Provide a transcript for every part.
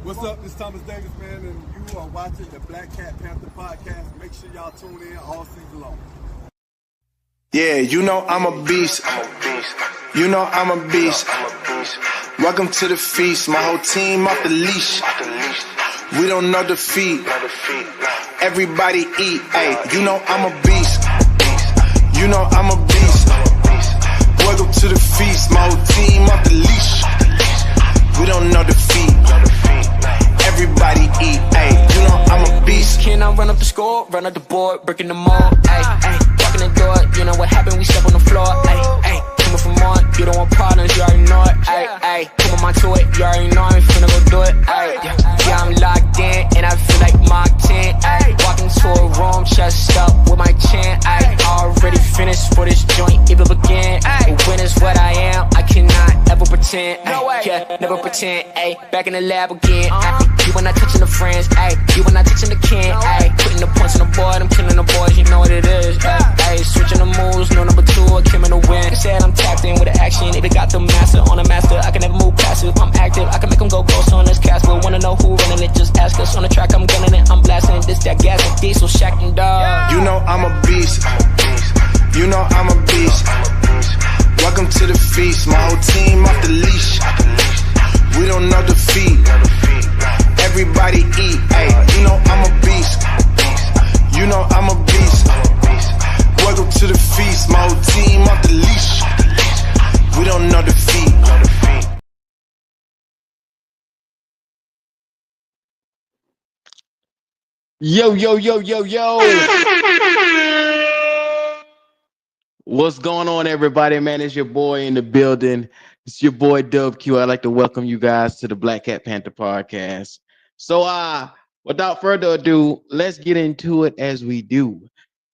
What's up? This is Thomas Davis, man, and you are watching the Black Cat Panther podcast. Make sure y'all tune in all season long. Yeah, you know I'm a beast. You know I'm a beast. Welcome to the feast. My whole team off the leash. We don't know defeat. Everybody eat. Hey, you know I'm a beast. You know I'm a beast. Welcome to the feast. My whole team off the leash. We don't know defeat. Everybody eat. Hey, you know I'm a beast. Can I run up the score, run up the board, breaking the mold? Ay, ay, walking the door, you know what happened? We step on the floor. Ay, ay, coming from on, you don't want problems, you already know it. Ay, ay, come on to it, you already know I'm finna go do it. Ay, yeah, I'm locked in, and I feel like Mark 10. Ay, walking to a room, chest up with my chin. Ay, already finished for this joint, even begin. Ay, when is what I am, I cannot ever pretend. Ay, yeah, never pretend. Ay, back in the lab again. Ay, you when I touching the friends, ayy. You when I touching the can, ayy. Putting the points on the board, I'm killing the boys, you know what it is, ayy. Switching the moves, no number two, I came in the win. Said I'm tapped in with the action, if it got the master on the master, I can never move passive. I'm active, I can make them go ghost on this cast, but wanna know who running it, just ask us. On the track, I'm gunning it, I'm blasting this, that gas, and diesel, shack and dog. You know I'm a beast. You know I'm a beast. Welcome to the feast. My whole team off the leash. We don't know defeat. Everybody eat, ayy, you know I'm a beast. You know I'm a beast. Welcome to the feast, my whole team off the leash. We don't know defeat. Yo. What's going on, everybody? Man, it's your boy in the building. It's your boy Dub Q. I'd like to welcome you guys to the Black Cat Panther podcast. So, without further ado, let's get into it as we do.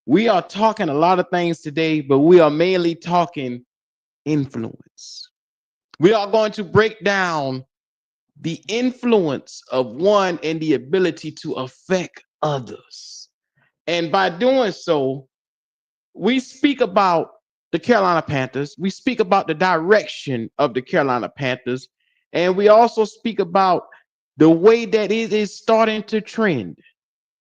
We are talking a lot of things today, but we are mainly talking influence. We are going to break down the influence of one and the ability to affect others. And by doing so, we speak about the Carolina Panthers. We speak about the direction of the Carolina Panthers. And we also speak about the way that it is starting to trend.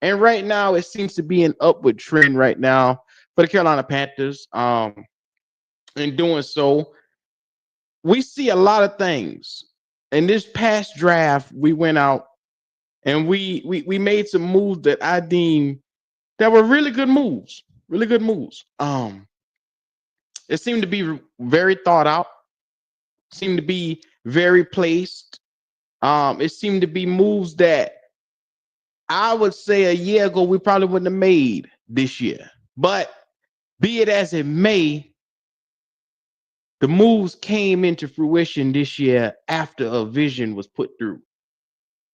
And right now, it seems to be an upward trend right now for the Carolina Panthers. In doing so, we see a lot of things. In this past draft, we went out and we made some moves that I deem that were really good moves. Really good moves. It seemed to be very thought out, seemed to be very placed. It seemed to be moves that I would say a year ago we probably wouldn't have made this year. But be it as it may, the moves came into fruition this year after a vision was put through.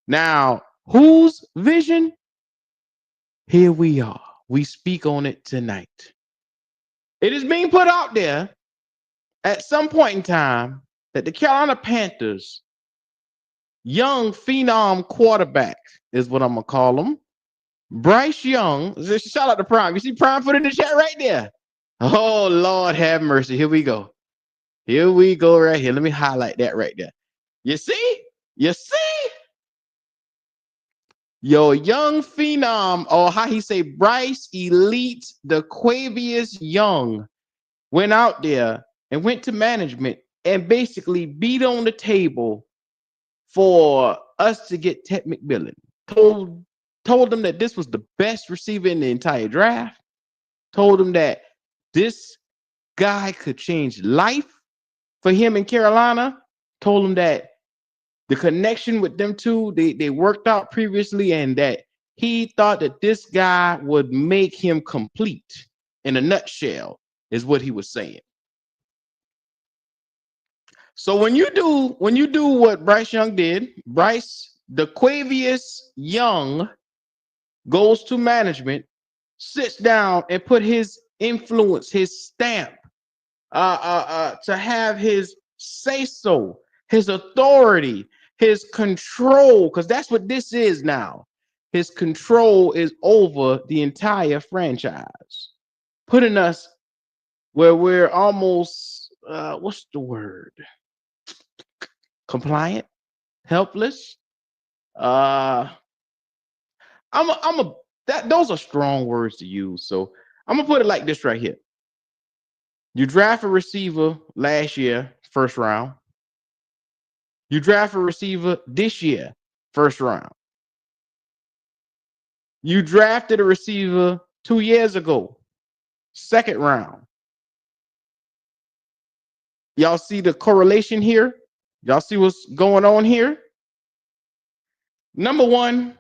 Now, whose vision? Here we are. We speak on it tonight. It is being put out there at some point in time that the Carolina Panthers young phenom quarterback is what I'm gonna call him. Bryce Young. Shout out to Prime. You see Prime put in the chat right there. Oh Lord, have mercy. Here we go. Here we go right here. Let me highlight that right there. You see? You see? Yo, young phenom, or how he say Bryce Elite, the Quavius Young, went out there and went to management and basically beat on the table for us to get Ted McMillan. Told them that this was the best receiver in the entire draft. Told them that this guy could change life for him in Carolina. Told him that the connection with them two, they worked out previously, and that he thought that this guy would make him complete. In a nutshell, is what he was saying. So when you do what Bryce Young did, Bryce, the Quavius Young, goes to management, sits down and put his influence, his stamp, to have his say so, his authority, his control, because that's what this is now. His control is over the entire franchise, putting us where we're almost, what's the word? Compliant, helpless, Uh, I'm a that those are strong words to use. So I'm gonna put it like this right here. You draft a receiver last year, first round. You draft a receiver this year, first round. You drafted a receiver 2 years ago, second round. Y'all see the correlation here? Y'all see what's going on here? Number one,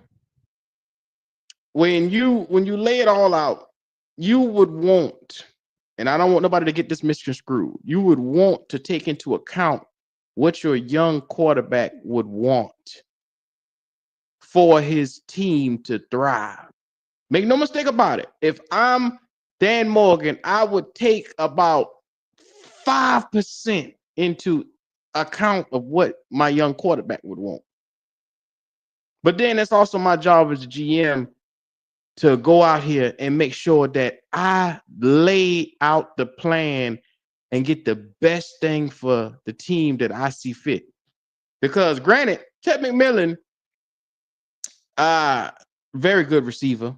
when you lay it all out, you would want, and I don't want nobody to get this misconstrued, you would want to take into account what your young quarterback would want for his team to thrive. Make no mistake about it. If I'm Dan Morgan, I would take about 5% into account of what my young quarterback would want. But then that's also my job as a GM to go out here and make sure that I lay out the plan and get the best thing for the team that I see fit. Because granted, Ted McMillan, very good receiver.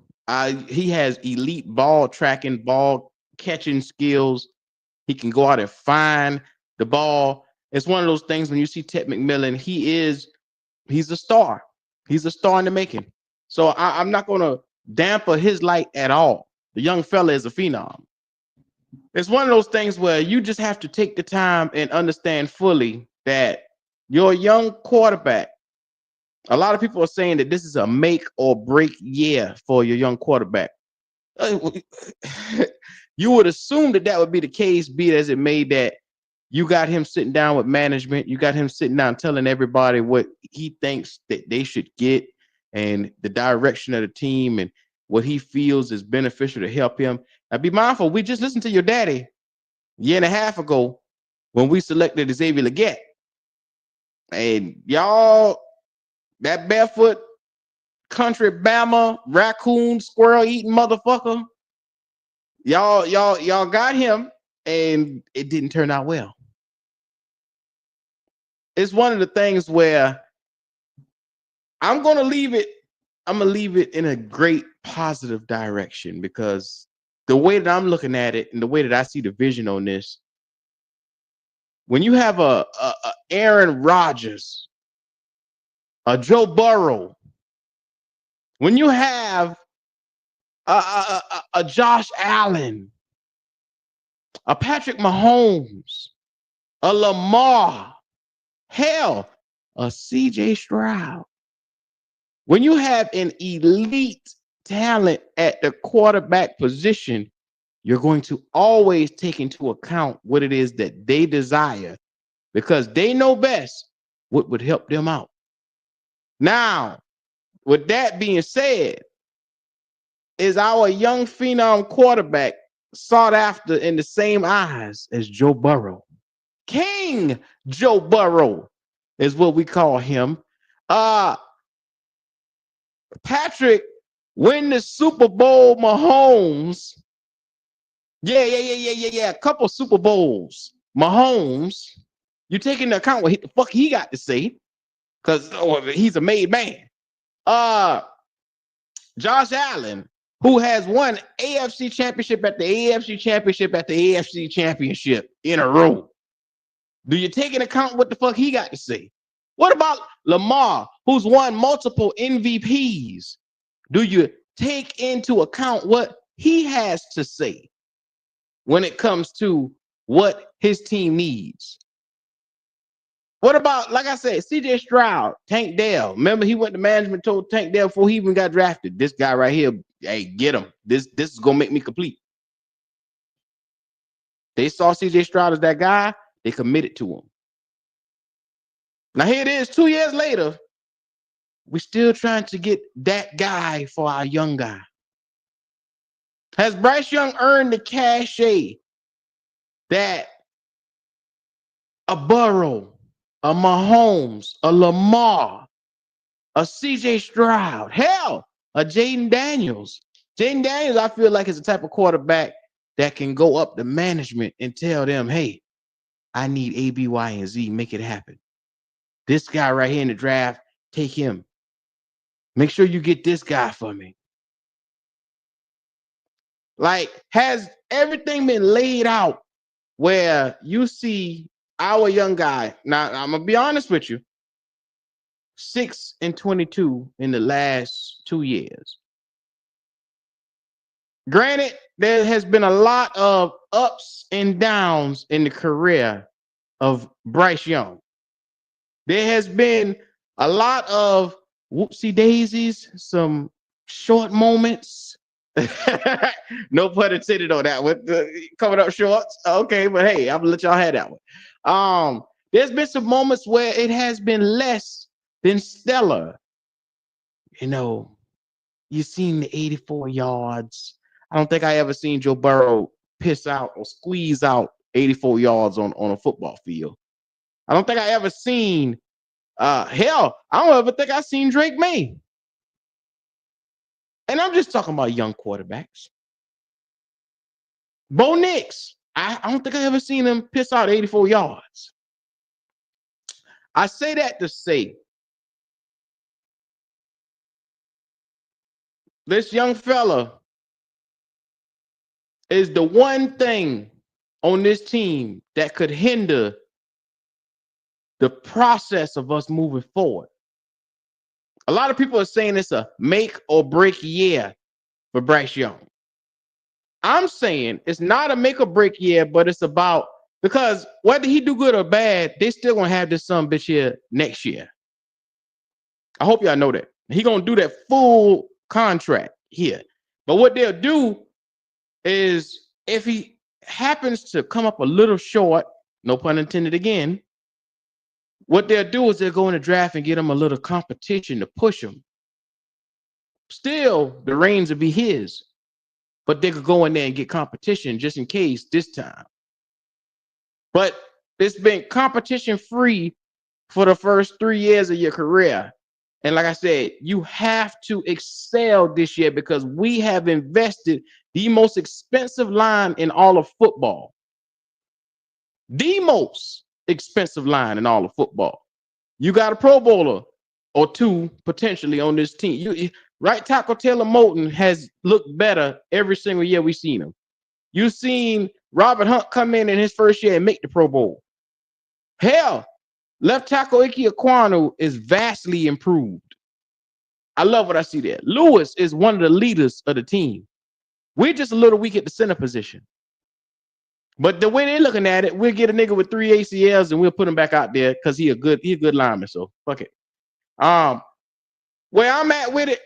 He has elite ball tracking, ball catching skills. He can go out and find the ball. It's one of those things when you see Ted McMillan, he's a star. He's a star in the making. So I'm not going to damper his light at all. The young fella is a phenom. It's one of those things where you just have to take the time and understand fully that your young quarterback, a lot of people are saying that this is a make or break year for your young quarterback. You would assume that would be the case, be it as it may, that you got him sitting down with management. You got him sitting down telling everybody what he thinks that they should get and the direction of the team and what he feels is beneficial to help him. Now, be mindful, we just listened to your daddy a year and a half ago when we selected Xavier Legette. And y'all, that barefoot country Bama raccoon squirrel eating motherfucker, y'all got him and it didn't turn out well. It's one of the things where I'm going to leave it in a great positive direction, because the way that I'm looking at it and the way that I see the vision on this, when you have a Aaron Rodgers, a Joe Burrow, when you have a Josh Allen, a Patrick Mahomes, a Lamar, hell, a CJ Stroud, when you have an elite talent at the quarterback position, you're going to always take into account what it is that they desire, because they know best what would help them out. Now, with that being said, is our young phenom quarterback sought after in the same eyes as Joe Burrow? King Joe Burrow is what we call him. Patrick win the Super Bowl Mahomes. Yeah. A couple Super Bowls. Mahomes, you take into account what the fuck he got to say, because he's a made man. Josh Allen, who has won AFC championship at the AFC championship at the AFC championship in a row. Do you take into account what the fuck he got to say? What about Lamar, who's won multiple MVPs? Do you take into account what he has to say when it comes to what his team needs? What about, like I said, CJ Stroud, Tank Dell? Remember, he went to management, told Tank Dell before he even got drafted, this guy right here, hey, get him. This is going to make me complete. They saw CJ Stroud as that guy. They committed to him. Now, here it is, 2 years later, we're still trying to get that guy for our young guy. Has Bryce Young earned the cachet that a Burrow, a Mahomes, a Lamar, a CJ Stroud, hell, a Jaden Daniels? Jaden Daniels, I feel like, is the type of quarterback that can go up to management and tell them, hey, I need A, B, Y, and Z. Make it happen. This guy right here in the draft, take him. Make sure you get this guy for me. Like, has everything been laid out where you see our young guy? Now, I'm gonna be honest with you. 6-22 in the last 2 years. Granted, there has been a lot of ups and downs in the career of Bryce Young. There has been a lot of whoopsie daisies, some short moments. No pun intended on that one. Coming up shorts. Okay, but hey, I'm gonna let y'all have that one. There's been some moments where it has been less than stellar. You know, you've seen the 84 yards. I don't think I ever seen Joe Burrow piss out or squeeze out 84 yards on a football field. I don't think I ever seen hell, I don't ever think I seen Drake May. And I'm just talking about young quarterbacks. Bo Nix, I don't think I ever seen him piss out 84 yards. I say that to say this young fella is the one thing on this team that could hinder the process of us moving forward. A lot of people are saying it's a make or break year for Bryce Young. I'm saying it's not a make or break year, but it's about, because whether he do good or bad, they still gonna have this son bitch here next year. I hope y'all know that. He gonna do that full contract here. But what they'll do is, if he happens to come up a little short, no pun intended again, what they'll do is they'll go in the draft and get him a little competition to push him. Still, the reins will be his, but they could go in there and get competition just in case this time. But it's been competition free for the first 3 years of your career. And like I said, you have to excel this year because we have invested the most expensive line in all of football. The most expensive line in all of football. You got a Pro Bowler or two potentially on this team. Right tackle Taylor Moton has looked better every single year we've seen him. You've seen Robert Hunt come in his first year and make the Pro Bowl. Hell, left tackle Ike Ekwonu is vastly improved. I love what I see there. Lewis is one of the leaders of the team. We're just a little weak at the center position. But the way they're looking at it, we'll get a nigga with 3 ACLs and we'll put him back out there because he's a good lineman. So fuck it. Where I'm at with it,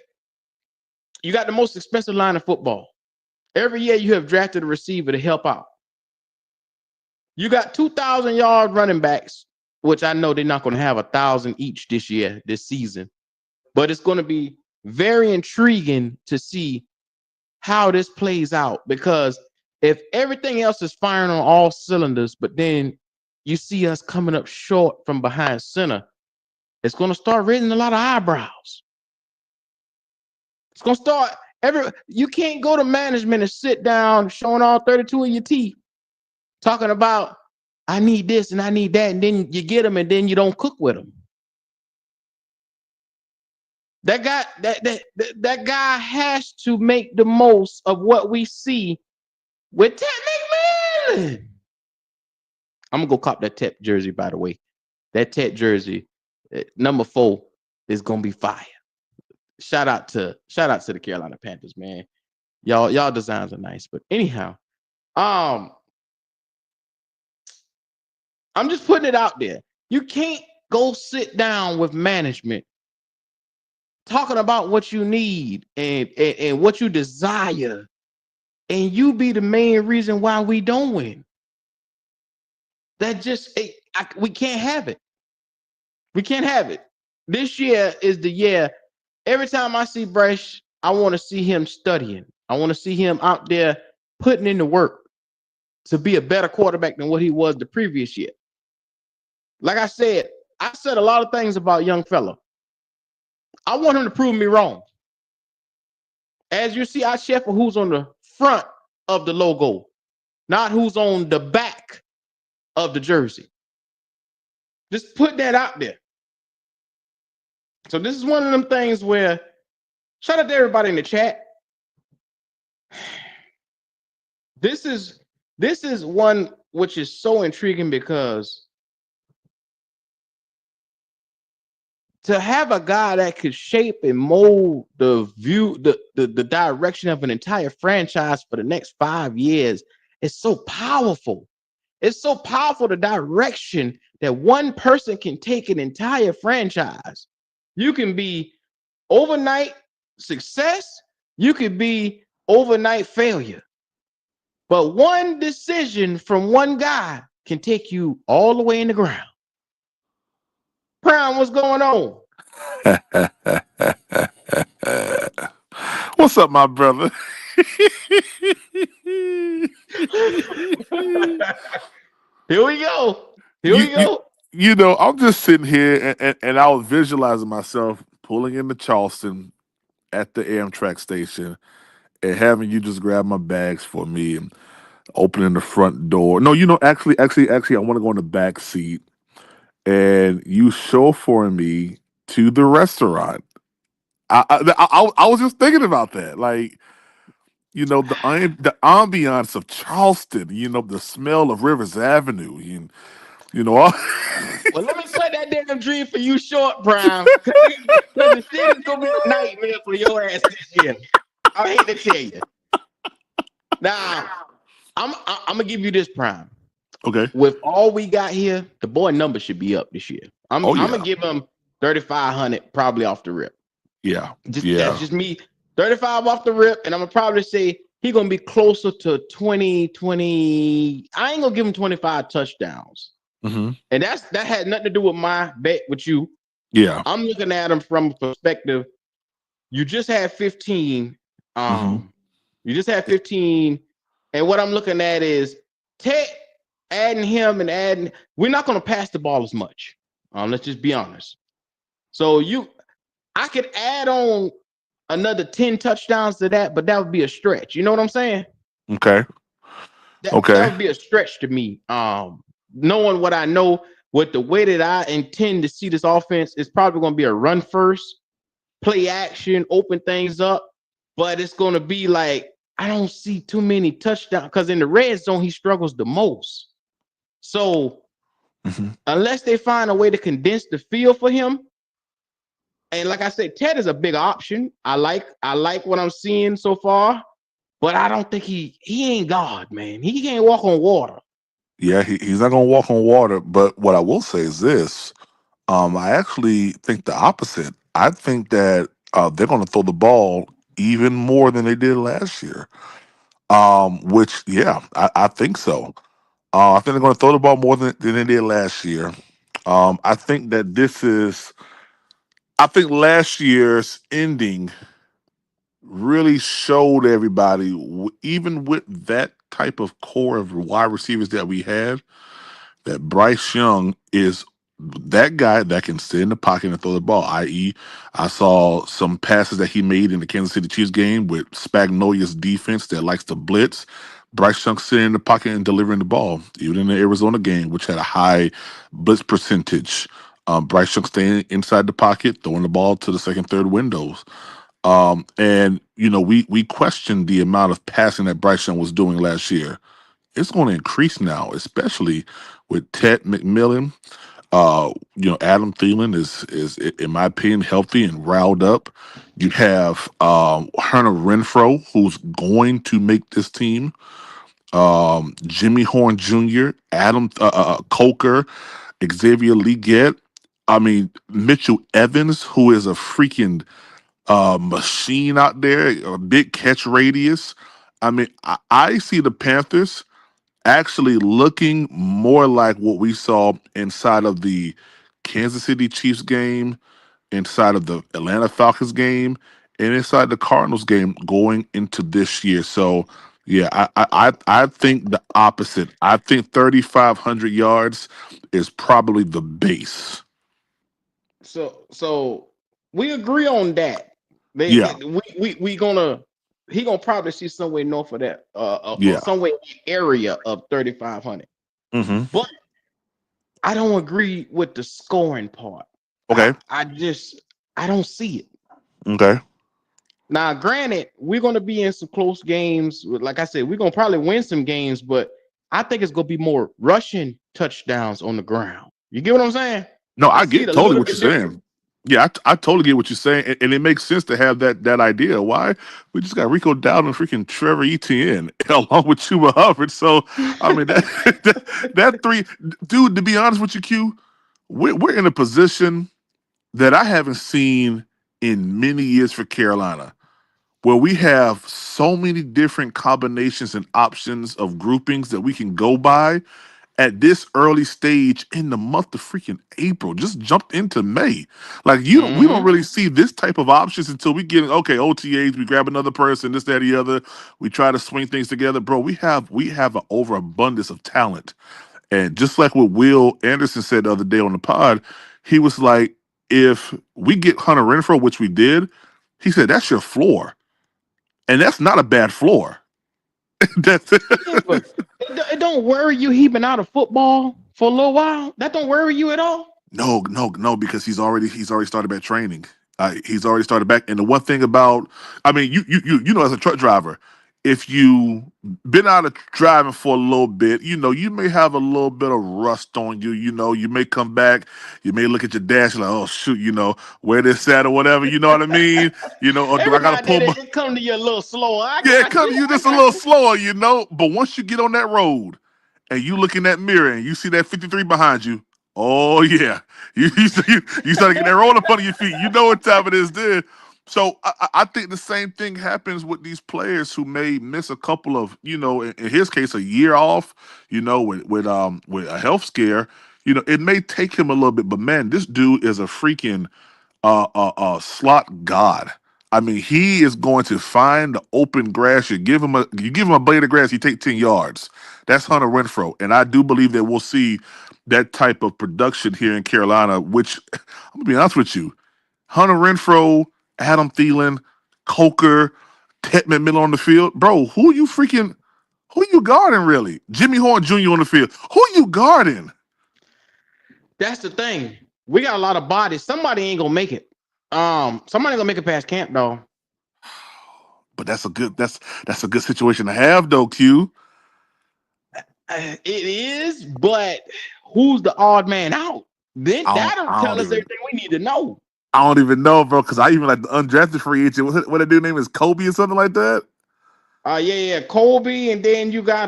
you got the most expensive line in football. Every year you have drafted a receiver to help out. You got 2,000-yard running backs, which I know they're not going to have 1,000 each this season. But it's going to be very intriguing to see how this plays out, because if everything else is firing on all cylinders, but then you see us coming up short from behind center, it's going to start raising a lot of eyebrows. It's going to start you can't go to management and sit down showing all 32 of your teeth, talking about, I need this and I need that, and then you get them and then you don't cook with them. That guy has to make the most of what we see with Ted McMillan. I'm gonna go cop that Ted jersey, by the way. That Ted jersey, number 4, is gonna be fire. Shout out to the Carolina Panthers, man. Y'all designs are nice, but anyhow, I'm just putting it out there. You can't go sit down with management talking about what you need and what you desire, and you be the main reason why we don't win. That just we can't have it. We can't have it. This year is the year. Every time I see Bryce, I want to see him studying. I want to see him out there putting in the work to be a better quarterback than what he was the previous year. Like I said a lot of things about young fella. I want him to prove me wrong. As you see, I check for who's on the front of the logo, not who's on the back of the jersey. Just put that out there. So this is one of them things where Shout out to everybody in the chat. This is one which is so intriguing because to have a guy that could shape and mold the view, the direction of an entire franchise for the next 5 years is so powerful. It's so powerful, the direction that one person can take an entire franchise. You can be overnight success, you could be overnight failure. But one decision from one guy can take you all the way in the ground. Prime, what's going on? What's up, my brother? Here we go. Here you, we you, go. I'm just sitting here and I was visualizing myself pulling into Charleston at the Amtrak station and having you just grab my bags for me and opening the front door. No, actually, I want to go in the back seat and you chauffeuring me to the restaurant. I was just thinking about that, like. The ambiance of Charleston. The smell of Rivers Avenue. All, Well, let me cut that damn dream for you short, Prime, because the shit is gonna be a nightmare for your ass this year. I hate to tell you. Now, I'm gonna give you this, Prime. okay. With all we got here, the boy number should be up this year. I'm Oh gonna yeah. give him 3,500 probably off the rip. Yeah. That's Yeah. just me. 35 off the rip, and I'm gonna probably say he's gonna be closer to 20. I ain't gonna give him 25 touchdowns. hmm And that had nothing to do with my bet with you. Yeah. I'm looking at him from a perspective. You just had 15. hmm You just had 15. And what I'm looking at is Ted adding him and adding. We're not gonna pass the ball as much. Let's just be honest. So I could add on another 10 touchdowns to that, but that would be a stretch. You know what I'm saying? Okay. That Okay. would be a stretch to me. Knowing what I know, with the way that I intend to see this offense, is probably going to be a run first, play action, open things up. But it's going to be like I don't see too many touchdowns because in the red zone he struggles the most. So hmm unless they find a way to condense the field for him, and like I said, Ted is a big option. I like what I'm seeing so far, but I don't think he ain't God, man. He can't walk on water. Yeah. He's not gonna walk on water. But what I will say is this: I actually think the opposite. I think that they're gonna throw the ball even more than they did last year. Which yeah, I think so. I think they're going to throw the ball more than they did last year. I think that this is. I think last year's ending really showed everybody, even with that type of core of wide receivers that we have, that Bryce Young is that guy that can sit in the pocket and throw the ball. I.e., I saw some passes that he made in the Kansas City Chiefs game with Spagnolia's defense that likes to blitz. Bryce Young sitting in the pocket and delivering the ball. Even in the Arizona game, which had a high blitz percentage, Bryce Young staying inside the pocket, throwing the ball to the second, third windows. And we questioned the amount of passing that Bryce Young was doing last year. It's going to increase now, especially with Ted McMillan. Adam Thielen is in my opinion healthy and riled up. You have Hunter Renfro, who's going to make this team. Jimmy Horn Jr., Adam Coker, Xavier Leggett. I mean Mitchell Evans, who is a freaking machine out there, a big catch radius. I mean, I see the Panthers actually looking more like what we saw inside of the Kansas City Chiefs game, inside of the Atlanta Falcons game, and inside the Cardinals game going into this year. So, yeah, I think the opposite. I think 3,500 yards is probably the base. So we agree on that. Yeah, We gonna he gonna probably see somewhere north of that, or yeah. somewhere in the area of 3,500. hmm But I don't agree with the scoring part. Okay, I don't see it. okay. Now, granted, we're going to be in some close games. Like I said, we're going to probably win some games, but I think it's going to be more rushing touchdowns on the ground. You get what I'm saying? No, I I see it get a totally little what you're bit different. saying. Yeah, I totally get what you're saying, and it makes sense to have that idea. Why? We just got Rico Dowdle and freaking Trevor Etienne along with Chuba Hubbard. So I mean that three, dude. To be honest with you, Q, we're in a position that I haven't seen in many years for Carolina, where we have so many different combinations and options of groupings that we can go by at this early stage in the month of freaking April. Just jumped into May. Like we don't Hmm. really see this type of options until we get okay OTAs. We grab another person, this, that, the other. We try to swing things together, bro. We have an overabundance of talent, and just like what Will Anderson said the other day on the pod, he was like, if we get Hunter Renfro, which we did, he said that's your floor, and that's not a bad floor. That's Yeah, but it don't worry you. He been out of football for a little while. That don't worry you at all. No, no, no, because he's already started back training. He's already started back. And the one thing about, I mean, you know, as a truck driver, if you been out of driving for a little bit, you know, you may have a little bit of rust on you. You know, you may come back, you may look at your dash like, oh shoot, you know, where this at or whatever. You know what I mean? You know, or do Every I got now to and then pull my? it come to you a little slower. I Yeah, it got come to you. you I just a got little you. slower, you know. But once you get on that road and you look in that mirror and you see that 53 behind you, oh yeah, you start to get that roll up under your feet. You know what time it is then. So I think the same thing happens with these players who may miss a couple of, you know, in his case, a year off, you know, with a health scare. You know, it may take him a little bit, but man, this dude is a freaking slot god. I mean, he is going to find the open grass. You give him a blade of grass, he take 10 yards. That's Hunter Renfro, and I do believe that we'll see that type of production here in Carolina. Which I'm gonna be honest with you, Hunter Renfro, Adam Thielen, Coker, Ted McMillan on the field, bro. Who you guarding really? Jimmy Horn Jr. on the field. Who you guarding? That's the thing. We got a lot of bodies. Somebody ain't gonna make it. Somebody ain't gonna make it past camp though. But that's a good situation to have though, Q. It is, but who's the odd man out? Then I don't, that'll I tell don't us even everything we need to know. I don't even know, bro, because I even like the undrafted free agent. What that dude name is Kobe or something like that? Yeah, Colby, and then you got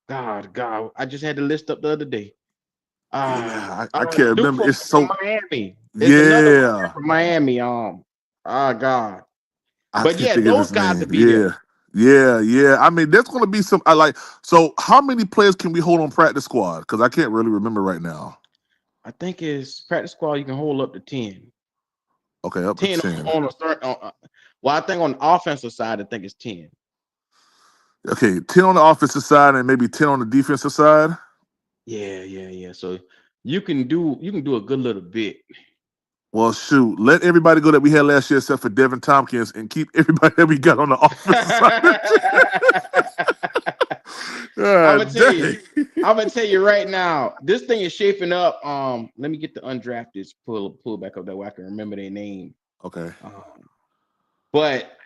God, I just had the list up the other day. Yeah, I can't Duke remember. from, It's from so Miami. It's another one yeah. from Miami. God. I But can't yeah, think of those his guys will name. be Yeah. there. Yeah, yeah. I mean, there's gonna be some I like so how many players can we hold on practice squad? Because I can't really remember right now. I think it's practice squad. You can hold up to 10. Okay, up to 10 10. on a start. Well, I think on the offensive side, I think it's 10. Okay, 10 on the offensive side and maybe 10 on the defensive side. Yeah. So you can do a good little bit. Well, shoot, let everybody go that we had last year except for Devin Tompkins and keep everybody that we got on the offensive side. I'm God gonna tell you. dang. I'm gonna tell you right now. This thing is shaping up. Let me get the undrafted pull back up that way I can remember their name. Okay. But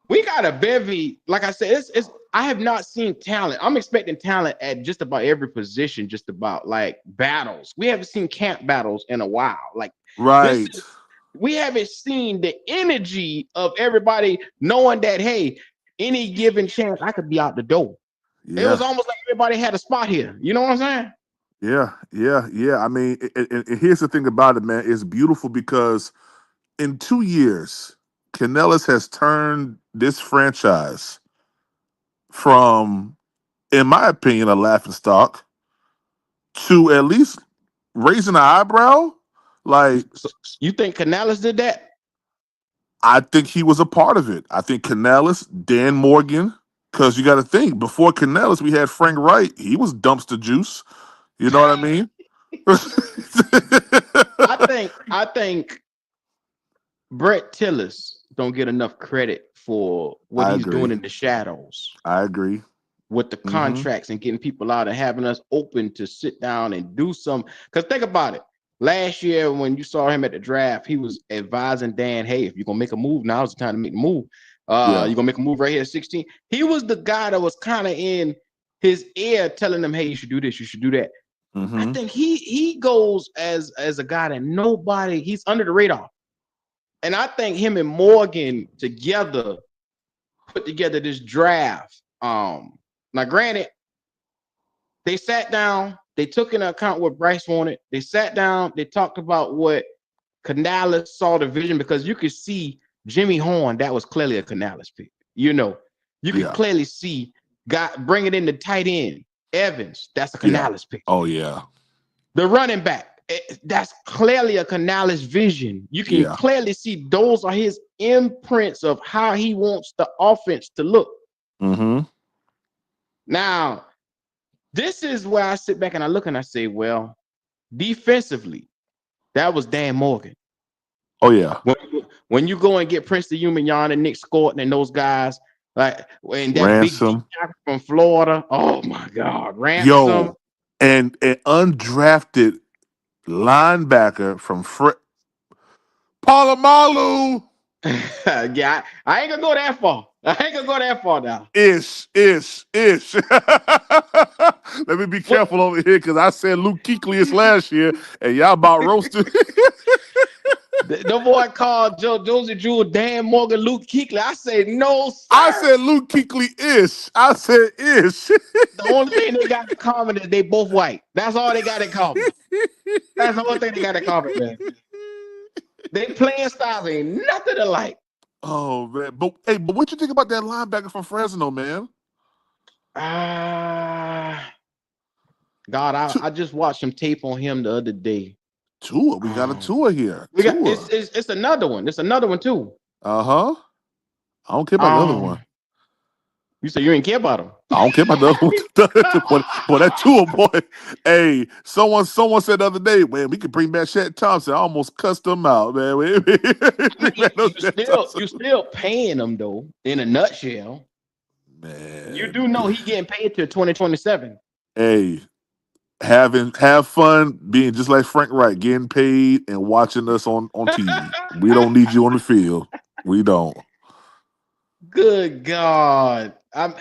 we got a bevy. Like I said, it's. I have not seen talent. I'm expecting talent at just about every position. Just about like battles. We haven't seen camp battles in a while. Like this Right. we haven't seen the energy of everybody knowing that hey, any given chance I could be out the door. It was Yeah. almost like everybody had a spot here. You know what I'm saying? Yeah. I mean, and here's the thing about it, man. It's beautiful because in 2 years, Canellis has turned this franchise from, in my opinion, a laughing stock to at least raising an eyebrow. Like, So you think Canales did that? I think he was a part of it. I think Canellis, Dan Morgan, because you got to think, before Canellis, we had Frank Wright. He was dumpster juice. You know what I mean? I think Brett Tillis don't get enough credit for what I he's agree. doing in the shadows I agree. with the Hmm. contracts and getting people out and having us open to sit down and do some. Because think about it. last year when you saw him at the draft, he was advising Dan, hey, if you're gonna make a move, now's the time to make the move. Yeah. You're gonna make a move right here at 16. He was the guy that was kind of in his ear telling them, hey, you should do this, you should do that. I Mm-hmm. think he goes as a guy that nobody, he's under the radar. And I think him and Morgan together put together this draft. Now granted, they sat down, they took into account what Bryce wanted. They sat down, they talked about what Canales saw the vision, because you could see Jimmy Horn, that was clearly a Canales pick. You know, you could Yeah. clearly see bringing in the tight end, Evans, that's a Yeah. Canales pick. Oh yeah. The running back, that's clearly a Canales vision. You can Yeah. clearly see those are his imprints of how he wants the offense to look. Mm-hmm. Now, this is where I sit back and I look and I say, well, defensively, that was Dan Morgan. Oh yeah. When you go and get Prince the Human Yarn and Nick Scorton and those guys, like, and that big deep Ransom. tackle from Florida, oh my God, Ransom. Yo, and an undrafted linebacker from Palomalu. Yeah, I ain't gonna go that far. I ain't gonna go that far now. Ish. Let me be What careful over here because I said Luke Kuechly last year, and y'all about roasted. the boy called Josie Jewell, Dan Morgan, Luke Kuechly. I said, no, I sir. said Luke Kuechly ish. I said ish. The only thing they got in common is they both white. That's all they got in common. That's the only thing they got in common, man. They playing styles ain't nothing alike. Oh man, but what you think about that linebacker from Fresno, man? God, I just watched some tape on him the other day. Tua, we got a Tua here. We got Tua. it's another one. It's another one too. Uh-huh. I don't care about the other one. You say you ain't care about him. I don't care about the other one. Boy, that Tua boy. Hey, someone said the other day, man, we could bring back Shaq Thompson. I almost cussed him out, man. You still paying him though, in a nutshell. Man. You do know he getting paid till 2027. Hey, have fun being just like Frank Wright, getting paid and watching us on TV. We don't need you on the field. We don't. Good God. I'm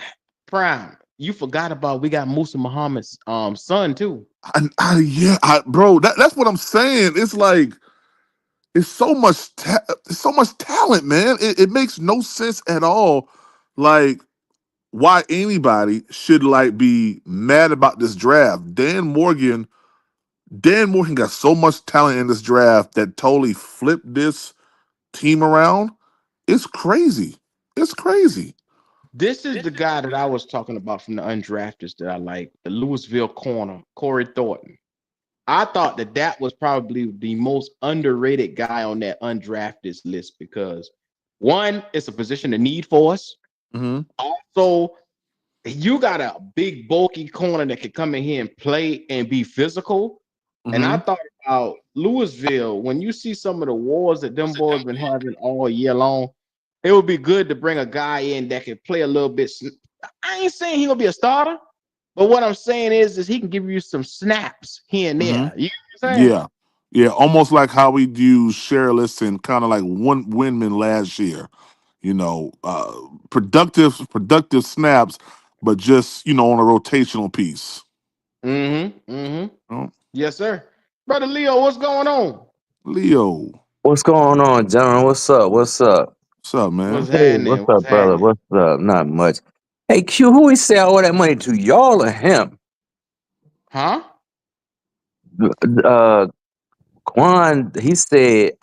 Prime. You forgot about we got Musa Muhammad's son too. Bro, that's what I'm saying. It's like it's so much talent, man. It makes no sense at all. Like why anybody should like be mad about this draft. Dan Morgan got so much talent in this draft that totally flipped this team around. It's crazy. It's crazy. This is the guy that I was talking about from the undrafteds that I like, the Louisville corner, Corey Thornton. I thought that was probably the most underrated guy on that undrafted list because one, it's a position of need for us. Mm-hmm. Also, you got a big bulky corner that can come in here and play and be physical. Mm-hmm. And I thought about Louisville, when you see some of the wars that them boys been having all year long, it would be good to bring a guy in that can play a little bit. I ain't saying he gonna be a starter, but what I'm saying is he can give you some snaps here and there. Mm-hmm. You know what I'm saying? Yeah, almost like how we use Sherless and kind of like one Windman last year. You know, productive snaps, but just on a rotational piece. Oh, Yes, sir. Brother Leo, what's going on? Leo, What's going on, John? What's up? What's up? what's up, What's man? Hey, happening? what's What's up, brother? happening? What's up? Not much. Hey, Q, who he sell all that money to? Y'all or him? Huh? Uh, Quan, he said,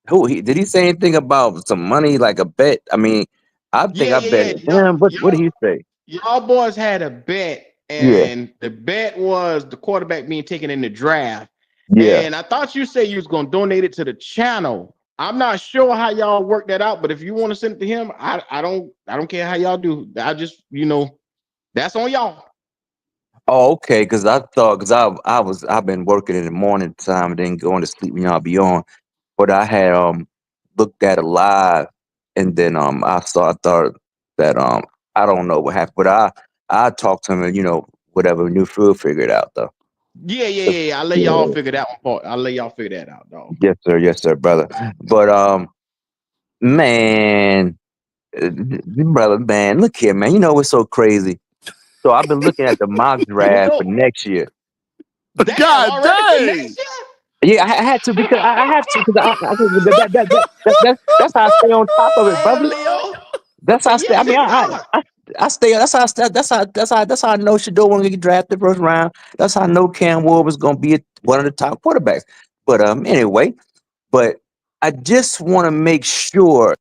who he did he say anything about some money like a bet? I mean, I think I bet Yeah. him. What did he say? Y'all boys had a bet, Yeah, and the bet was the quarterback being taken in the draft. yeah. And I thought you said you was gonna donate it to the channel. I'm not sure how y'all work that out, but if you want to send it to him, I don't care how y'all do. I just that's on y'all. Oh, okay. Because I thought, I've been working in the morning time and then going to sleep when y'all be on. But I had looked at it live, and then I thought that I don't know what happened, but I talked to him, and whatever, new food figured out though. Yeah. I'll let y'all figure that one part. I'll let y'all figure that out, dog. Yes, sir, brother. But man, brother, man, look here, man. You know what's so crazy? So I've been looking at the mock What's draft for up? next year. Damn, God already for dang! next year? Yeah, I had to because I have to because that's how I stay on top of it, Damn, brother. Leo. That's how I stay. I Yes, mean, it does. I stay. That's how I know Shador when we get drafted first round. That's how I know Cam Ward was going to be one of the top quarterbacks. But anyway, but I just want to make sure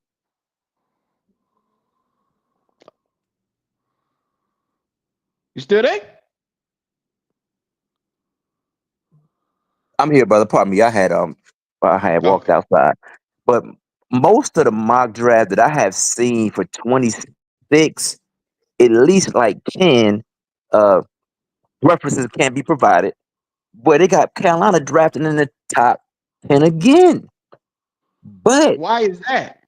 You still there? I'm here, brother. Pardon me. I had walked Okay. outside, but most of the mock draft that I have seen for 26, at least like 10 uh references can be provided. Boy, they got Carolina drafting in the top 10 again. But Why is that?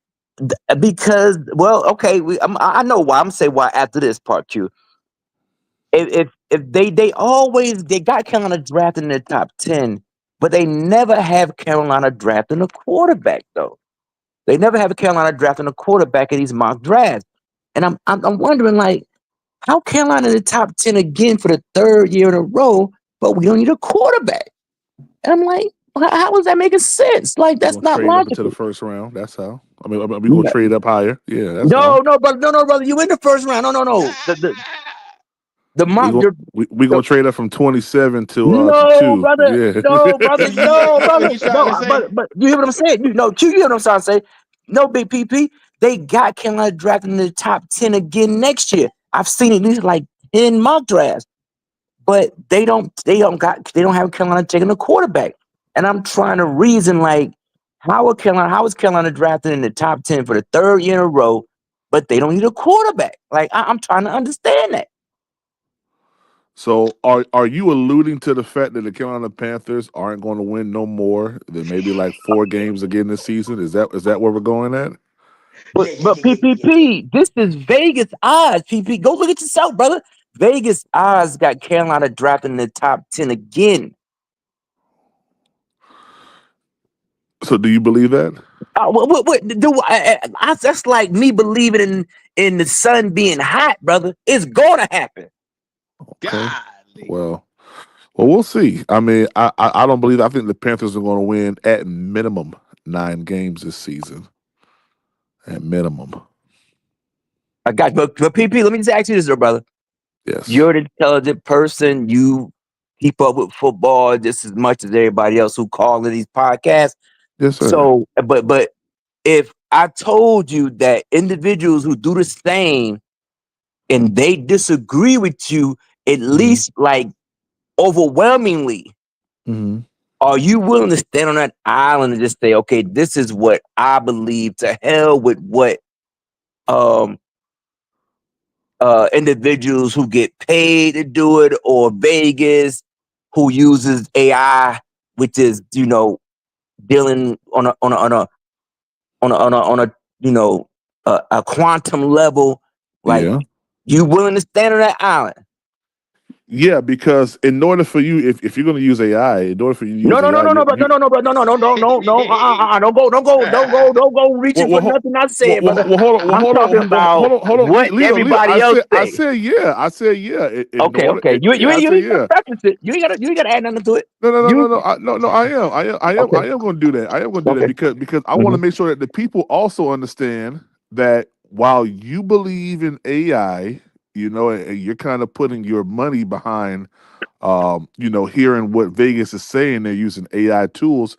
because, well, okay, I know why. I'm gonna say why after this part, Q. If they got Carolina drafting in the top 10, but they never have Carolina drafting a quarterback though. They never have Carolina drafting a quarterback in these mock drafts. And I'm wondering, like, how Carolina in the top 10 again for the third year in a row, but we don't need a quarterback. And I'm like, how is that making sense? Like, We're that's gonna not trade up into the logical. first round. That's how. I mean, we're gonna trade up higher. Yeah, that's No, how. no, brother, no, brother. You in the first round. No. The We mock gonna the, we the gonna trade up from 27 to no, 2. brother, Yeah. no, brother, no, What brother, you trying no. to say? But you hear what I'm saying? You know, Q, you hear what I'm trying to say? No, big PP. They got Carolina drafting in the top 10 again next year. I've seen at least like 10 mock drafts. But they don't have Carolina taking a quarterback. And I'm trying to reason, like, how is Carolina drafted in the top 10 for the third year in a row, but they don't need a quarterback? Like, I'm trying to understand that. So are you alluding to the fact that the Carolina Panthers aren't going to win no more than maybe like 4 games again this season? Is that where we're going at? But PPP, this is Vegas odds. PP, go look at yourself, brother. Vegas odds got Carolina drafted in the top 10 again. So do you believe that? That's like me believing in the sun being hot, brother. It's gonna happen. Okay. Golly. Well, we'll see. I mean, I don't believe. I think the Panthers are going to win at minimum 9 games this season. At minimum, I got you. But PP, let me just ask you this, though, brother. yes, You're an intelligent person. You keep up with football just as much as everybody else who call in these podcasts. yes, sir. So, but if I told you that individuals who do the same and they disagree with you, at Hmm. least like overwhelmingly, Hmm. are you willing to stand on that island and just say, okay, this is what I believe, to hell with what um individuals who get paid to do it, or Vegas who uses AI, which is, dealing on a a quantum level. Like, Yeah. you willing to stand on that island? Yeah, because in order for you, if you're going to use AI, in order for you to No, use no, no, AI, no, no, bro. No, no, no, bro. No, no, no, no, no, no. Don't go reaching for nothing I said, brother. I'm talking about hold on, what Leo. everybody else I say. said yeah. I said yeah. In Okay, order, okay. You yeah, you I you said ain't gotta yeah. preface it. You ain't gotta add nothing to it. You No. I am. okay? I am going to do that. I am going to do that Okay. because I want hmm to make sure that the people also understand that while you believe in AI, and you're kind of putting your money behind, hearing what Vegas is saying, they're using AI tools.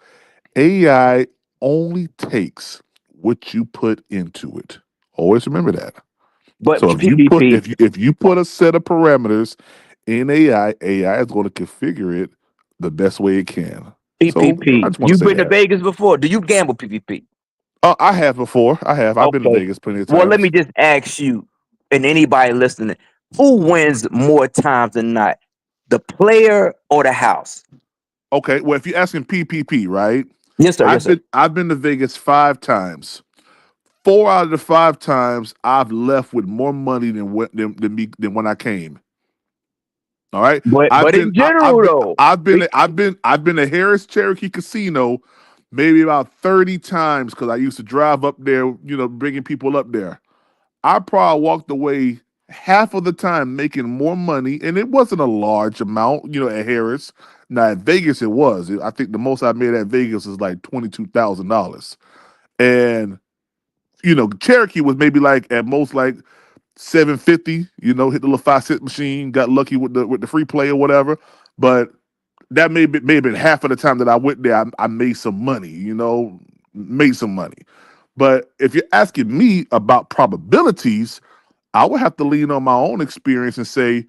AI only takes what you put into it. Always remember that. But So PPP, if you put a set of parameters in AI is going to configure it the best way it can. So I PPP. just want to You've say been to that. Vegas before. Do you gamble, PPP? I have before. I have. I've been to Okay. Vegas plenty of Well, let me times. just ask you, and anybody listening, who wins more times than not, the player or the house? Okay. Well, if you're asking PPP, right? Yes, sir. Yes, sir. I've been to Vegas 5 times. 4 out of the 5 times I've left with more money than when I came. All right. But in general though, I've been to Harris Cherokee Casino maybe about 30 times because I used to drive up there, bringing people up there. I probably walked away half of the time making more money, and it wasn't a large amount, at Harris. Now at Vegas, it was. I think the most I made at Vegas is like $22,000, and Cherokee was maybe like at most like 750. Hit the little 5 cent machine, got lucky with the free play or whatever. But that may have been half of the time that I went there. I made some money, made some money. But if you're asking me about probabilities, I would have to lean on my own experience and say,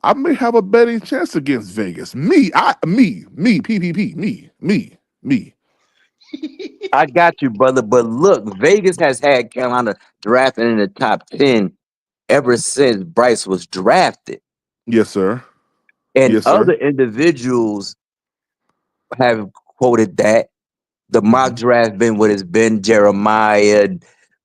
I may have a betting chance against Vegas. PPP, me. I got you, brother. But look, Vegas has had Carolina drafting in the top 10 ever since Bryce was drafted. Yes, sir. And Yes, other sir. individuals have quoted that. The mock draft been what it's been, Jeremiah,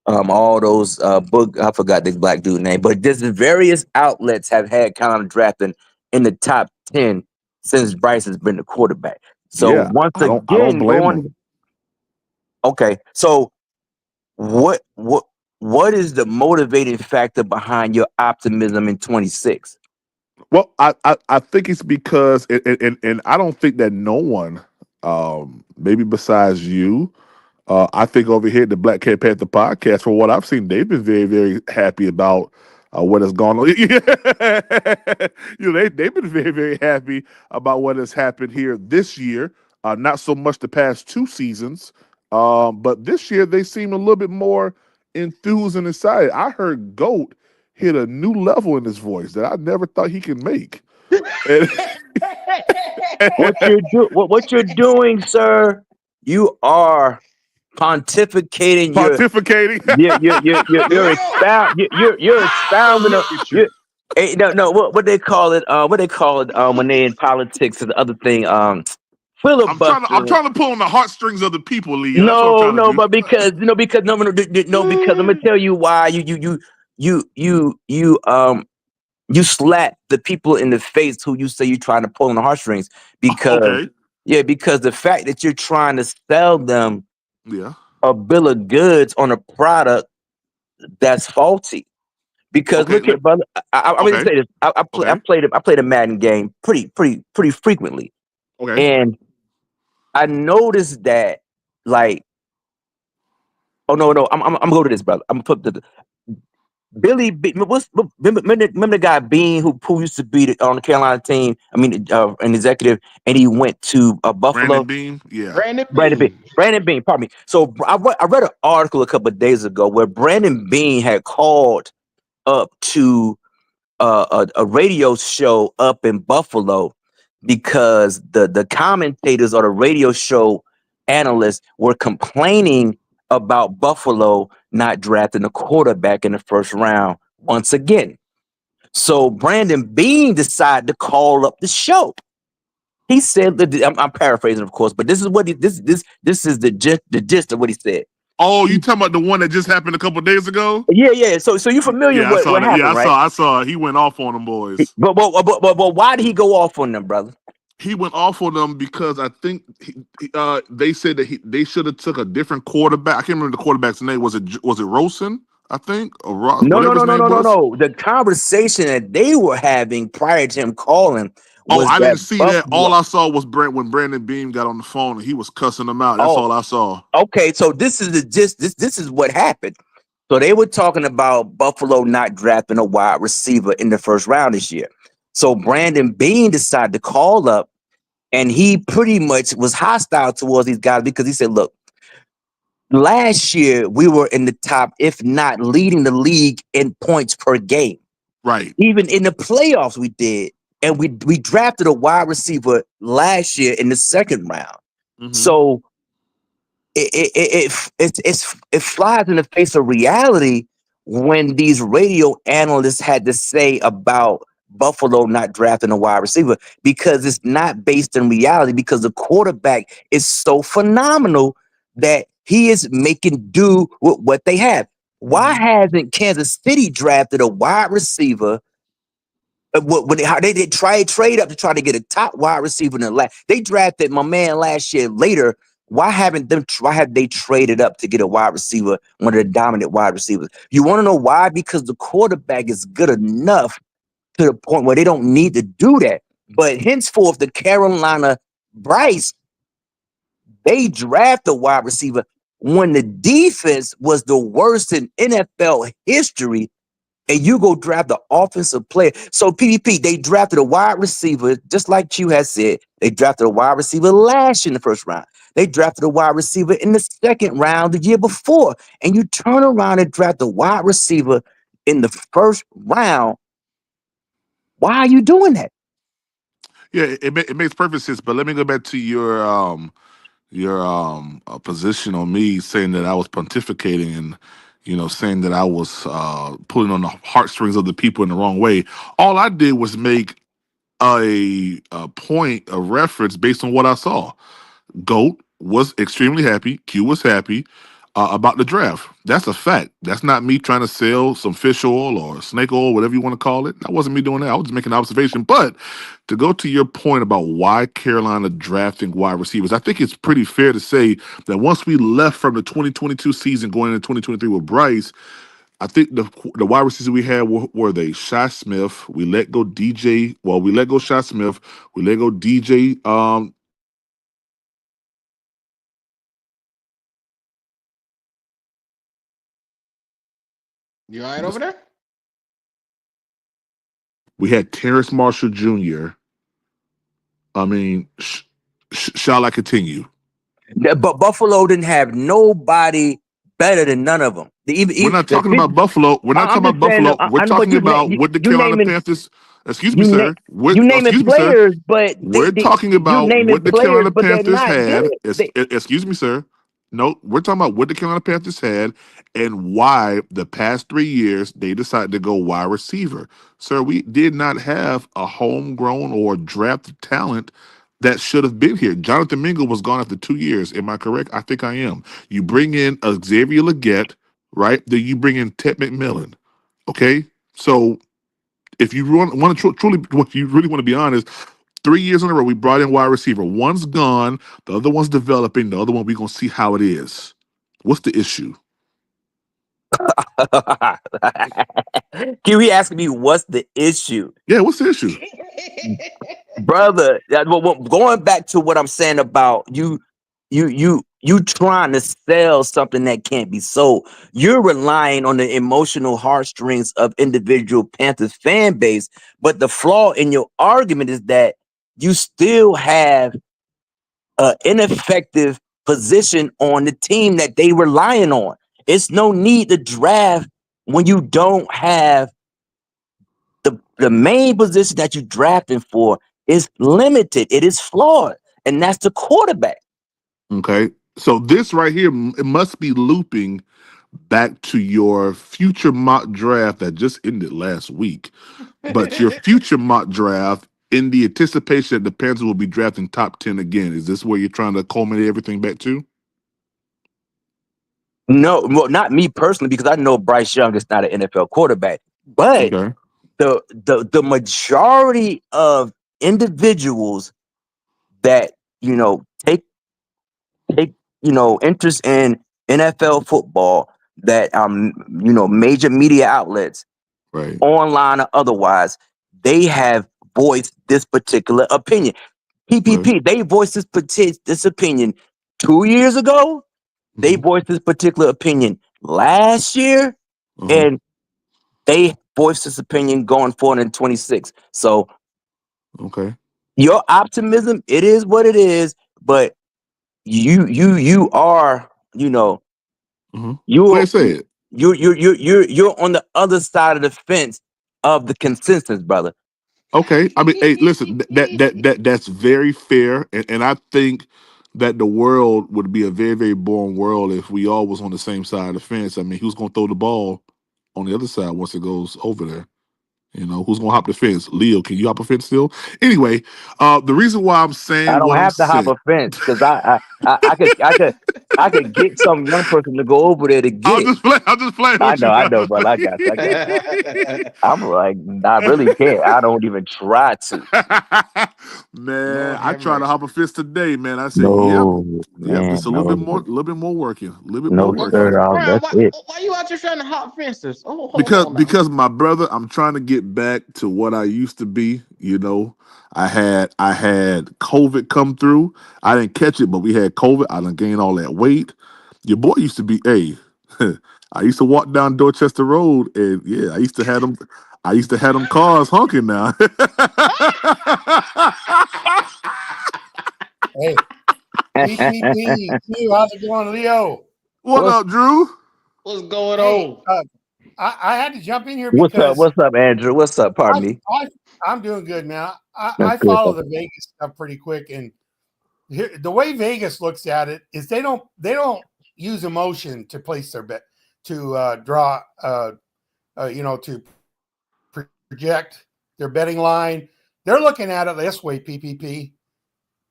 all those book, I forgot this black dude name, but just various outlets have had Carolina drafting in the top 10 since Bryce has been the quarterback. So Yeah, once I don't again, blame him. okay. So what is the motivating factor behind your optimism in 26? Well, I think it's because and I don't think that no one, maybe besides you, I think over here at the Black Cat Panther podcast, for what I've seen, they've been very, very happy about what has gone on. They've been very, very happy about what has happened here this year. Not so much the past 2 seasons, but this year they seem a little bit more enthused and excited. I heard Goat hit a new level in his voice that I never thought he could make. And- What you're doing, sir? You are pontificating. Pontificating. You're expounding. Look at you. No. What they call it? What they call it? When they in politics is the other thing. I'm trying Filibuster. to pull on the heartstrings of the people, Leo. That's what I'm No, trying to no, do. but because because I'm gonna tell you why you slap the people in the face who you say you're trying to pull on the heartstrings because Okay. because the fact that you're trying to sell them Yeah. a bill of goods on a product that's faulty. Because Okay. look here, brother, I'm gonna Okay. say this. Okay. I played a Madden game pretty frequently, Okay. and I noticed that like, oh no, I'm gonna go to this, brother. I'm gonna put the Billy. Remember the guy Bean who used to be on the Carolina team? I mean, an executive, and he went to Brandon Buffalo. Beam. Yeah. Brandon Bean. Brandon Bean, pardon me. So I read an article a couple of days ago where Brandon Bean had called up to a radio show up in Buffalo because the commentators or the radio show analysts were complaining about Buffalo not drafting a quarterback in the first round once again. So Brandon Bean decided to call up the show. He said that I'm paraphrasing, of course, but this is what this is the gist of what he said. Oh, you talking about the one that just happened a couple days ago? Yeah. So you're familiar Yeah, I with saw what that. Yeah, happened, right? I saw. He went off on them boys. But why did he go off on them, brother? He went off on them because I think they said that they should have took a different quarterback. I can't remember the quarterback's name. Was it Rosen? I think or Ross, No. whatever his name was. The conversation that they were having prior to him calling Oh, was I that didn't see that. Buffalo. All I saw was when Brandon Beam got on the phone and he was cussing them out. That's all I saw. Okay. So this is this is what happened. So they were talking about Buffalo not drafting a wide receiver in the first round this year. So Brandon Bean decided to call up, and he pretty much was hostile towards these guys because he said, "Look, last year we were in the top, if not leading the league in points per game. Right. Even in the playoffs, we did, and we drafted a wide receiver last year in the second round. Mm-hmm. So it flies in the face of reality when these radio analysts had to say about Buffalo not drafting a wide receiver because it's not based in reality because the quarterback is so phenomenal that he is making do with what they have. Why hasn't Kansas City drafted a wide receiver When they did trade up to try to get a top wide receiver in the last. They drafted my man last year. Later, why have they traded up to get a wide receiver, one of the dominant wide receivers? You want to know why? Because the quarterback is good enough to the point where they don't need to do that. But henceforth, the Carolina Bryce, they draft a wide receiver when the defense was the worst in NFL history, and you go draft the offensive player. So PvP, they drafted a wide receiver, just like Q has said. They drafted a wide receiver last year in the first round. They drafted a wide receiver in the second round the year before. And you turn around and draft a wide receiver in the first round. Why are you doing that? Yeah, it makes perfect sense. But let me go back to your position on me saying that I was pontificating and saying that I was pulling on the heartstrings of the people in the wrong way. All I did was make a point, a reference based on what I saw. GOAT was extremely happy. Q was happy about the draft. That's a fact. That's not me trying to sell some fish oil or snake oil, whatever you want to call it. That wasn't me doing that. I was just making an observation. But to go to your point about why Carolina drafting wide receivers, I think it's pretty fair to say that once we left from the 2022 season going into 2023 with Bryce, I think the wide receivers we had were they Shy Smith. We let go DJ. Well, we let go Shy Smith. We let go DJ. You all right over there? We had Terrence Marshall Jr. I mean, shall I continue? But Buffalo didn't have nobody better than none of them. We're not talking about Buffalo. We're not I'm talking just about saying. Buffalo. We're But talking about what the you Carolina naming Panthers. Excuse me, you na- sir. you naming Excuse me, sir. players, but We're talking you about naming what the players, Carolina but they're Panthers not good. had. Excuse me, sir. No, we're talking about what the Carolina Panthers had and why the past 3 years they decided to go wide receiver. Sir, we did not have a homegrown or drafted talent that should have been here. Jonathan Mingo was gone after 2 years. Am I correct? I think I am. You bring in Xavier Leggett, right? Then you bring in Ted McMillan. Okay, so if you want to truly, if you really want to be honest, 3 years in a row we brought in wide receiver. One's gone, the other one's developing. The other one we're gonna see how it is. What's the issue? Kiwi asking me what's the issue, Yeah, what's the issue? brother? Going back to what I'm saying about you trying to sell something that can't be sold. You're relying on the emotional heartstrings of individual Panthers fan base, but the flaw in your argument is that you still have an ineffective position on the team that they relying on. It's no need to draft when you don't have the main position that you drafting for is limited. It is flawed, and that's the quarterback. Okay, so this right here, it must be looping back to your future mock draft that just ended last week. But your future mock draft in the anticipation that the Panthers will be drafting top 10 again. Is this where you're trying to culminate everything back to? No, well, not me personally, because I know Bryce Young is not an NFL quarterback, but Okay. the majority of individuals that take interest in NFL football, that major media outlets, Right. online or otherwise, they have voiced this particular opinion. Right. PPP, they voiced this opinion 2 years ago. They Mm-hmm. voiced this particular opinion last year, Uh-huh. and they voiced this opinion going forward in 26. So Okay. your optimism, it is what it is, but you are, Uh-huh. Go you're ahead, say it. you're on the other side of the fence of the consensus, brother. Okay. I mean, hey, listen, that's very fair. And I think that the world would be a very, very boring world if we all was on the same side of the fence. I mean, who's gonna throw the ball on the other side once it goes over there? Who's gonna hop the fence? Leo, can you hop a fence still? Anyway, the reason why I'm I saying don't what I'm have to hop saying. a fence because I could I could get some young person to go over there to get I'm it. just playing. I'm just playing with you, I know, brother. brother. I got you. I got you. I'm like, I really can't. I don't even try to. Man, Lord I have tried to mercy. hop a fist today, man. I said, "Yep, No, yep, man, just no, a little bit more working, a little bit more no, working." sir. Brian, That's it. why you out there trying to hop fences? Oh, hold Because on now. because my brother, I'm trying to get back to what I used to be. You know, I had COVID come through. I didn't catch it, but we had COVID. I done gained all that weight. Your boy used to be a. I used to walk down Dorchester Road, and yeah, I used to have them. I used to have them cars honking now. Hey, PPP, how's it going, Leo? What What's up, Drew? What's going Hey, on? I had to jump in here what's up? because What's up, Andrew? What's up? I, Pardon me. I'm doing good now. That's I good. follow the Vegas stuff pretty quick, and here, the way Vegas looks at it is they don't use emotion to place their bet to draw to project their betting line. They're looking at it this way, PPP.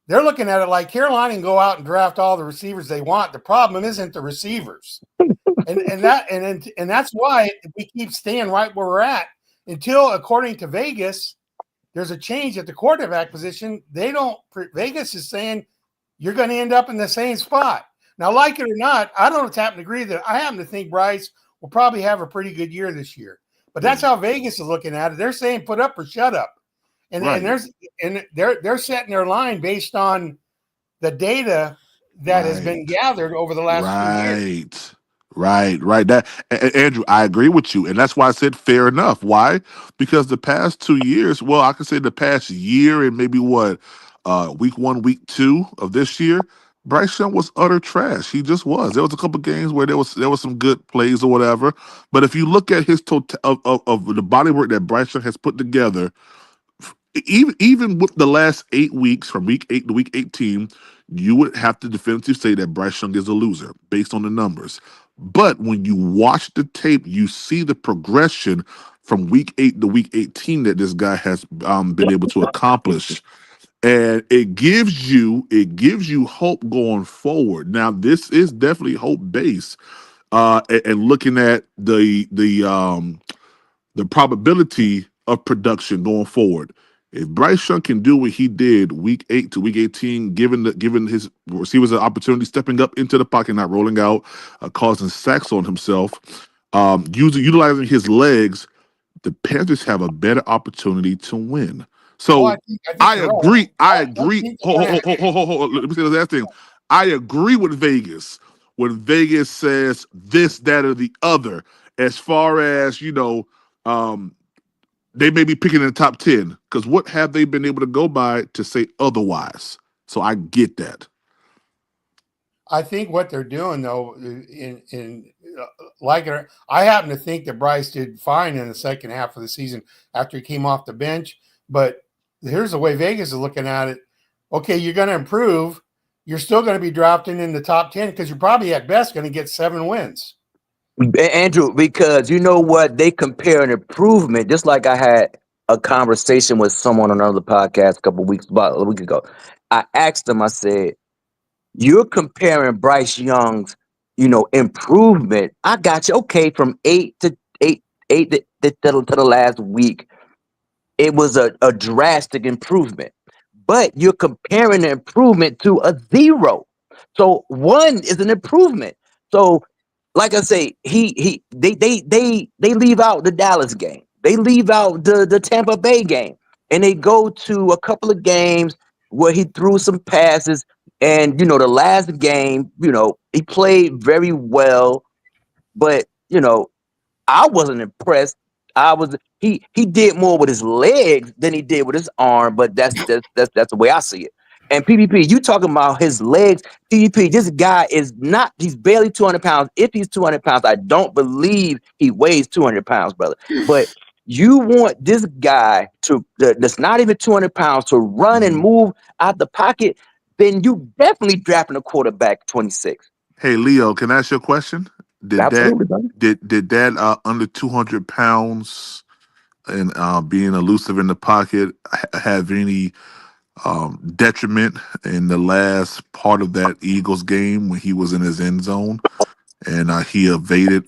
They're looking at it like Carolina can go out and draft all the receivers they want. The problem isn't the receivers. And that's why we keep staying right where we're at until, according to Vegas, there's a change at the quarterback position. Vegas is saying you're going to end up in the same spot. Now, like it or not, I don't happen to agree that I happen to think Bryce will probably have a pretty good year this year. But that's Yeah, how Vegas is looking at it. They're saying put up or shut up, and right, they're setting their line based on the data that has been right. gathered over the last few years. Right. Right. That Andrew, I agree with you. And that's why I said fair enough. Why? Because the past 2 years, well, I could say the past year and maybe what, week one, week two of this year, Bryce Young was utter trash. He just was. There was a couple games where there was some good plays or whatever. But if you look at his total of the body work that Bryce Young has put together, even with the last 8 weeks, from week 8 to week 18, you would have to definitively say that Bryce Young is a loser based on the numbers. But when you watch the tape, you see the progression from week 8 to week 18 that this guy has been able to accomplish, and it gives you hope going forward. Now, this is definitely hope based, and looking at the probability of production going forward. If Bryce Young can do what he did week 8 to week 18, given his receivers an opportunity, stepping up into the pocket, not rolling out, causing sacks on himself, utilizing his legs, the Panthers have a better opportunity to win. Oh, So I think I you're right. agree. I I agree. think they're going to. Hold. Let me say the last thing. I agree with Vegas when Vegas says this, that, or the other. As far as um, they may be picking in the top 10, because what have they been able to go by to say otherwise? So I get that. I think what they're doing though, in like it, I happen to think that Bryce did fine in the second half of the season after he came off the bench. But here's the way Vegas is looking at it. Okay, you're going to improve. You're still going to be drafting in the top 10 because you're probably at best going to get 7 wins. Andrew, because you know what? They compare an improvement, just like I had a conversation with someone on another podcast about a week ago. I asked them, I said, you're comparing Bryce Young's, improvement. I got you. Okay, from eight to the last week, it was a drastic improvement. But you're comparing the improvement to a 0. So 1 is an improvement. So, like I say, they leave out the Dallas game. They leave out the Tampa Bay game. And they go to a couple of games where he threw some passes. And the last game, he played very well, but I wasn't impressed. I was he did more with his legs than he did with his arm, but that's the way I see it. And PPP, you talking about his legs? PPP, this guy is not. He's barely 200 pounds. If he's 200 pounds, I don't believe he weighs 200 pounds, brother. But you want this guy that's not even 200 pounds to run and move out the pocket? Then you definitely drafting a quarterback 26. Hey Leo, can I ask you a question? Did that Absolutely, brother. did that under 200 pounds and being elusive in the pocket have any detriment in the last part of that Eagles game when he was in his end zone and he evaded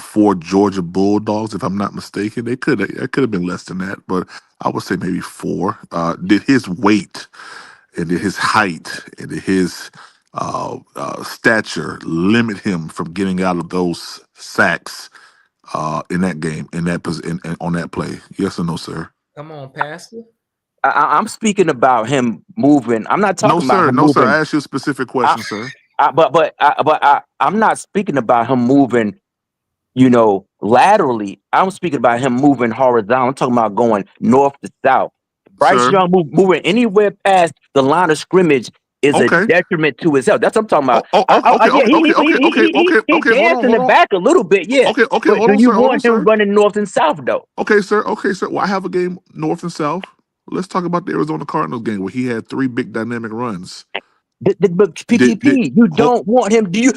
4 Georgia Bulldogs, if I'm not mistaken. It could have been less than that, but I would say maybe 4. Did his weight and did his height and did his stature limit him from getting out of those sacks in that game, on that play? Yes or no, sir? Come on, Pastor. I'm speaking about him moving. I'm not No, talking about sir. him No, sir. I moving. asked you a specific question, sir. I'm not speaking about him moving, laterally. I'm speaking about him moving horizontal. I'm talking about going north to south. Bryce Sir. Young moving anywhere past the line of scrimmage is a Okay. detriment to his health. That's what I'm talking about. Okay. Yeah, he Okay. danced in the back a little bit, yeah. Okay. But Hold do on, you sir. Hold on, want him sir. running north and south though? Okay, sir. Well, I have a game north and south. Let's talk about the Arizona Cardinals game where he had 3 big dynamic runs. But PPP, you don't want him. Do you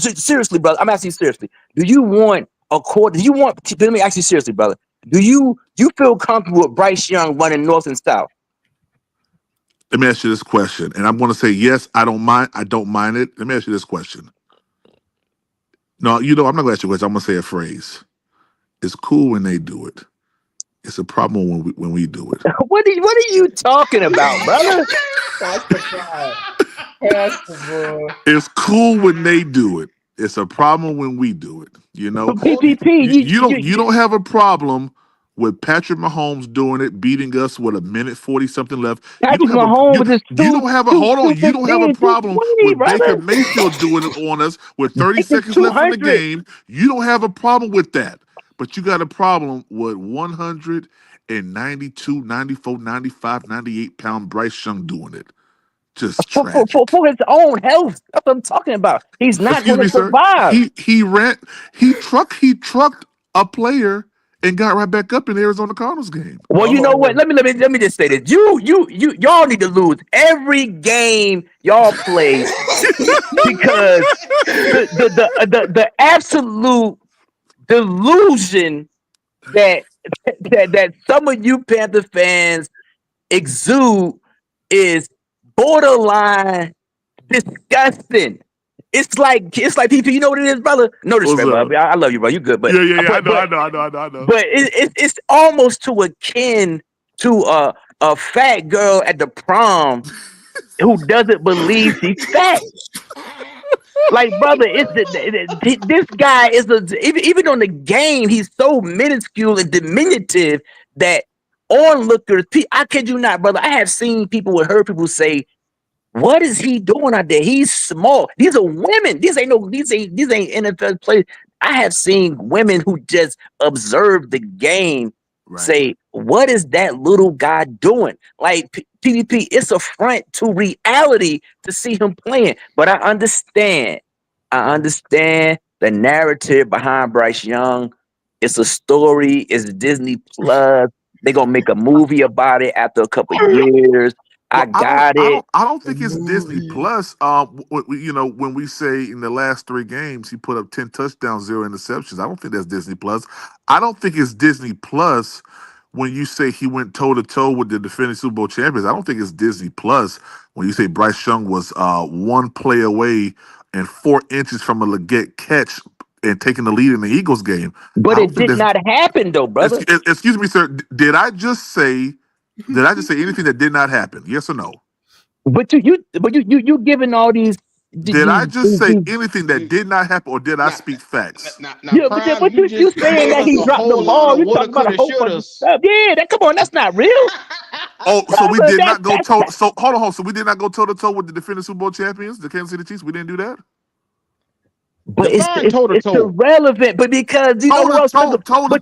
seriously, brother? I'm asking you seriously. Do you want a quarter? Do you want? Let me ask you seriously, brother. Do you feel comfortable with Bryce Young running north and south? Let me ask you this question, and I'm going to say yes. I don't mind. I don't mind it. Let me ask you this question. No, I'm not going to ask you a question. I'm going to say a phrase. It's cool when they do it. It's a problem when we do it. What are you talking about, brother? It's cool when they do it. It's a problem when we do it. PPP, You don't have a problem with Patrick Mahomes doing it, beating us with 1:40 something left. Patrick Mahomes is You don't have a hold on. You don't have a problem 220, with Baker brother. Mayfield doing it on us with 30 seconds left in the game. You don't have a problem with that. But you got a problem with 192, 94, 95, 98-pound Bryce Young doing it. Just tragic. For his own health. That's what I'm talking about. He's not going to survive. He trucked a player and got right back up in the Arizona Cardinals game. Well, you know what? Let me just say this. Y'all need to lose every game y'all play because the absolute delusion that some of you Panther fans exude is borderline disgusting. It's like people. You know what it is, brother? No disrespect, brother. I love you, bro. You good, but yeah. I know. But it's almost to akin to a fat girl at the prom who doesn't believe she's fat. Like, brother, this guy is even on the game. He's so minuscule and diminutive that onlookers. I kid you not, brother. I have seen people and heard people say, "What is he doing out there? He's small. These are women. These ain't NFL players." I have seen women who just observe the game say, "What is that little guy doing?" Like PvP, it's a front to reality to see him playing. But I understand the narrative behind Bryce Young. It's a story. It's Disney Plus. They're gonna make a movie about it after a couple of years. I don't think it's Disney Plus. When we say in the last 3 games he put up 10 touchdowns, 0 interceptions. I don't think that's Disney Plus. I don't think it's Disney Plus when you say he went toe to toe with the defending Super Bowl champions. I don't think it's Disney Plus when you say Bryce Young was 1 play away and 4 inches from a Leggett catch and taking the lead in the Eagles game. But it did not happen, though, brother. Excuse me, sir. Did I just say anything that did not happen? Yes or no? But you giving all these. Did I just say anything that did not happen, or did I speak facts? But you saying that he dropped the ball? You talking about a whole bunch of stuff? Yeah, come on, that's not real. So we did not go toe. So hold on. So we did not go toe to toe with the defending Super Bowl champions, the Kansas City Chiefs. We didn't do that. But it's irrelevant. But because you know what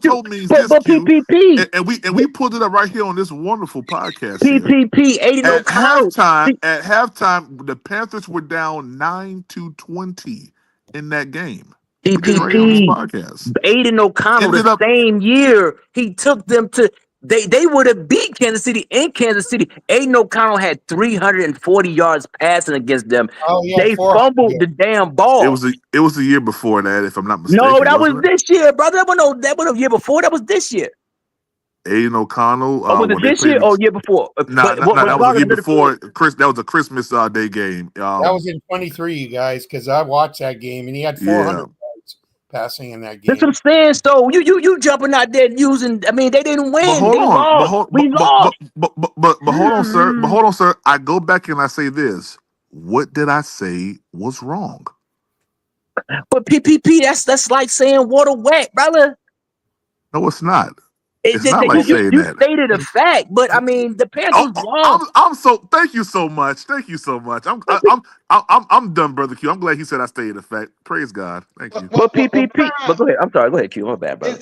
toe means this. But PPP and we pulled it up right here on this wonderful podcast. PPP 80 no count. At halftime, the Panthers were down 9-20 in that game. PPP 80 no count. The same year he took them to. They would have beat Kansas City in Kansas City. Aiden O'Connell had 340 yards passing against them. They fumbled the damn ball. It was the year before that, if I'm not mistaken. No, that was this year, brother. That wasn't a year before. That was this year. Aiden O'Connell. Was it When they this played. year or year before? Nah, But what that was the regardless year of the before. That was a Christmas Day game. That was in 23, you guys, because I watched that game and he had 400 Yeah. yards passing in that that's game. what I'm saying. So you jumping out there using. I mean, they didn't But win. hold They on. lost. We lost. But hold on, sir. But hold on, sir. I go back and I say this. What did I say was wrong? But PPP, that's like saying water wet, brother. No, it's not. It's not like You saying that. stated a fact, but I mean the Panthers lost. I'm so. Thank you so much. Thank you so much. I'm done, brother Q. I'm glad he said I stated a fact. Praise God. Thank you. But PPP. But go ahead. I'm sorry. Go ahead, Q. My bad, brother.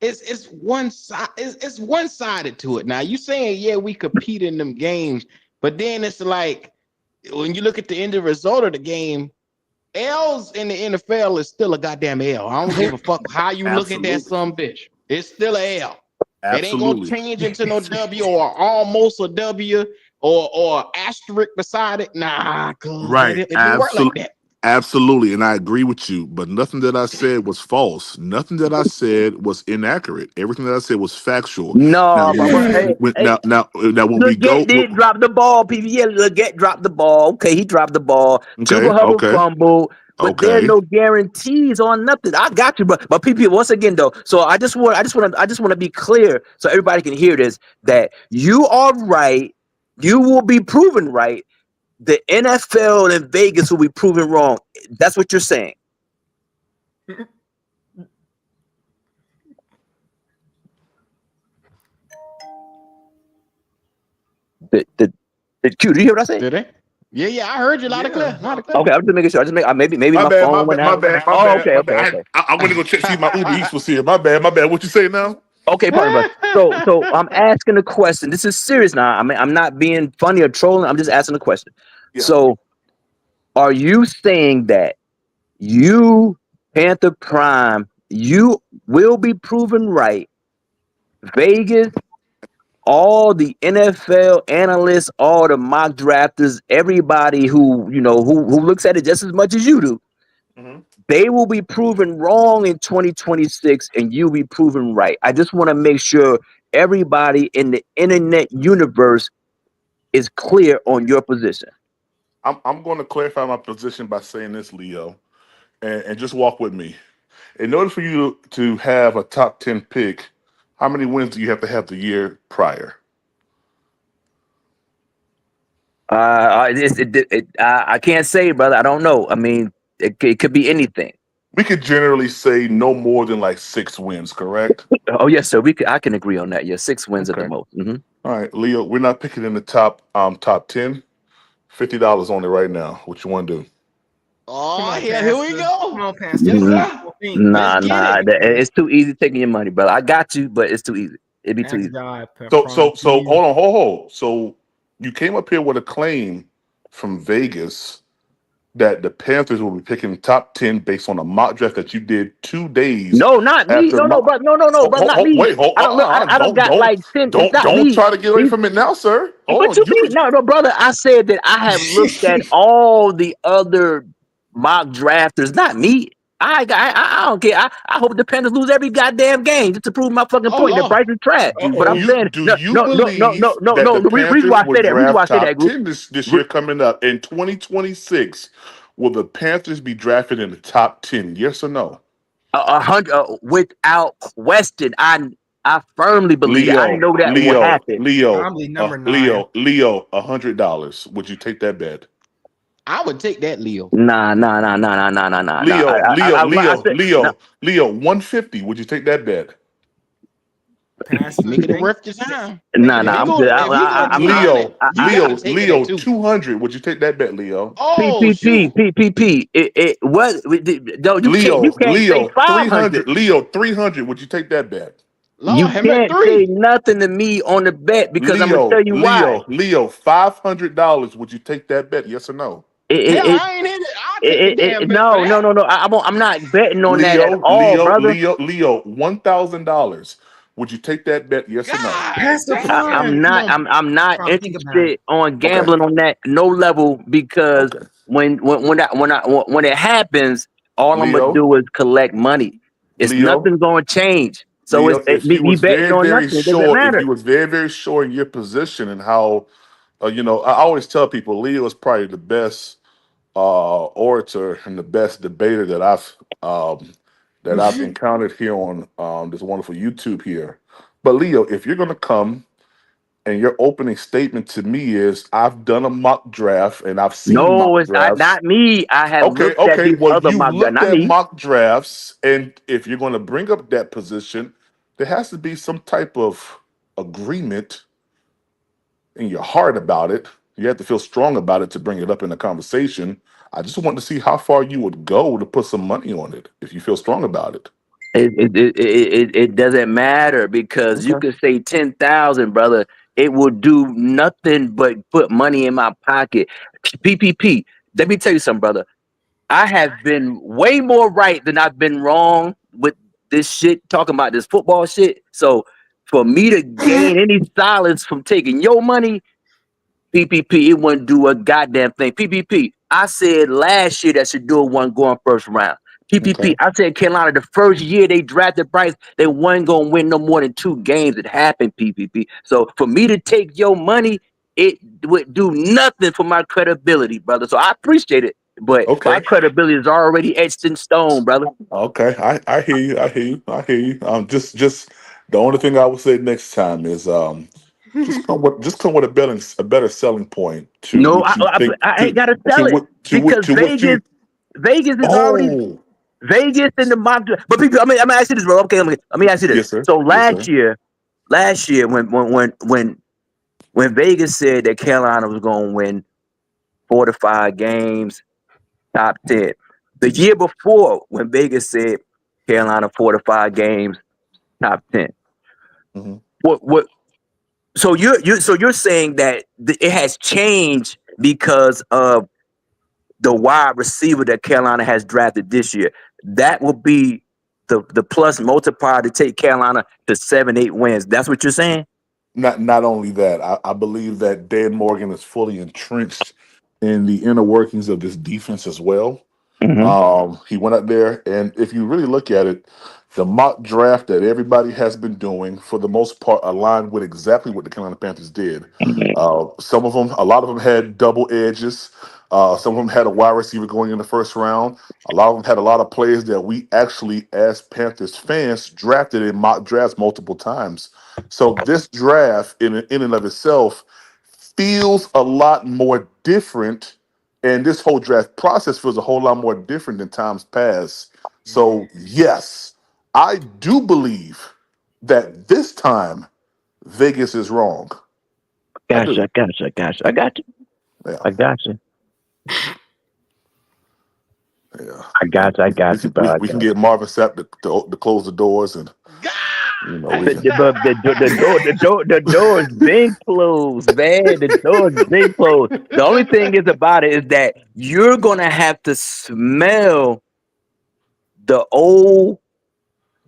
It's one side. It's one sided to it. Now you saying yeah we compete in them games, but then it's like when you look at the end result of the game, L's in the NFL is still a goddamn L. I don't give a fuck how you look at that some bitch. It's still a L. It ain't gonna change into no W or almost a W or asterisk beside it. Nah, cause Right. it didn't work like that. Absolutely, and I agree with you. But nothing that I said was false. Nothing that I said was inaccurate. Everything that I said was factual. No, but Now when we go, Leggett did drop the ball. PPP, yeah, Leggett dropped the ball. Okay, he dropped the ball. okay, Tuba Hubbard fumbled. But there's okay. no guarantees on nothing. I got you, but PPP once again though. So I just want to be clear so everybody can hear this that you are right. You will be proven right. The NFL and Vegas will be proven wrong. That's what you're saying. Did Q? Do you hear what I say? Did they? Yeah, I heard you loud and clear. Okay, I'm just making sure. Maybe my phone went out. Okay. I went to go check see if my Uber Eats was here. My bad. What you say now? Okay, partner. So I'm asking a question. This is serious now. I mean, I'm not being funny or trolling. I'm just asking a question. Yeah. So, are you saying that you, Panther Prime, you will be proven right? Vegas, all the NFL analysts, all the mock drafters, everybody who who looks at it just as much as you do, they will be proven wrong in 2026, and you'll be proven right. I just want to make sure everybody in the internet universe is clear on your position. I'm going to clarify my position by saying this, Leo, and just walk with me. In order for you to have a top 10 pick, how many wins do you have to have the year prior? I can't say, brother. I don't know. I mean, it could be anything. We could generally say no more than like 6 wins, correct? Oh yes, sir. I can agree on that. Yeah, 6 wins at the most. Mm-hmm. All right, Leo, we're not picking in the top 10. $50 on it right now. What you want to do? Oh, here we go. Come on, Pastor. Nah. It's too easy taking your money, brother. I got you, but it's too easy. It'd be too easy. So hold on. So you came up here with a claim from Vegas that the Panthers will be picking top 10 based on a mock draft that you did 2 days. No, not me. No, but not me. Wait, hold on. I don't got like 10. Don't try to get away from it now, sir. What you mean? No, brother. I said that I have looked at all the other mock drafters, not me. I don't care. I hope the Panthers lose every goddamn game just to prove my fucking point. The price is trash. But I'm saying, do you believe that the Panthers will draft top 10 this year coming up in 2026? Will the Panthers be drafted in the top 10? Yes or no? 100 without question. I firmly believe that. I know that will happen. Leo, $100. Would you take that bet? I would take that, Leo. Nah. Leo, 150. Would you take that bet? Make it worth your time. Nah. I'm good. Leo, 200. Would you take that bet, Leo? Oh, PPP. What? You can't say 500. Leo, 300. Would you take that bet? You can't say nothing to me on the bet because I'm gonna tell you why. Leo, $500. Would you take that bet? Yes or no? I ain't in it. I'll take the damn bet. No. I'm not betting on that at all, brother. Leo, $1,000. Would you take that bet? Yes or no? I'm not interested on gambling on that no level because when it happens, all I'm gonna do is collect money. It's nothing gonna change. So Leo, it's if you me was betting very, on very nothing. It doesn't sure, if matter. you was very, very sure in your position and how, I always tell people Leo is probably the best orator and the best debater um, that I've encountered here on this wonderful YouTube here. But Leo, if you're going to come and your opening statement to me is, I've done a mock draft and I've seen No, mock it's not, drafts. not me. I have Okay, looked at okay. these Well, other you've mock drafts. looked Not at me. mock drafts, and if you're going to bring up that position, there has to be some type of agreement in your heart about it. You have to feel strong about it to bring it up in a conversation. I just want to see how far you would go to put some money on it if you feel strong about it. It doesn't matter because you Okay. could say 10,000, brother. It will do nothing but put money in my pocket. PPP. Let me tell you something, brother. I have been way more right than I've been wrong with this shit, talking about this football shit. So for me to gain any silence from taking your money, PPP, it wouldn't do a goddamn thing. PPP, I said last year that should do one going first round. PPP, Okay. I said Carolina the first year they drafted Bryce, they wasn't gonna win no more than 2 games. It happened, PPP. So for me to take your money, it would do nothing for my credibility, brother. So I appreciate it, but my Okay. credibility is already etched in stone, brother. Okay. I hear you. I hear you. I hear you. Just the only thing I would say next time is just come with a better selling point to No, what you think I ain't gotta sell it because to what you. Vegas is already Oh, Vegas in the mock draft. But people, I'm gonna ask you this, bro. Okay, let me ask you this. yes, sir. So Yes, sir. last year, when Vegas said that Carolina was gonna win 4 to 5 games, top 10. The year before, when Vegas said Carolina 4 to 5 games, top 10. Hmm. What? So you're saying that it has changed because of the wide receiver that Carolina has drafted this year. That will be the plus multiplier to take Carolina to 7, 8 wins. That's what you're saying? Not only that, I believe that Dan Morgan is fully entrenched in the inner workings of this defense as well. Mm-hmm. He went up there, and if you really look at it, the mock draft that everybody has been doing, for the most part, aligned with exactly what the Carolina Panthers did. Some of them, a lot of them had double edges. Some of them had a wide receiver going in the first round. A lot of them had a lot of players that we actually, as Panthers fans, drafted in mock drafts multiple times. So this draft, in and of itself, feels a lot more different, and this whole draft process feels a whole lot more different than times past. So yes, I do believe that this time Vegas is wrong. I Gotcha, do. I gotcha, I gotcha. I got you. Yeah, I got you. yeah. I got you. I got you, bro. I We can got get you. Marvin Sapp to close the doors, and we The, can. the, but the door's been closed, man. The door's been closed. The only thing is about it is that you're gonna have to smell the old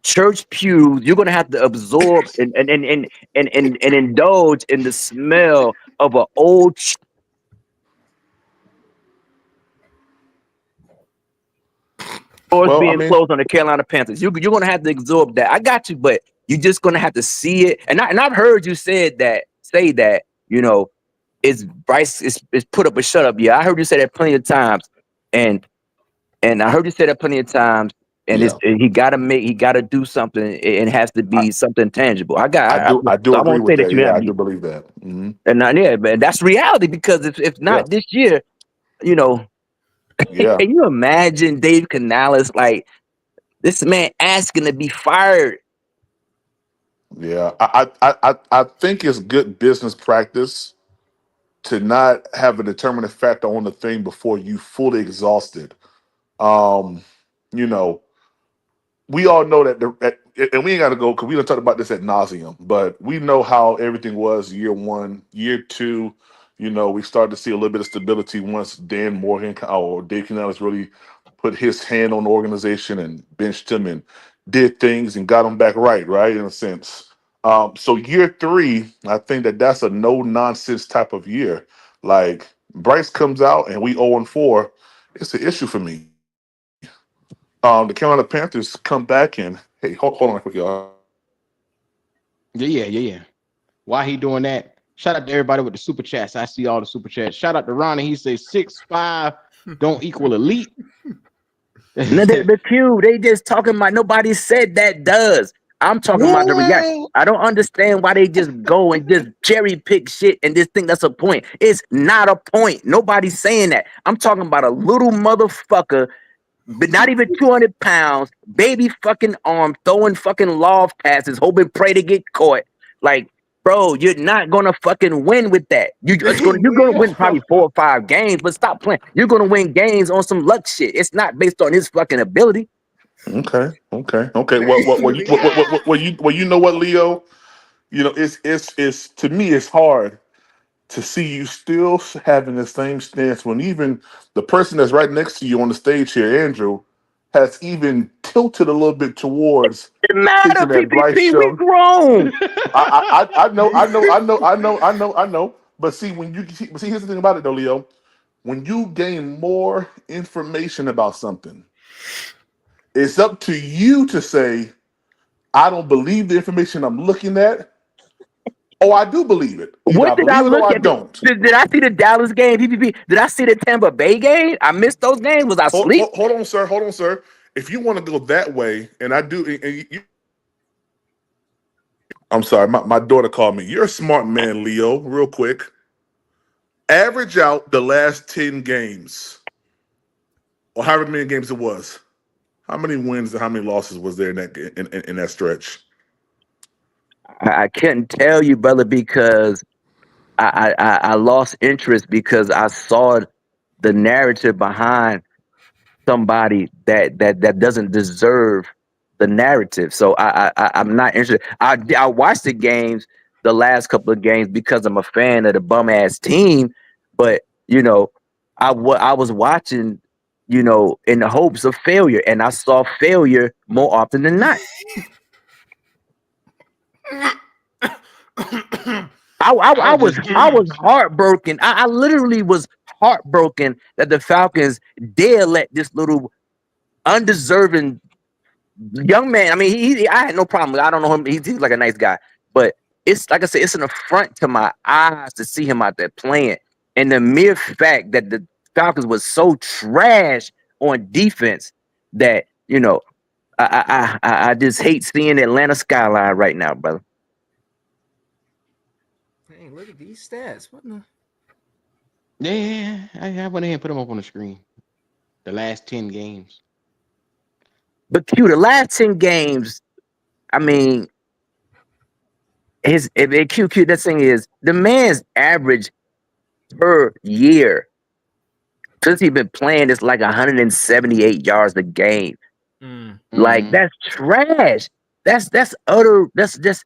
church pews. You're gonna have to absorb and indulge in the smell of an old doors Well, I being mean, closed on the Carolina Panthers. You're gonna have to absorb that. I got you, but you're just gonna have to see it. And I've heard you say that, it's Bryce is put up a shut up. Yeah, I heard you say that plenty of times. And I heard you say that plenty of times. And yeah, he gotta do something. It has to I, be something tangible. I do So I agree won't say with that that. you Yeah, have I do believe that. and not yeah, man. That's reality because if Yeah, not this year, you know, yeah, can you imagine Dave Canales like this man asking to be fired? yeah. I think it's good business practice to not have a determining factor on the thing before you fully exhausted. Um, you know, we all know and we ain't got to go because we don't talk about this at nauseum, but we know how everything was year one, year two. We started to see a little bit of stability once Dan Morgan or Dave Canales really put his hand on the organization and benched him and did things and got him back right, in a sense. So year three, I think that's a no nonsense type of year. Like Bryce comes out and we 0-4, it's an issue for me. The Carolina Panthers come back and hey, hold on quick, y'all. Yeah. Why he doing that? Shout out to everybody with the super chats. I see all the super chats. Shout out to Ronnie. He says 6'5" don't equal elite. No, the Q, they just talking about nobody said that does. I'm talking about the react. Whoa. I don't understand why they just go and just cherry pick shit and just think that's a point. It's not a point. Nobody's saying that. I'm talking about a little motherfucker, but not even 200 pounds, baby fucking arm, throwing fucking loft passes, hoping pray to get caught. Like, bro, you're not gonna fucking win with that. You're gonna win probably 4 or 5 games, but stop playing. You're gonna win games on some luck shit. It's not based on his fucking ability. Okay. Well, you know what, Leo? You know, it's to me, it's hard to see you still having the same stance when even the person that's right next to you on the stage here, Andrew, has even tilted a little bit towards It matter, thinking that Bryce PPP. We Young. grown. I know. But see, here's the thing about it, though, Leo. When you gain more information about something, it's up to you to say, I don't believe the information I'm looking at. Oh, I do believe it. Either I What did I believe it or look I at? don't. Did I see the Dallas game, PPP? Did I see the Tampa Bay game? I missed those games. Was I asleep? Hold on, sir. Hold on, sir. If you want to go that way, and I do, I'm sorry, my daughter called me. You're a smart man, Leo. Real quick, average out the last 10 games, or however many games it was. How many wins and how many losses was there in that stretch? I couldn't tell you, brother, because I lost interest because I saw the narrative behind somebody that doesn't deserve the narrative. So I'm not interested. I watched the games, the last couple of games, because I'm a fan of the bum ass team. But I was watching, in the hopes of failure, and I saw failure more often than not. I was just I was curious. heartbroken. I literally was heartbroken that the Falcons dare let this little undeserving young man. I mean, I had no problem. I don't know him. He's like a nice guy, but it's like I said, it's an affront to my eyes to see him out there playing. And the mere fact that the Falcons was so trash on defense that I just hate seeing the Atlanta skyline right now, brother. Hey, look at these stats. What the? Yeah, I went ahead and put them up on the screen. The last 10 games. But Q, the last 10 games, I mean, his Q. That thing is the man's average per year since he's been playing is like 178 yards a game. Like Mm-hmm. that's trash. That's utter. That's just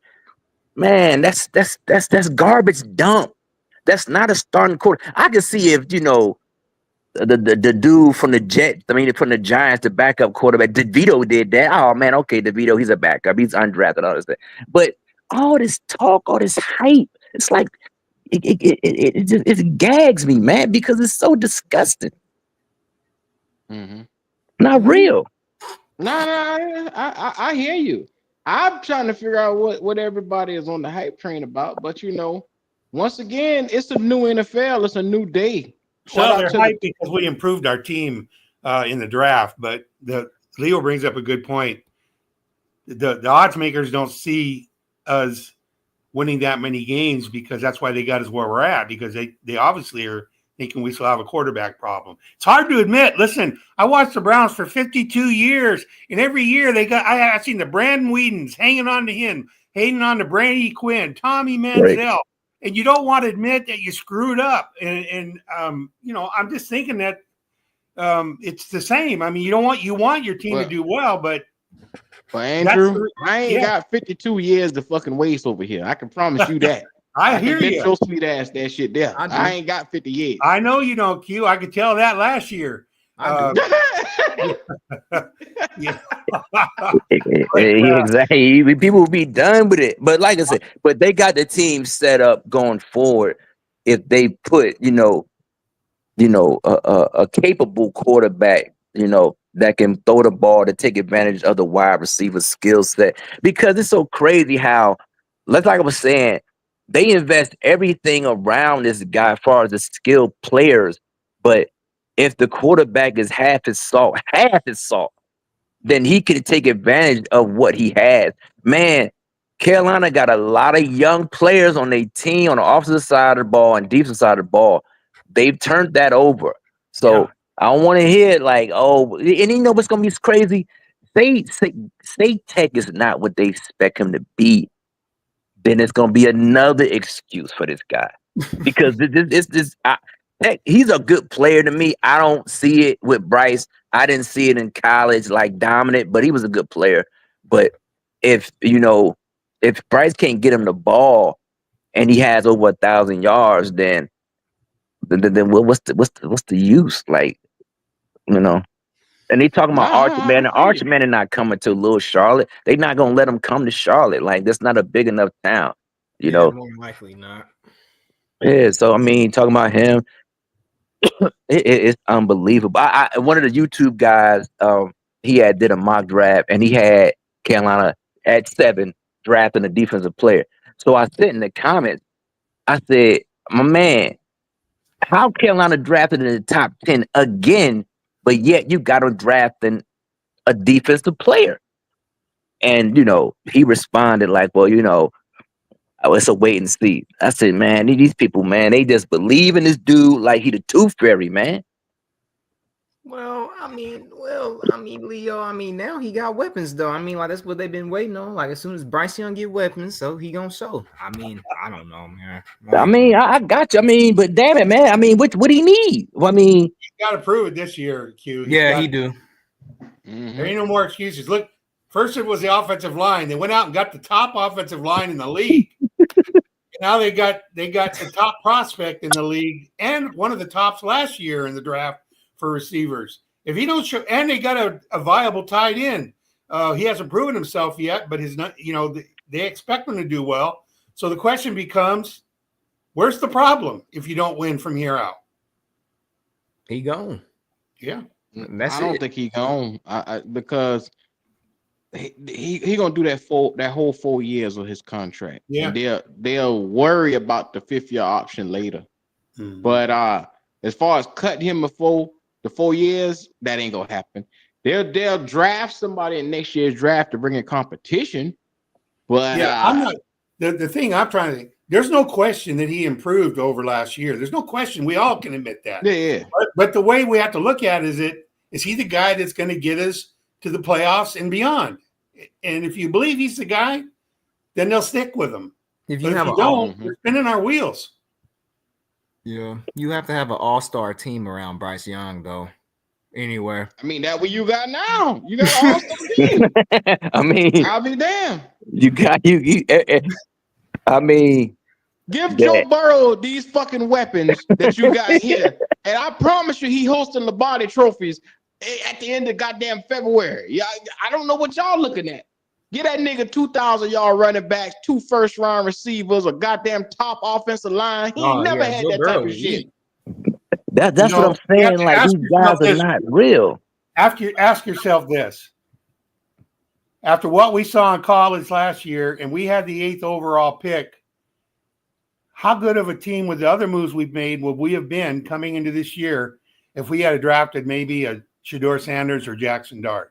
man. That's garbage dump. That's not a starting quarter. I can see if the dude from the Jets, I mean from the Giants, the backup quarterback, DeVito did that. Oh man, okay, DeVito, he's a backup. He's undrafted, all this thing. But all this talk, all this hype, it's like it gags me, man, because it's so disgusting. Mm-hmm. Not real. No, I hear you. I'm trying to figure out what everybody is on the hype train about, but once again, it's a new NFL. It's a new day. Shout Well, out they're to hyped because we improved our team in the draft. But the Leo brings up a good point. The odds makers don't see us winning that many games because that's why they got us where we're at, because they obviously are thinking we still have a quarterback problem. It's hard to admit. Listen, I watched the Browns for 52 years, and every year I've seen the Brandon Whedons hanging on to him, hanging on to Brady Quinn, Tommy Right. Manziel, and you don't want to admit that you screwed up. And I'm just thinking that it's the same. I mean, you want your team to well, do well, but Andrew. that's I ain't yeah. got 52 years to fucking waste over here. I can promise you that. I I can hear bet you. your sweet ass that shit there. I do. I ain't got 50 years. I know you don't, Q. I could tell that last year. I do. Yeah. But, Exactly. People will be done with it. But like I said, but they got the team set up going forward if they put, a capable quarterback, that can throw the ball to take advantage of the wide receiver skill set. Because it's so crazy how like I was saying, they invest everything around this guy as far as the skilled players. But if the quarterback is half his salt, then he can take advantage of what he has. Man, Carolina got a lot of young players on their team on the offensive side of the ball and defensive side of the ball. They've turned that over. So I don't want to hear it like, oh, and you know what's gonna be crazy? Say Tech is not what they expect him to be, then it's gonna be another excuse for this guy because he's a good player to me. I don't see it with Bryce. I didn't see it in college like dominant, but he was a good player. But if if Bryce can't get him the ball and he has over 1,000 yards, then what's the use? Like, you know. And they talking about Archer Nah, Man. I And feel you. Archer Man is not coming to little Charlotte. They're not gonna let him come to Charlotte. Like, that's not a big enough town, you Yeah, know. more than likely not. Yeah, so I mean, talking about him, it's unbelievable. One of the YouTube guys, he had did a mock draft, and he had Carolina at 7 drafting a defensive player. So I said in the comments, I said, my man, how Carolina drafted in the top 10 again, but yet you got him drafting a defensive player? And he responded like, well, oh, it's a wait and see. I said, man, these people, man, they just believe in this dude like he the tooth fairy, man. Leo. I mean, now he got weapons, though. I mean, like that's what they've been waiting on. Like as soon as Bryce Young get weapons, so he gonna show. I mean, I don't know, man. I Like, mean, I got you. I mean, but damn it, man. I mean, what he need? Well, I mean, He's got to prove it this year, Q. yeah, he do. There ain't no more excuses. Look, first it was the offensive line. They went out and got the top offensive line in the league. Now they got the top prospect in the league and one of the tops last year in the draft for receivers. If he don't show, and they got a viable tight end. He hasn't proven himself yet, but they expect him to do well. So the question becomes, where's the problem if you don't win from here out? He gone. Yeah. I don't think he gone because he gonna do that whole 4 years of his contract. Yeah. And they'll worry about the 5th-year option later. Mm-hmm. But as far as cutting him before the 4 years, that ain't gonna happen. They'll draft somebody in next year's draft to bring in competition. But yeah, I'm not the thing I'm trying to think. There's no question that he improved over last year. There's no question. We all can admit that. Yeah. But the way we have to look at it is he the guy that's going to get us to the playoffs and beyond? And if you believe he's the guy, then they'll stick with him. If you don't, we're spinning our wheels. Yeah, you have to have an all-star team around Bryce Young, though. Anywhere. I mean, that what you got now. You got an all-star team. I mean, I'll be damned. You got you. I mean, give Joe Burrow these fucking weapons that you got here, and I promise you, he hosting Lombardi trophies at the end of goddamn February. Yeah, I don't know what y'all looking at. Get that nigga 2,000-yard running backs, 2 first-round receivers, a goddamn top offensive line. He ain't never had that type of shit. That's what I'm saying. Like, these guys are not real. Ask yourself this. After what we saw in college last year, and we had the 8th overall pick, how good of a team with the other moves we've made would we have been coming into this year if we had drafted maybe a Shedeur Sanders or Jackson Dart?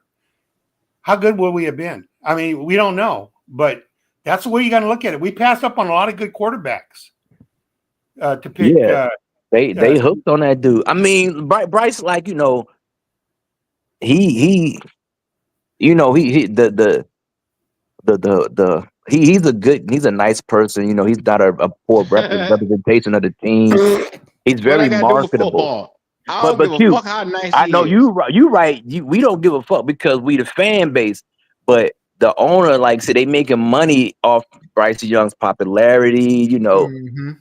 How good would we have been? I mean, we don't know, but that's the way you got to look at it. We passed up on a lot of good quarterbacks to pick. Yeah, they hooked on that dude. I mean, Bryce, like, he's a nice person. He's not a poor representation of the team. He's very marketable. I don't give a fuck how nice I know you right. We don't give a fuck because we the fan base, but the owner, like, say, they making money off Bryce Young's popularity,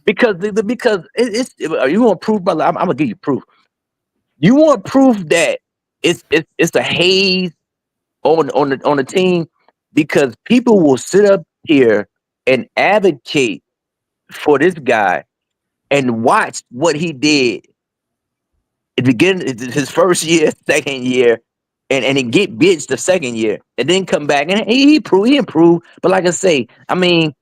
because it's you want proof, brother. I'm gonna give you proof. You want proof that it's a haze on the team, because people will sit up here and advocate for this guy and watch what he did at the beginning, his first year, second year, and then get bitched the second year, and then come back and he improved. But like I say, I mean,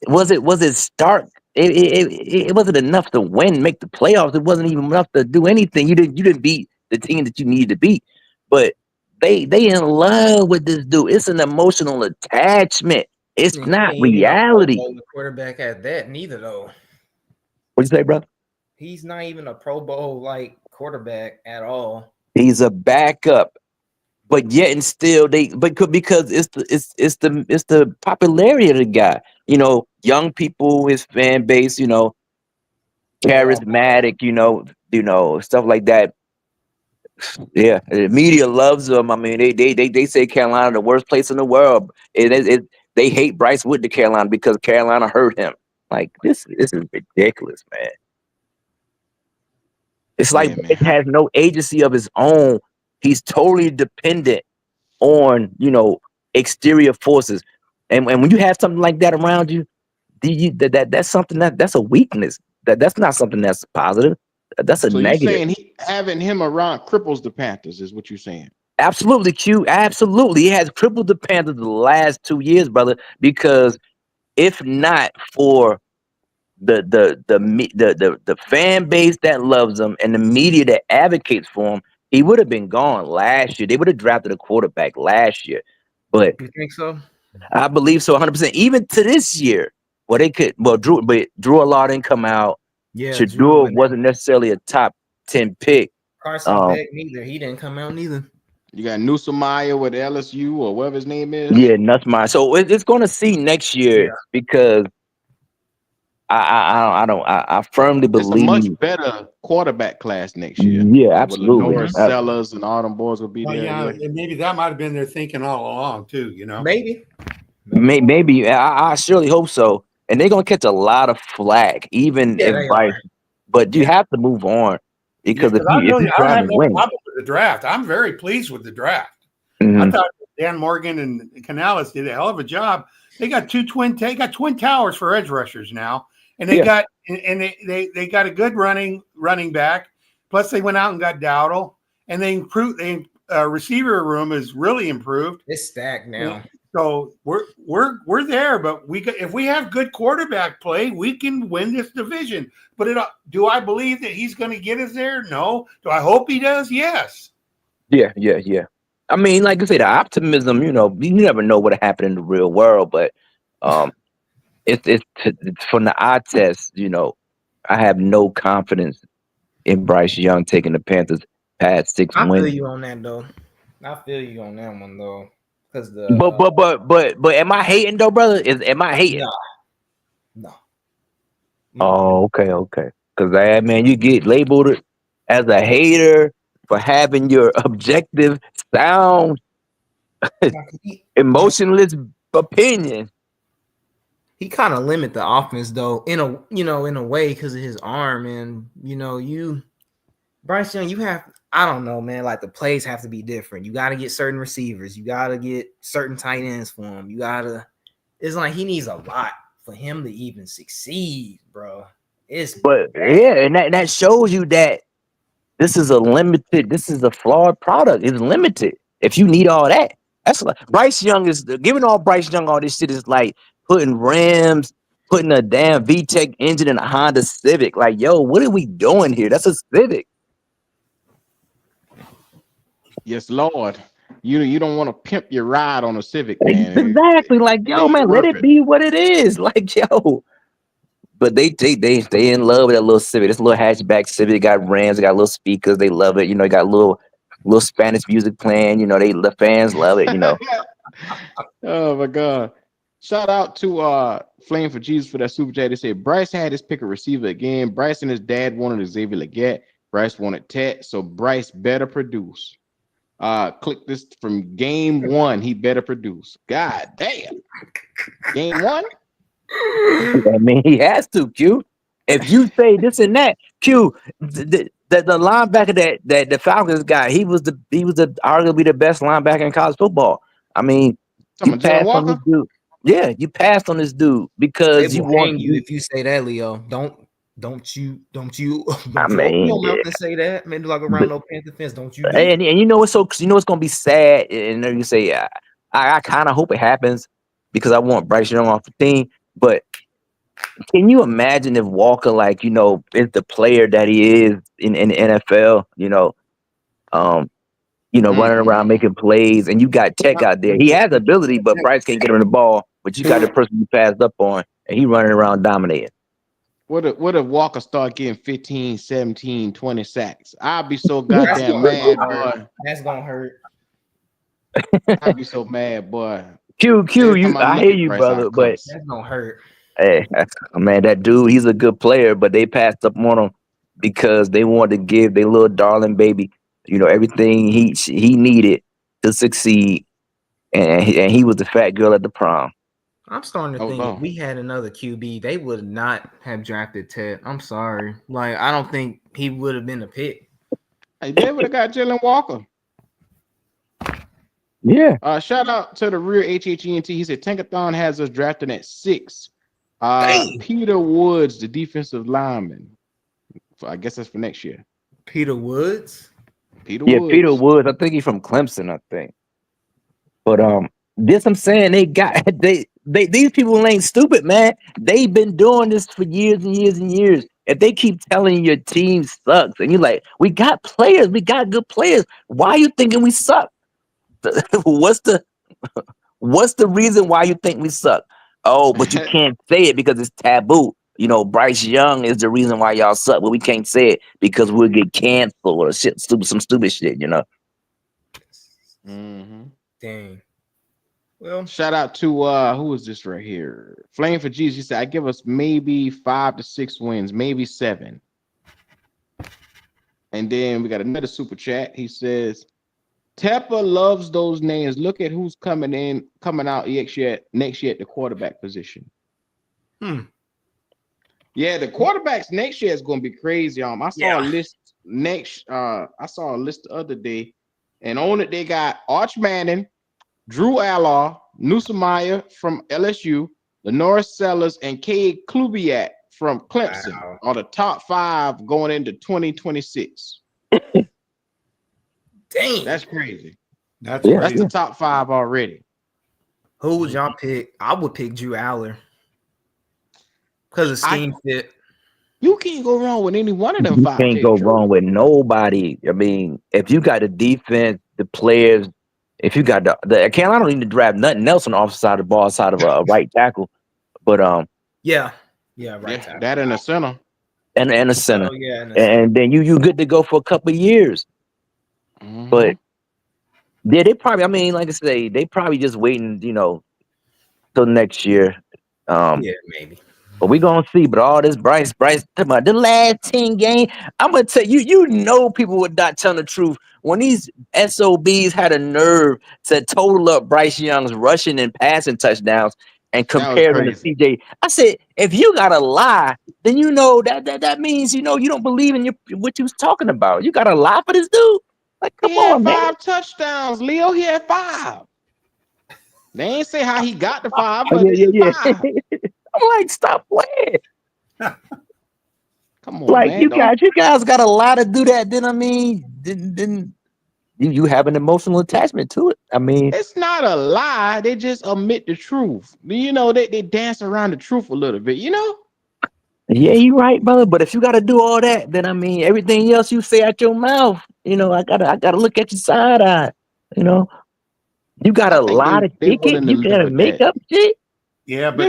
Was it stark? It wasn't enough to win, make the playoffs. It wasn't even enough to do anything. You didn't beat the team that you needed to beat. But they in love with this dude. It's an emotional attachment. It's And he not ain't even a Pro reality. Bowl quarterback at that, neither though. What'd you say, brother? He's not even a Pro Bowl like quarterback at all. He's a backup. But yet and still because it's the popularity of the guy. Young people, his fan base, They all charismatic, stuff like that. Yeah, the media loves him. I mean, they say Carolina the worst place in the world. They hate Bryce Wood to Carolina because Carolina hurt him. Like this is ridiculous, man. It's like Yeah, man. Bryce has no agency of his own. He's totally dependent on exterior forces, and when you have something like that around you, that's something that's a weakness. That's not something that's positive. That's a So you negative. saying having him around cripples the Panthers is what you're saying? Absolutely, Q. Absolutely, he has crippled the Panthers the last 2 years, brother. Because if not for the fan base that loves him and the media that advocates for him, he would have been gone last year. They would have drafted a quarterback last year, but You think so? I believe so 100%. Even to this year, Drew Allard didn't come out. Yeah, Drew Shador and wasn't necessarily a top 10 pick. Carson Beck neither. He didn't come out neither. You got Newsomaya with LSU or whatever his name is. Yeah, Nussmeyer. So it's going to see next year Yeah. because I firmly It's a believe. much better quarterback class next year. Yeah, With absolutely. Lenore Sellers and all them boys will be Well, there. yeah, Yeah. and maybe that might have been their thinking all along too. Maybe. Maybe I surely hope so. And they're gonna catch a lot of flack, even Yeah, if they Bryce. are. But you have to move on because if I you're don't trying have to no win, problem with the draft. I'm very pleased with the draft. I Mhm. thought Dan Morgan and Canales did a hell of a job. They got They got twin towers for edge rushers now, and they Yeah. got and they got a good running back. Plus, they went out and got Dowdle, and they improved. Receiver room is really improved. It's stacked now. So we're there, but if we have good quarterback play, we can win this division. But do I believe that he's going to get us there? No. Do I hope he does? Yes. Yeah. I mean, like I say, the optimism. You never know what happened in the real world, but it's from the eye test. I have no confidence in Bryce Young taking the Panthers past 6 I feel wins. you on that though. I feel you on that one though. Because But am I hating though, brother? Am I hating? no. Oh, okay. Because man, you get labeled as a hater for having your objective, sound, emotionless opinion. He kind of limit the offense though, in a way because of his arm, and Bryce Young, I don't know, man. Like the plays have to be different. You got to get certain receivers. You got to get certain tight ends for him. It's like he needs a lot for him to even succeed, bro. But yeah, and that shows you that this is a flawed product. It's limited. If you need all that, that's like Bryce Young is giving all Bryce Young all this shit is like putting putting a damn VTEC engine in a Honda Civic. Like, yo, what are we doing here? That's a Civic. Yes, Lord. You don't want to pimp your ride on a Civic, man. Exactly. Like, yo, man, let it be what it is. Like, yo. But they in love with that little Civic. This little hatchback Civic. It got Rams. It got little speakers. They love it. It got little Spanish music playing. The fans love it. Oh my God. Shout out to Flame for Jesus for that super chat. They said Bryce had his pick a receiver again. Bryce and his dad wanted Xavier Leggett. Bryce wanted Tet, so Bryce better produce. Click this from game one. He better produce. God damn. Game one? I mean, he has to, Q. If you say this and that, Q, the linebacker that the Falcons got, he was arguably the best linebacker in college football. I mean, you passed on this dude. Yeah, you passed on this dude because you want you if you say that, Leo. Don't you open your mouth and say that. Maybe like around no Panther fence. Don't you? And you know what's it's gonna be sad, and then you say, I kind of hope it happens because I want Bryce Young off the team, but Can you imagine if Walker, like, is the player that he is in the NFL, running around making plays, and you got Tech out there. He has ability, but Bryce can't get him the ball. But you got the person you passed up on, and he running around dominating. What if Walker start getting 15, 17, 20 sacks? I'll be so goddamn mad, boy. That's gonna hurt. I'd be so mad, boy. Q, Every time I look hear at you, Bryce, I brother, but cuss. That's gonna hurt. hey, man, that dude, he's a good player, but they passed up on him because they wanted to give their little darling baby, everything he needed to succeed, and he was the fat girl at the prom. I'm starting to think if we had another QB, they would not have drafted Ted. I'm sorry. Like, I don't think he would have been a pick. Hey, they would have got Jalen Walker. Yeah. Shout out to the real HHENT. He said Tankathon has us drafting at 6. Peter Woods, the defensive lineman. I guess that's for next year. Peter Woods? Peter Woods. I think he's from Clemson, I think. But this I'm saying, they these people ain't stupid, man. They've been doing this for years and years and years. If they keep telling you your team sucks, and you're like, we got players, we got good players. Why are you thinking we suck? What's the reason why you think we suck? Oh, but you can't say it because it's taboo. Bryce Young is the reason why y'all suck, but we can't say it because we'll get canceled or some stupid shit, Mm-hmm. Dang. Well, shout out to who is this right here? Flame for Jesus. He said, I give us maybe 5 to 6 wins, maybe 7. And then we got another super chat. He says, Tepper loves those names. Look at who's coming out next year at the quarterback position. Yeah, the quarterbacks next year is going to be crazy. I saw a list I saw a list the other day, and on it they got Arch Manning, Drew Allar, Nussmeier from LSU, Lenoris Sellers, and Cade Klubiak from Clemson are the top 5 going into 2026. Dang, that's crazy. That's crazy. the top 5 already. Who would y'all pick? I would pick Drew Allar because of scheme fit. You can't go wrong with any one of them 5. You can't go wrong with nobody. I mean, if you got the defense, the players, if you got the Carolina don't need to draft nothing else on the offensive side of the ball outside of a right tackle. But right tackle. That in a center. And a center. Oh, yeah, and then you good to go for a couple of years. Mm-hmm. But yeah, they probably, I mean, like I say, they probably just waiting, till next year. Yeah, maybe. But we gonna see. But all this Bryce, talking about the last 10 games. I'm gonna tell you, people would not tell the truth. When these SOBs had a nerve to total up Bryce Young's rushing and passing touchdowns and compare them to CJ, I said, if you gotta lie, then that means you don't believe in what you was talking about. You gotta lie for this dude. Like, come on, man. 5 touchdowns, Leo. He had 5. They ain't say how he got the 5, but yeah. 5. I'm like, stop playing. Come on, like, man, you guys got a lot to do that. Then I mean, then you have an emotional attachment to it. I mean, it's not a lie. They just omit the truth. They dance around the truth a little bit. Yeah, you're right, brother. But if you got to do all that, then I mean, everything else you say out your mouth, I gotta look at your side eye. You got a lot of ticket. You got to make up shit. Yeah, but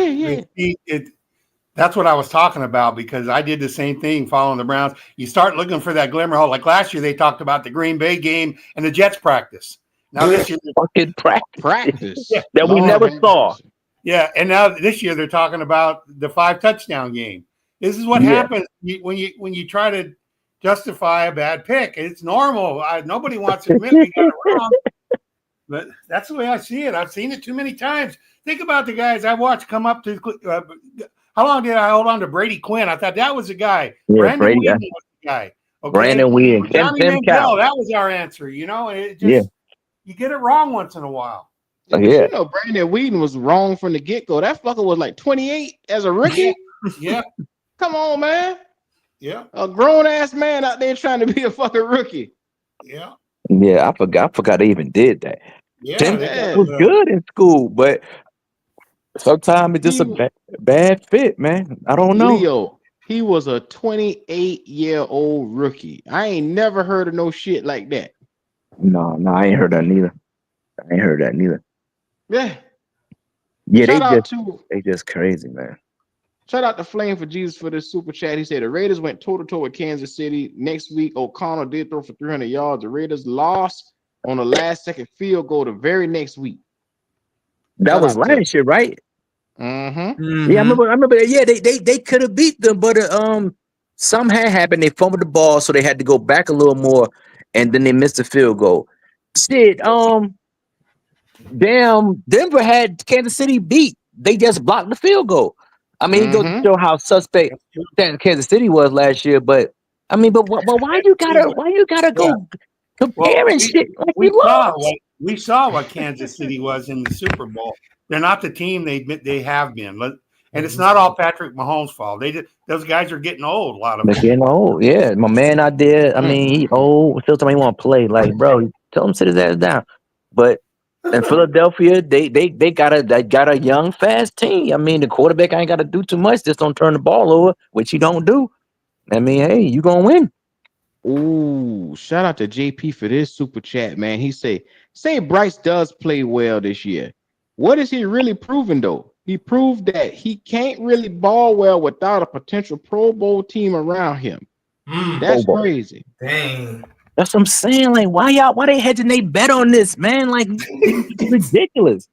that's what I was talking about, because I did the same thing following the Browns. You start looking for that glimmer hole. Like last year, they talked about the Green Bay game and the Jets practice. Now this year, fucking practice that Lord, we never saw. Yeah, and now this year they're talking about the 5 touchdown game. This is what happens when you try to justify a bad pick. It's normal. Nobody wants to admit we got it wrong. But that's the way I see it. I've seen it too many times. Think about the guys I watched come up to. How long did I hold on to Brady Quinn? I thought that was the guy. Yeah, Brandon Weeden was the guy. Okay? Brandon Weeden. Johnny Manziel, that was our answer. It just you get it wrong once in a while. Brandon Weeden was wrong from the get-go. That fucker was like 28 as a rookie. Yeah. Come on, man. Yeah. A grown-ass man out there trying to be a fucking rookie. Yeah. Yeah, I forgot they even did that. Yeah, Tim was good in school, but Sometimes it's just a bad fit, man. I don't know. Leo, he was a 28-year-old rookie. I ain't never heard of no shit like that. No, I ain't heard that neither. Yeah. Yeah, Shout out to they just crazy, man. Shout out to Flame for Jesus for this super chat. He said the Raiders went toe-to-toe with Kansas City. Next week, O'Connell did throw for 300 yards. The Raiders lost on the last-second field goal the very next week. That was last year, right? Mm-hmm. Yeah, I remember. Yeah, they could have beat them, but something had happened. They fumbled the ball, so they had to go back a little more, and then they missed the field goal. Shit, damn, Denver had Kansas City beat. They just blocked the field goal. I mean, it goes to show how suspect Kansas City was last year. But I mean, but why you gotta go comparing shit like we saw what Kansas City was in the Super Bowl. They're not the team they admit they have been. And it's not all Patrick Mahomes' fault. Those guys are getting old. A lot of them. They're getting old. Yeah, my man out there. I mean, he old. Still telling me he want to play. Like, bro, tell him to sit his ass down. But in Philadelphia, they got a young, fast team. I mean, the quarterback ain't got to do too much. Just don't turn the ball over, which he don't do. I mean, hey, you gonna win. Ooh, shout out to JP for this super chat, man. He say Bryce does play well this year. What is he really proving though? He proved that he can't really ball well without a potential Pro Bowl team around him. That's crazy. Dang. That's what I'm saying. Like, why they hedging they bet on this, man? Like, it's ridiculous.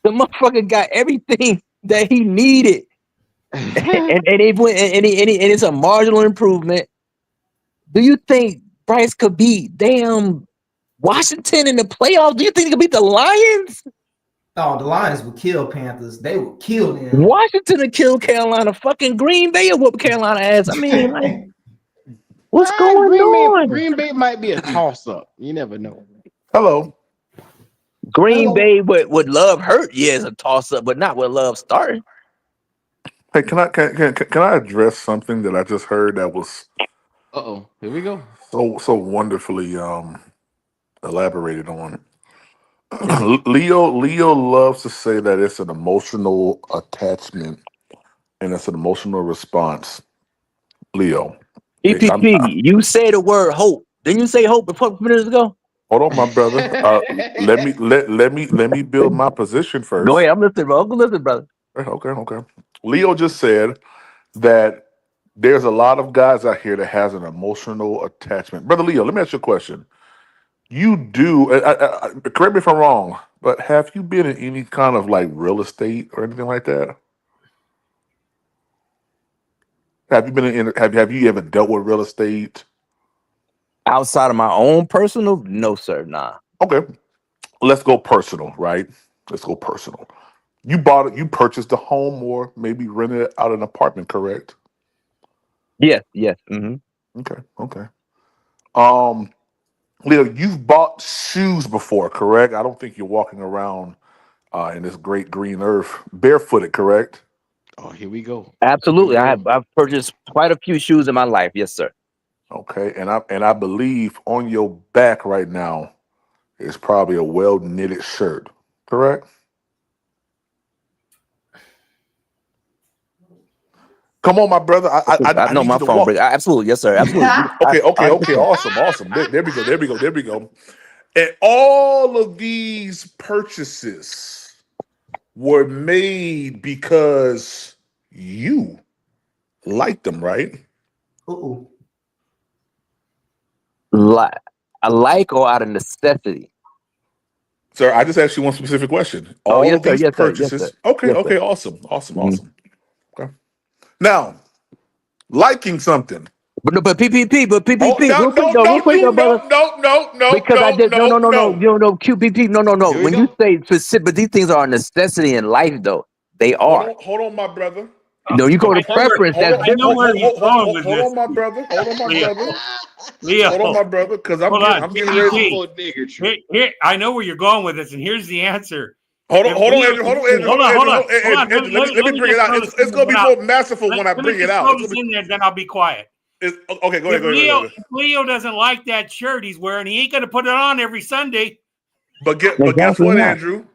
The motherfucker got everything that he needed, and it's a marginal improvement. Do you think Bryce could beat damn Washington in the playoffs? Do you think he could beat the Lions? Oh, the Lions would kill Panthers. They would kill them. Washington would kill Carolina. Fucking Green Bay would whoop Carolina ass. I mean, like, what's going on? Green Bay might be a toss-up. You never know. Hello. Green Bay would love hurt. Yeah, it's a toss-up, but not with love starting. Hey, can I address something that I just heard that was here we go. So wonderfully elaborated on. Leo loves to say that it's an emotional attachment and it's an emotional response. Leo. EPP, you say the word hope. Didn't you say hope before minutes ago? Hold on, my brother. Let me build my position first. Go ahead, I'm listening, bro. Listen, brother. Okay. Leo just said that there's a lot of guys out here that has an emotional attachment. Brother Leo, let me ask you a question. You do, correct me if I'm wrong, but have you been in any kind of like real estate or anything like that? Have you been in? Have you ever dealt with real estate outside of my own personal? No, sir. Nah. Okay, let's go personal, right? Let's go personal. You bought it. You purchased a home, or maybe rented out an apartment, correct? Yes. Mm-hmm. Okay. Leo, you've bought shoes before, correct? I don't think you're walking around in this great green earth barefooted, correct? Oh, here we go. Absolutely. I've purchased quite a few shoes in my life. Yes, sir. Okay, and I believe on your back right now is probably a well knitted shirt, correct? Come on, my brother. I know my phone break. Absolutely, yes, sir. Absolutely. Okay. Awesome. There we go. And all of these purchases were made because you liked them, right? Uh-oh. I like or out of necessity? Sir, I just asked you one specific question. All of these purchases. Yes, okay, awesome. Okay. Now, liking something. But PPP, No. Because I did no. QPP, no. When you say specific, but these things are a necessity in life, though. They are. Hold on, my brother. No, you go to preference. Hold on, my brother. Leo. Hold on, my brother, because I'm getting ready. Here, I know where you're going with this, and here's the answer. Hold on, Andrew. Let me bring it out. It's going to be more masterful when I bring it out. Then I'll be quiet. Okay, go ahead. If Leo doesn't like that shirt he's wearing, he ain't going to put it on every Sunday. But guess what, Andrew?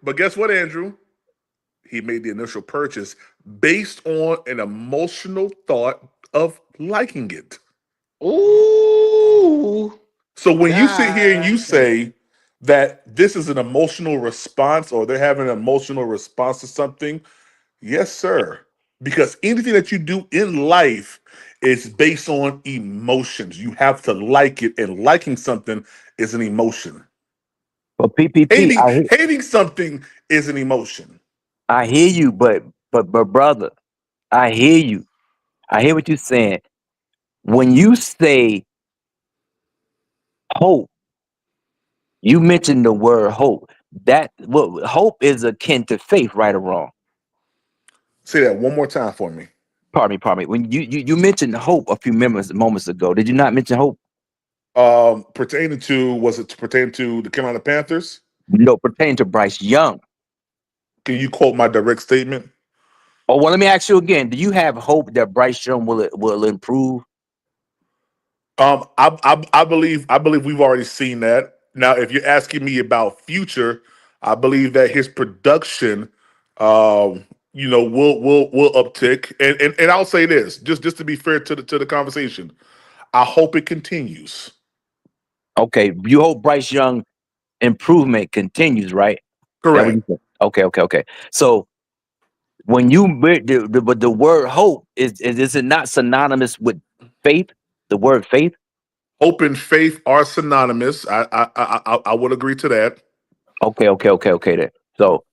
he made the initial purchase based on an emotional thought of liking it. Ooh. So when you sit here and God. you say that this is an emotional response or they're having an emotional response to something, yes, sir. Because anything that you do in life is based on emotions. You have to like it, and liking something is an emotion. But PPP, Hating something is an emotion. I hear you, but brother, I hear you. I hear what you're saying. When you say hope, you mentioned the word hope. That what hope is akin to faith, right or wrong? Say that one more time for me. Pardon me. When you mentioned hope a few moments ago, did you not mention hope? Pertaining to, was it pertaining to the Carolina Panthers? No, pertaining to Bryce Young. Can you quote my direct statement? Oh well, let me ask you again. Do you have hope that Bryce Young will improve? I believe we've already seen that. Now, if you're asking me about future, I believe that his production, will uptick. And I'll say this, just to be fair to the conversation, I hope it continues. Okay, you hope Bryce Young improvement continues, right? That what Correct. you said? Okay. So when but the word hope is it not synonymous with faith? The word faith. Hope and faith are synonymous. I would agree to that. Okay. Then so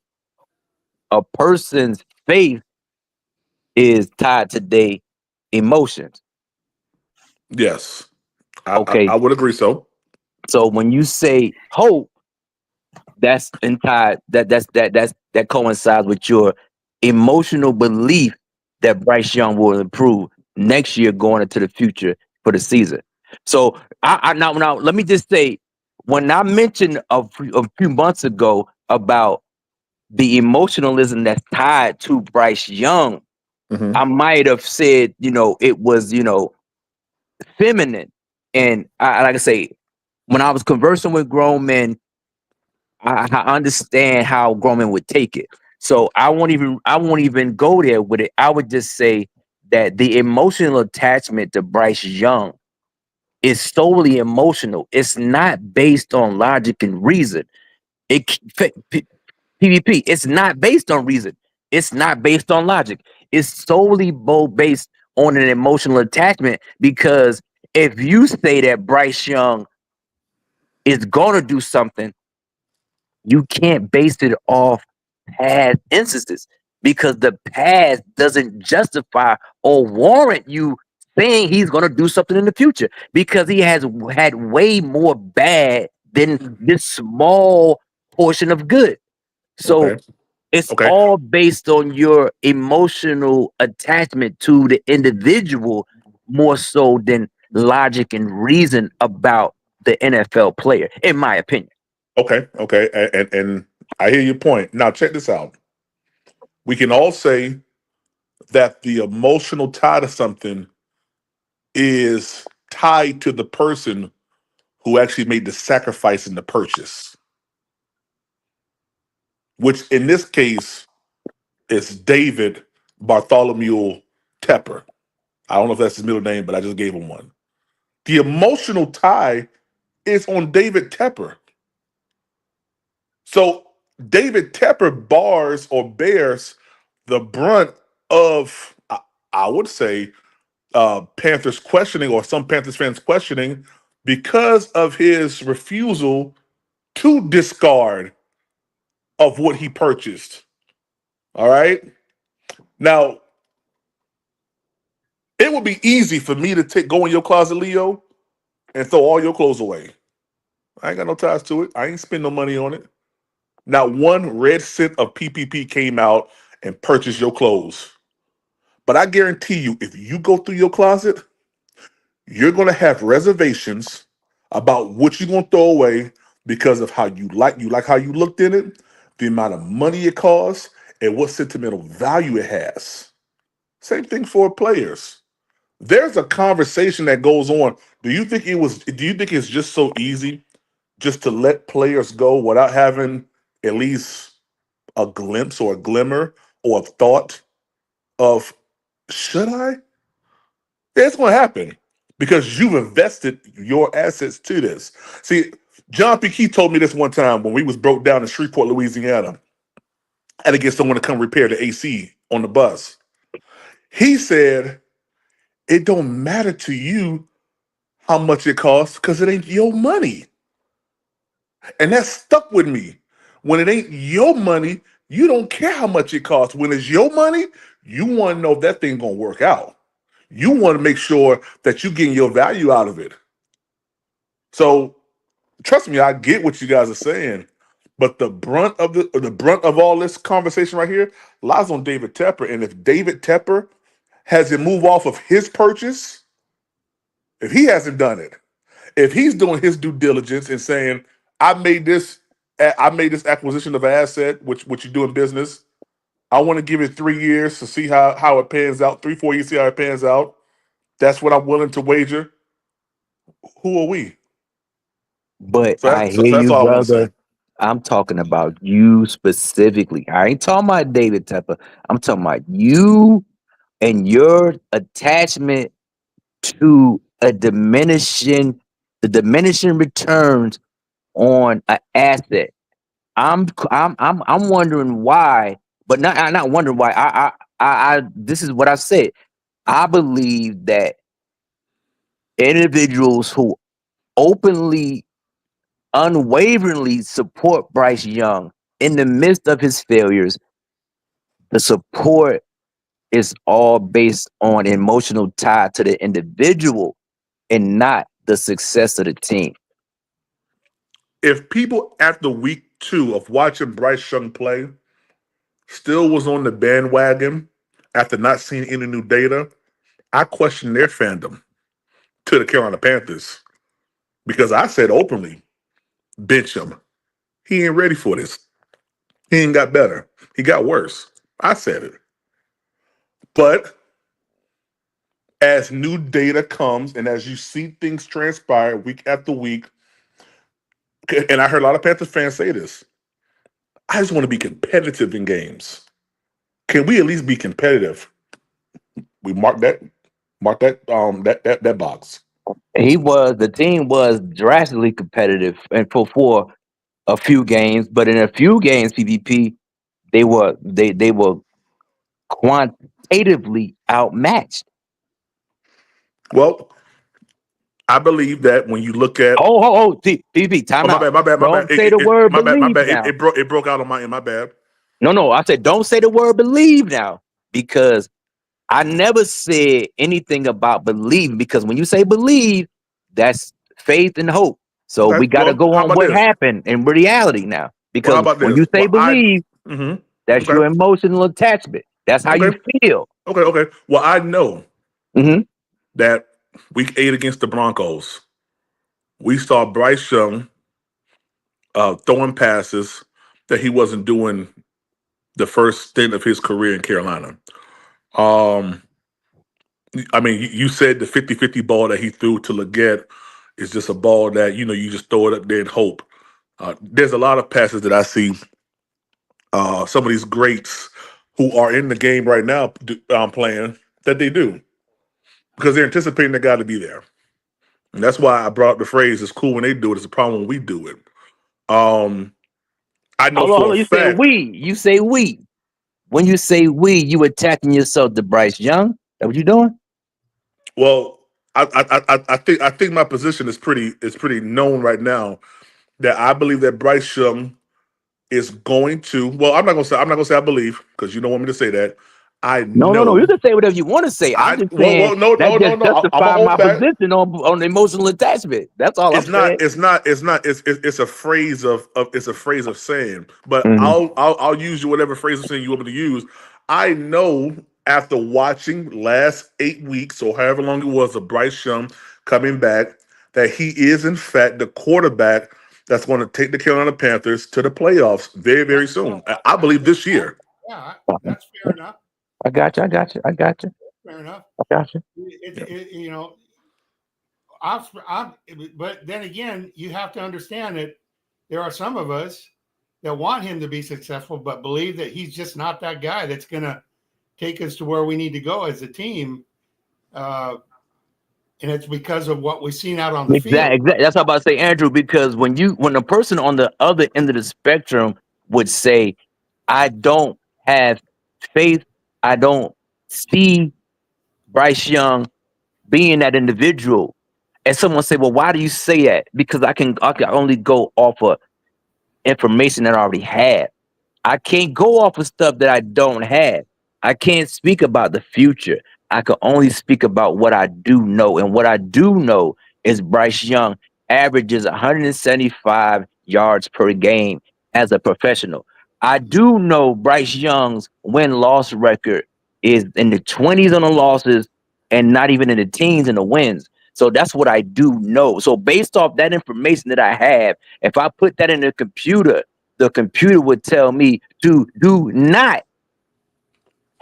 a person's faith is tied to their emotions. Yes, Okay, I would agree so. so when you say hope, that's entire that coincides with your emotional belief that Bryce Young will improve next year going into the future for the season. So I now let me just say, when I mentioned a few months ago about the emotionalism that's tied to Bryce Young, Hmm. I might have said, it was, feminine. And like I say, when I was conversing with grown men, I understand how grown men would take it. So I won't even go there with it. I would just say that the emotional attachment to Bryce Young is solely emotional. It's not based on logic and reason. PvP. It's not based on reason. It's not based on logic. It's solely based on an emotional attachment. Because if you say that Bryce Young is gonna do something, you can't base it off past instances, because the past doesn't justify or warrant you saying he's going to do something in the future, because he has had way more bad than this small portion of good. So Okay. it's Okay. all based on your emotional attachment to the individual more so than logic and reason about the NFL player, in my opinion. Okay. And I hear your point. Now check this out. We can all say that the emotional tie to something is tied to the person who actually made the sacrifice in the purchase, which in this case is David Bartholomew Tepper. I don't know if that's his middle name, but I just gave him one. The emotional tie is on David Tepper. So David Tepper bars or bears the brunt of, I would say, Panthers questioning, or some Panthers fans questioning, because of his refusal to discard of what he purchased. All right. Now, it would be easy for me to go in your closet, Leo, and throw all your clothes away. I ain't got no ties to it. I ain't spend no money on it. Not one red cent of PPP came out and purchased your clothes. But I guarantee you, if you go through your closet, you're going to have reservations about what you're going to throw away because of how you like how you looked in it, the amount of money it costs, and what sentimental value it has. Same thing for players. There's a conversation that goes on. Do you think it's just so easy just to let players go without having at least a glimpse or a glimmer or a thought of, should I? Yeah, it's going to happen because you've invested your assets to this. See, John P. Key told me this one time when we was broke down in Shreveport, Louisiana. I had to get someone to come repair the AC on the bus. He said, it don't matter to you how much it costs because it ain't your money. And that stuck with me. When it ain't your money, you don't care how much it costs. When it's your money, you want to know if that thing gonna work out. You want to make sure that you're getting your value out of it. So trust me, I get what you guys are saying, but the brunt of all this conversation right here lies on David Tepper. And if David Tepper hasn't moved off of his purchase, if he hasn't done it, if he's doing his due diligence and saying, I made this acquisition of an asset, which you do in business. I want to give it 3 years to see how it pans out. 3-4 years, see how it pans out. That's what I'm willing to wager. Who are we? But So I that's hear so that's you, all I want to say. brother. I'm talking about you specifically. I ain't talking about David Tepper. I'm talking about you and your attachment to the diminishing returns on an asset. I'm wondering why, but I'm not wondering why. This is what I said. I believe that individuals who openly, unwaveringly support Bryce Young in the midst of his failures, the support is all based on emotional tie to the individual and not the success of the team. If people after week 2 of watching Bryce Young play still was on the bandwagon after not seeing any new data, I question their fandom to the Carolina Panthers because I said openly, bench him. He ain't ready for this. He ain't got better. He got worse. I said it. But as new data comes and as you see things transpire week after week, and I heard a lot of Panthers fans say this, I just want to be competitive in games. Can we at least be competitive? We mark that box. The team was drastically competitive and for a few games, but in a few games, PvP, they were quantitatively outmatched. Well, I believe that when you look at PvP, time my out. bad, my bad, my bad. Don't say the word My bad, my believe bad. now. It broke out on my end, my bad. No, I said don't say the word believe now because I never said anything about believe because when you say believe, that's faith and hope. So Okay. we got to Well, go how on about what this? happened in reality now. Well, how Because about when this? you say Well, believe, that's okay. your emotional attachment. That's how you Okay. feel. Okay. Well, I know Mm-hmm. that week 8 against the Broncos, we saw Bryce Young throwing passes that he wasn't doing the first stint of his career in Carolina. Um, I mean, you said the 50-50 ball that he threw to Leggett is just a ball that, you just throw it up there and hope. There's a lot of passes that I see some of these greats who are in the game right now playing that they do because they're anticipating the guy to be there. And that's why I brought up the phrase, it's cool when they do it, it's a problem when we do it. I know Hold for a on. You say fact. we. You say we. When you say we, you attaching yourself to Bryce Young. That what you doing? Well, I think my position is pretty known right now that I believe that Bryce Young is going to. Well, I'm not gonna say I believe because you don't want me to say that. I No. You know. can say whatever you want to say. I'm I just well, saying well no that no no just no. I'm gonna justify my hold back. position on emotional attachment. That's all I'm It's not. saying. It's not. It's not. It's a phrase of. It's a phrase of saying. But Mhm. I'll use you whatever phrase of saying you want me to use. I know after watching last 8 weeks or however long it was of Bryce Young coming back that he is in fact the quarterback that's going to take the Carolina Panthers to the playoffs very very soon. I believe this year. Yeah, that's fair enough. I got you. I got you. I got you. Fair enough. I got you. You know, but then again, you have to understand that there are some of us that want him to be successful, but believe that he's just not that guy that's going to take us to where we need to go as a team. And it's because of what we've seen out on the field. Exactly. That's what I'm about to say, Andrew, because when a person on the other end of the spectrum would say, I don't have faith, I don't see Bryce Young being that individual. And someone say, well, why do you say that? Because I can only go off of information that I already have. I can't go off of stuff that I don't have. I can't speak about the future. I can only speak about what I do know. And what I do know is Bryce Young averages 175 yards per game as a professional. I do know Bryce Young's win-loss record is in the 20s on the losses and not even in the teens in the wins. So that's what I do know. So based off that information that I have, if I put that in the computer would tell me to do not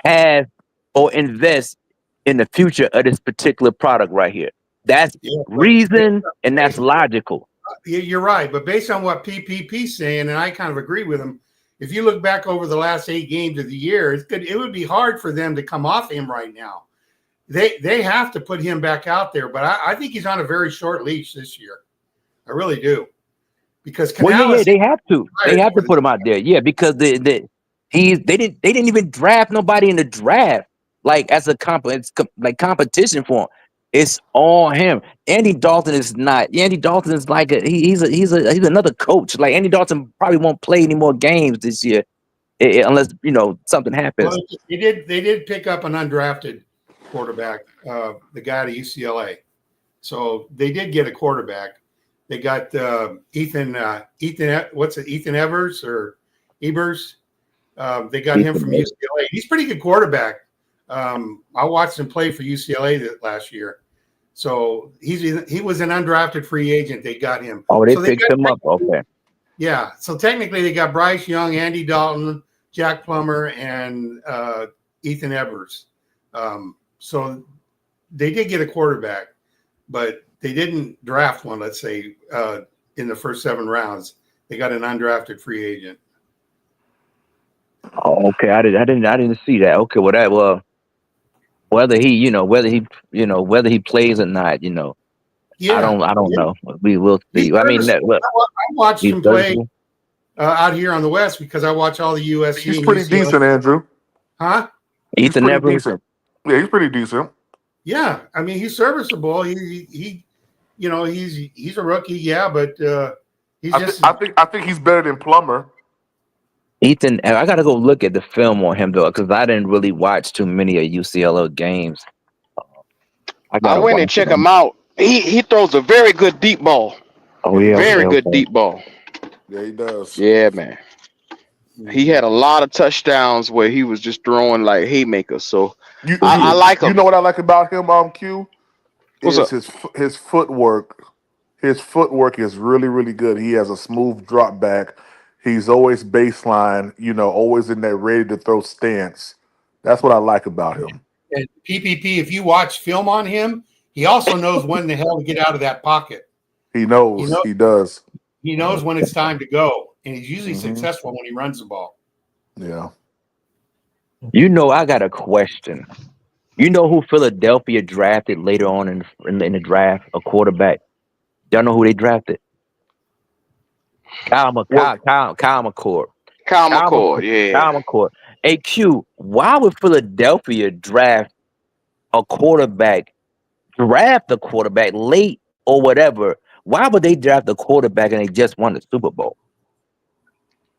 have or invest in the future of this particular product right here. That's reason and that's logical. You're right. But based on what PPP's saying, and I kind of agree with him, if you look back over the last 8 games of the year, it would be hard for them to come off him right now. They have to put him back out there. But I think he's on a very short leash this year. I really do. Because Canales, they have to put him out there, because they didn't even draft nobody in the draft like as a competition for him. It's on him. Andy Dalton is not. Andy Dalton is like he's another coach. Like Andy Dalton probably won't play any more games this year unless something happens. Well, they did pick up an undrafted quarterback, the guy at UCLA. So they did get a quarterback. They got Ethan Evers or Ebers. They got him from UCLA. He's a pretty good quarterback. I watched him play for UCLA last year. So he was an undrafted free agent. They got him. Oh, they picked him up. Okay. Yeah. So technically they got Bryce Young, Andy Dalton, Jack Plummer, and Ethan Evers. So they did get a quarterback, but they didn't draft one, let's say, in the first 7 rounds. They got an undrafted free agent. Oh, okay. I didn't see that. Okay, whether he plays or not, I don't know. We will see. I watched him play out here on the West because I watch all the USC. He's pretty decent, Andrew. Huh? Ethan Evers. Yeah, he's pretty decent. Yeah, I mean he's serviceable. He's a rookie, but he's I think he's better than Plummer. Ethan, I gotta go look at the film on him though, because I didn't really watch too many of UCLA games. I went and check him out. He throws a very good deep ball. Oh yeah, very good deep ball. Yeah, he does. Yeah, man. He had a lot of touchdowns where he was just throwing like haymakers. So I like him. You know what I like about him, Q? What's up? His footwork. His footwork is really, really good. He has a smooth drop back. He's always baseline, always in that ready to throw stance. That's what I like about him. And PPP, if you watch film on him, he also knows when the hell to get out of that pocket. He knows. He does. He knows when it's time to go, and he's usually successful when he runs the ball. Yeah. I got a question. You know who Philadelphia drafted later on in the draft? A quarterback. Y'all know who they drafted? Kyle McCord. Kyle McCord, yeah. Kyle McCord. Hey, Q, why would Philadelphia draft a quarterback late or whatever? Why would they draft a quarterback and they just won the Super Bowl?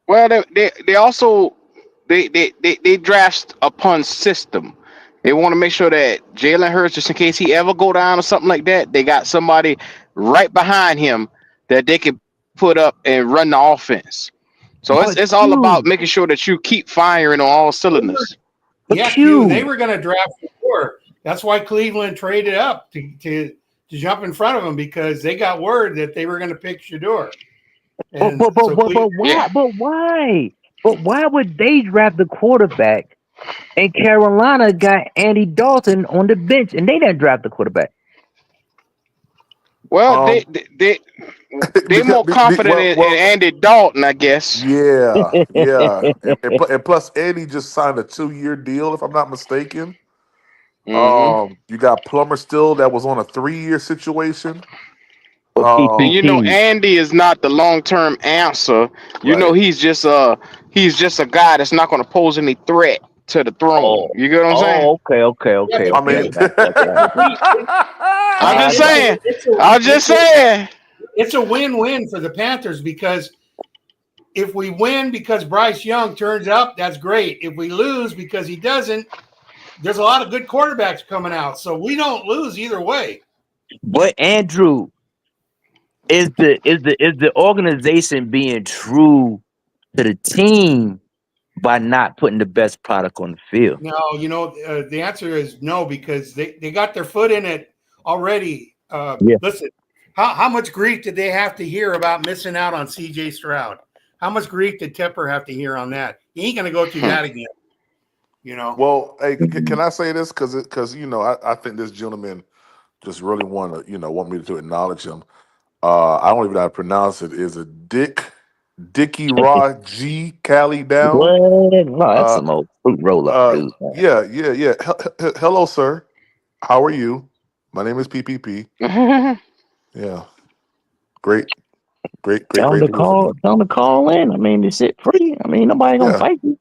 Well, they also they draft upon system. They want to make sure that Jalen Hurts, just in case he ever go down or something like that, they got somebody right behind him that they can put up and run the offense. So it's all about making sure that you keep firing on all cylinders. Yeah, they were going to draft before. That's why Cleveland traded up to jump in front of him, because they got word that they were going to pick Shador. But why? But why would they draft the quarterback and Carolina got Andy Dalton on the bench and they didn't draft the quarterback? Well, Um, they more confident in Andy Dalton, I guess. yeah. And plus, Eddie just signed a 2-year deal, if I'm not mistaken. Mm-hmm. You got Plummer still that was on a 3-year situation. But And you know, PPP, Andy is not the long term answer. You know, Right. he's just a guy that's not going to pose any threat to the throne. oh, You get what I'm saying? Yeah, okay, I okay. mean, I got you. I'm just I got saying. it's I'm just saying. a win-win for the Panthers because if we win because Bryce Young turns up, that's great. If we lose because he doesn't, there's a lot of good quarterbacks coming out, so we don't lose either way. But Andrew, is the organization being true to the team by not putting the best product on the field? No, the answer is no because they got their foot in it already. Yeah. Listen, how much grief did they have to hear about missing out on C.J. Stroud? How much grief did Tepper have to hear on that? He ain't going to go through that again. well, hey, can I say this? Because I think this gentleman just really want me to acknowledge him. I don't even know how to pronounce it. Is it Dickie Rod G Cali down? What? No, that's Uh, some old fruit roll up dude. Man. yeah. Hello, sir. How are you? My name is PPP. Yeah, great, great to hear from you. Tell him to call in. I mean, this shit free. I mean, nobody gonna Yeah, fight you.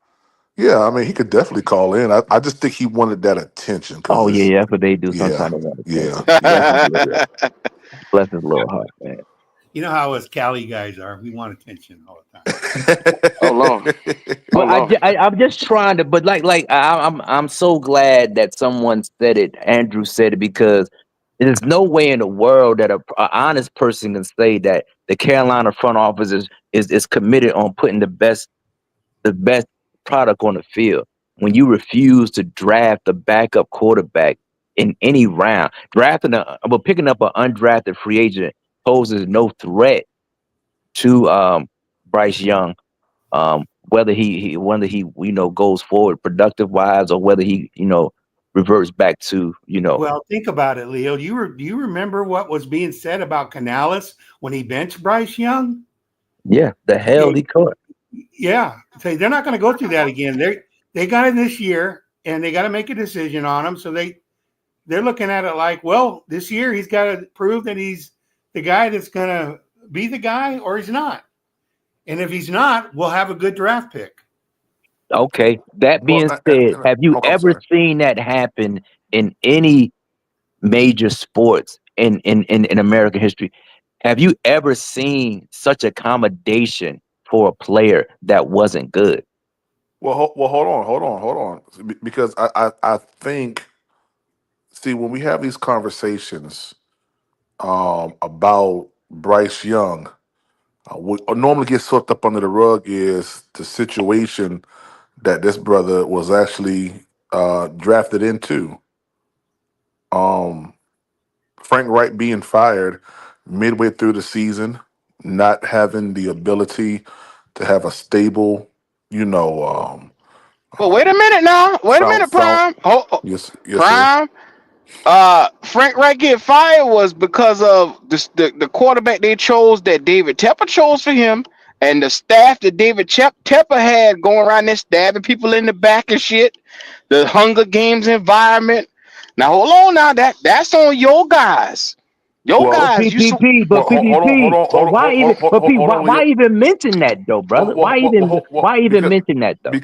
yeah. I mean, he could definitely call in. I just think he wanted that attention because Oh yeah, it's yeah, that's what they do. yeah, Sometimes they want yeah, attention. yeah. Bless his little heart, man. You know how us Cali guys are. We want attention all the time. Oh Lord. Oh But Lord. I'm just trying to. But I'm so glad that someone said it. Andrew said it because there's no way in the world that a honest person can say that the Carolina front office is committed on putting the best product on the field when you refuse to draft a backup quarterback in any round. Picking up an undrafted free agent poses no threat to Bryce Young. Whether he goes forward productive wise or whether he reverts back to Well, think about it, Leo. Do you remember what was being said about Canales when he benched Bryce Young? the hell Okay, he could. yeah, so they're not going to go through that again. They got it this year, and they got to make a decision on him. So they're looking at it like, well, this year he's got to prove that he's the guy that's going to be the guy, or he's not. And if he's not, we'll have a good draft pick. Okay. That Well, being said, have you I'm ever sorry. seen that happen in any major sports in American history? Have you ever seen such accommodation for a player that wasn't good? Well, hold on, because I think, see, when we have these conversations about Bryce Young, what normally gets swept up under the rug is the situation that this brother was actually drafted into. Um, Frank Wright being fired midway through the season, not having the ability to have a stable, you know, Well, wait a minute now. Wait a minute, found Prime. Oh, yes, sir. Prime. Frank Wright get fired was because of the quarterback they chose that David Tepper chose for him, and the staff that Tepper had going around there stabbing people in the back and shit. The Hunger Games environment. Now hold on, now that's on your guys. Your Well, But guys, PPP, well, but PPP, but hold on, why Leo. even mention that though, brother? Why even mention that though?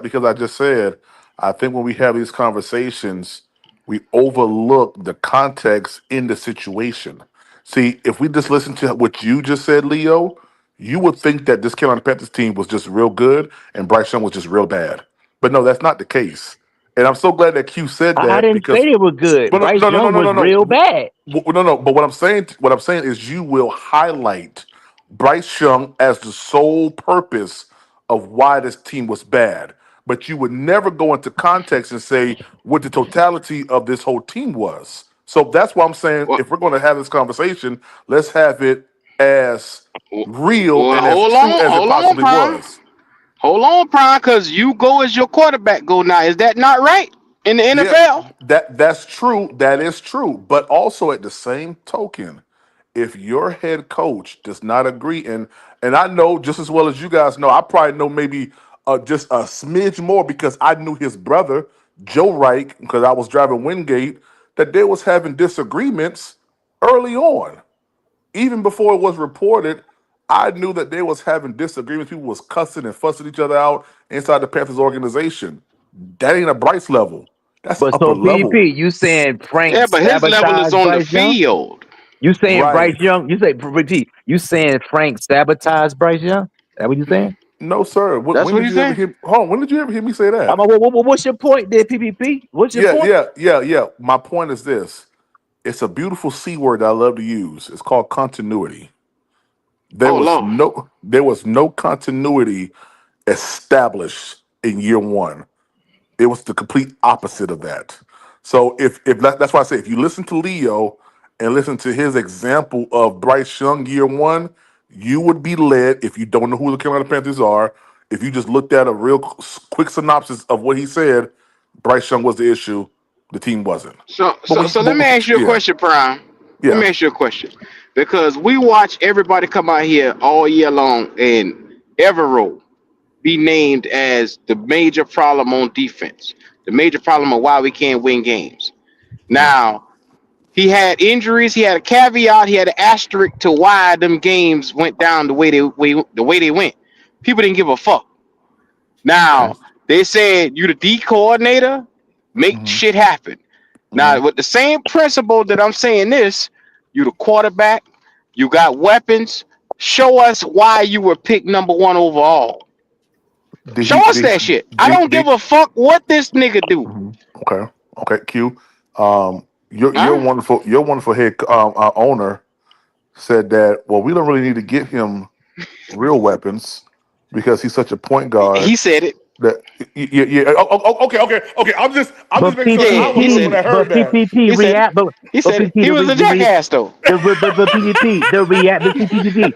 Because I just said, I think when we have these conversations, we overlook the context in the situation. See, if we just listen to what you just said, Leo, you would think that this Carolina Panthers team was just real good and Bryce Young was just real bad. But no, that's not the case. And I'm so glad that Q said I that didn't say because, they were good. but Bryce Young was real bad. no. But what I'm saying is, you will highlight Bryce Young as the sole purpose of why this team was bad, but you would never go into context and say what the totality of this whole team was. So that's why I'm saying, well, if we're going to have this conversation, let's have it as real well, and as true as it hold on, possibly Prime. was. Hold on, Prime, because you go as your quarterback go now. Is that not right in the Yeah, NFL? that's true. That is true. But also at the same token, if your head coach does not agree, and I know just as well as you guys know, I probably know maybe just a smidge more because I knew his brother Joe Reich because I was driving Wingate that they was having disagreements early on, even before it was reported. I knew that they was having disagreements. People was cussing and fussing each other out inside the Panthers organization. That ain't a Bryce level. That's But upper so level. PvP, you saying Frank Yeah, but his level is sabotaged on the Bryce Young? field. You saying Right. Bryce Young? You say repeat. You saying Frank sabotaged Bryce Young? That what you saying? No, sir. That's When what did he's you ever saying. hear? Hold on. When did you ever hear me say that? What's your point there, PvP? What's your Yeah, point? yeah, yeah, yeah. My point is this. It's a beautiful C word that I love to use. It's called continuity. Oh Lord. There was no continuity established in year one. It was the complete opposite of that. So that's why I say if you listen to Leo and listen to his example of Bryce Young year one, you would be led if you don't know who the Carolina Panthers are. If you just looked at a real quick synopsis of what he said, Bryce Young was the issue. The team wasn't. So But so so let me ask you a yeah, question, Prime. Let yeah. me ask you a question. Because we watch everybody come out here all year long and every role be named as the major problem on defense. The major problem of why we can't win games. Mhm. Now, he had injuries, he had a caveat, he had an asterisk to why them games went down the way they went. People didn't give a fuck. Okay. Now, they said you the D coordinator, make Hmm. shit happen. Hmm. Now, with the same principle that I'm saying this, you the quarterback, you got weapons. Show us why you were picked number one overall. Did Show he? us that shit. I don't give Did a fuck what this nigga do. Mhm. Okay. Okay. Q. Huh? Your wonderful head owner said that. Well, we don't really need to get him real weapons because he's such a point guard He said it. that. Yeah. Yeah. Okay. I'm just But making sure that I Yeah, he wasn't the said one PvP, it. that heard but that. PvP He said it. react, but He but said it. PvP He was a jackass though. but PvP the react, but see PvP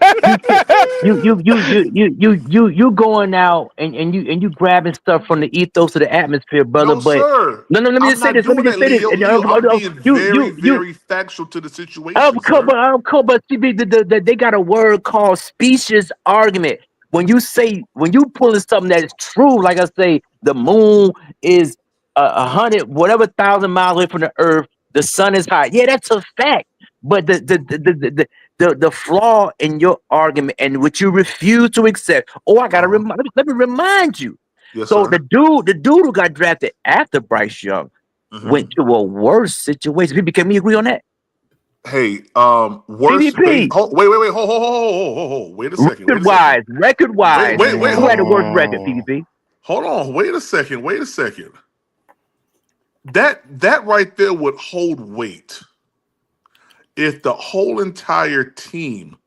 you going out and you grabbing stuff from the ethos of the atmosphere, brother. No, But sir. no, let me I'm just say not this. Let me doing just that, say this. Leo. Leo, I'm being very, You very factual to the situation, sir. But see, they got a word called specious argument. When you pulling something that is true, like I say, the moon is 100 whatever thousand miles away from the earth. The sun is hot. Yeah, that's a fact. But the flaw in your argument and what you refuse to accept. Oh, I gotta Uh-huh. let me remind you. Yes, So sir. the dude who got drafted after Bryce Young Hmm. went to a worse situation. Can we agree on that? Hey, worst base. PvP. Wait. Hold. Wait a second. Wait a second. Record Wait, wise, wait, wait. who had the Hold, worst record? PvP. hold on. Wait a second. Wait a second. That right there would hold weight if the whole entire team,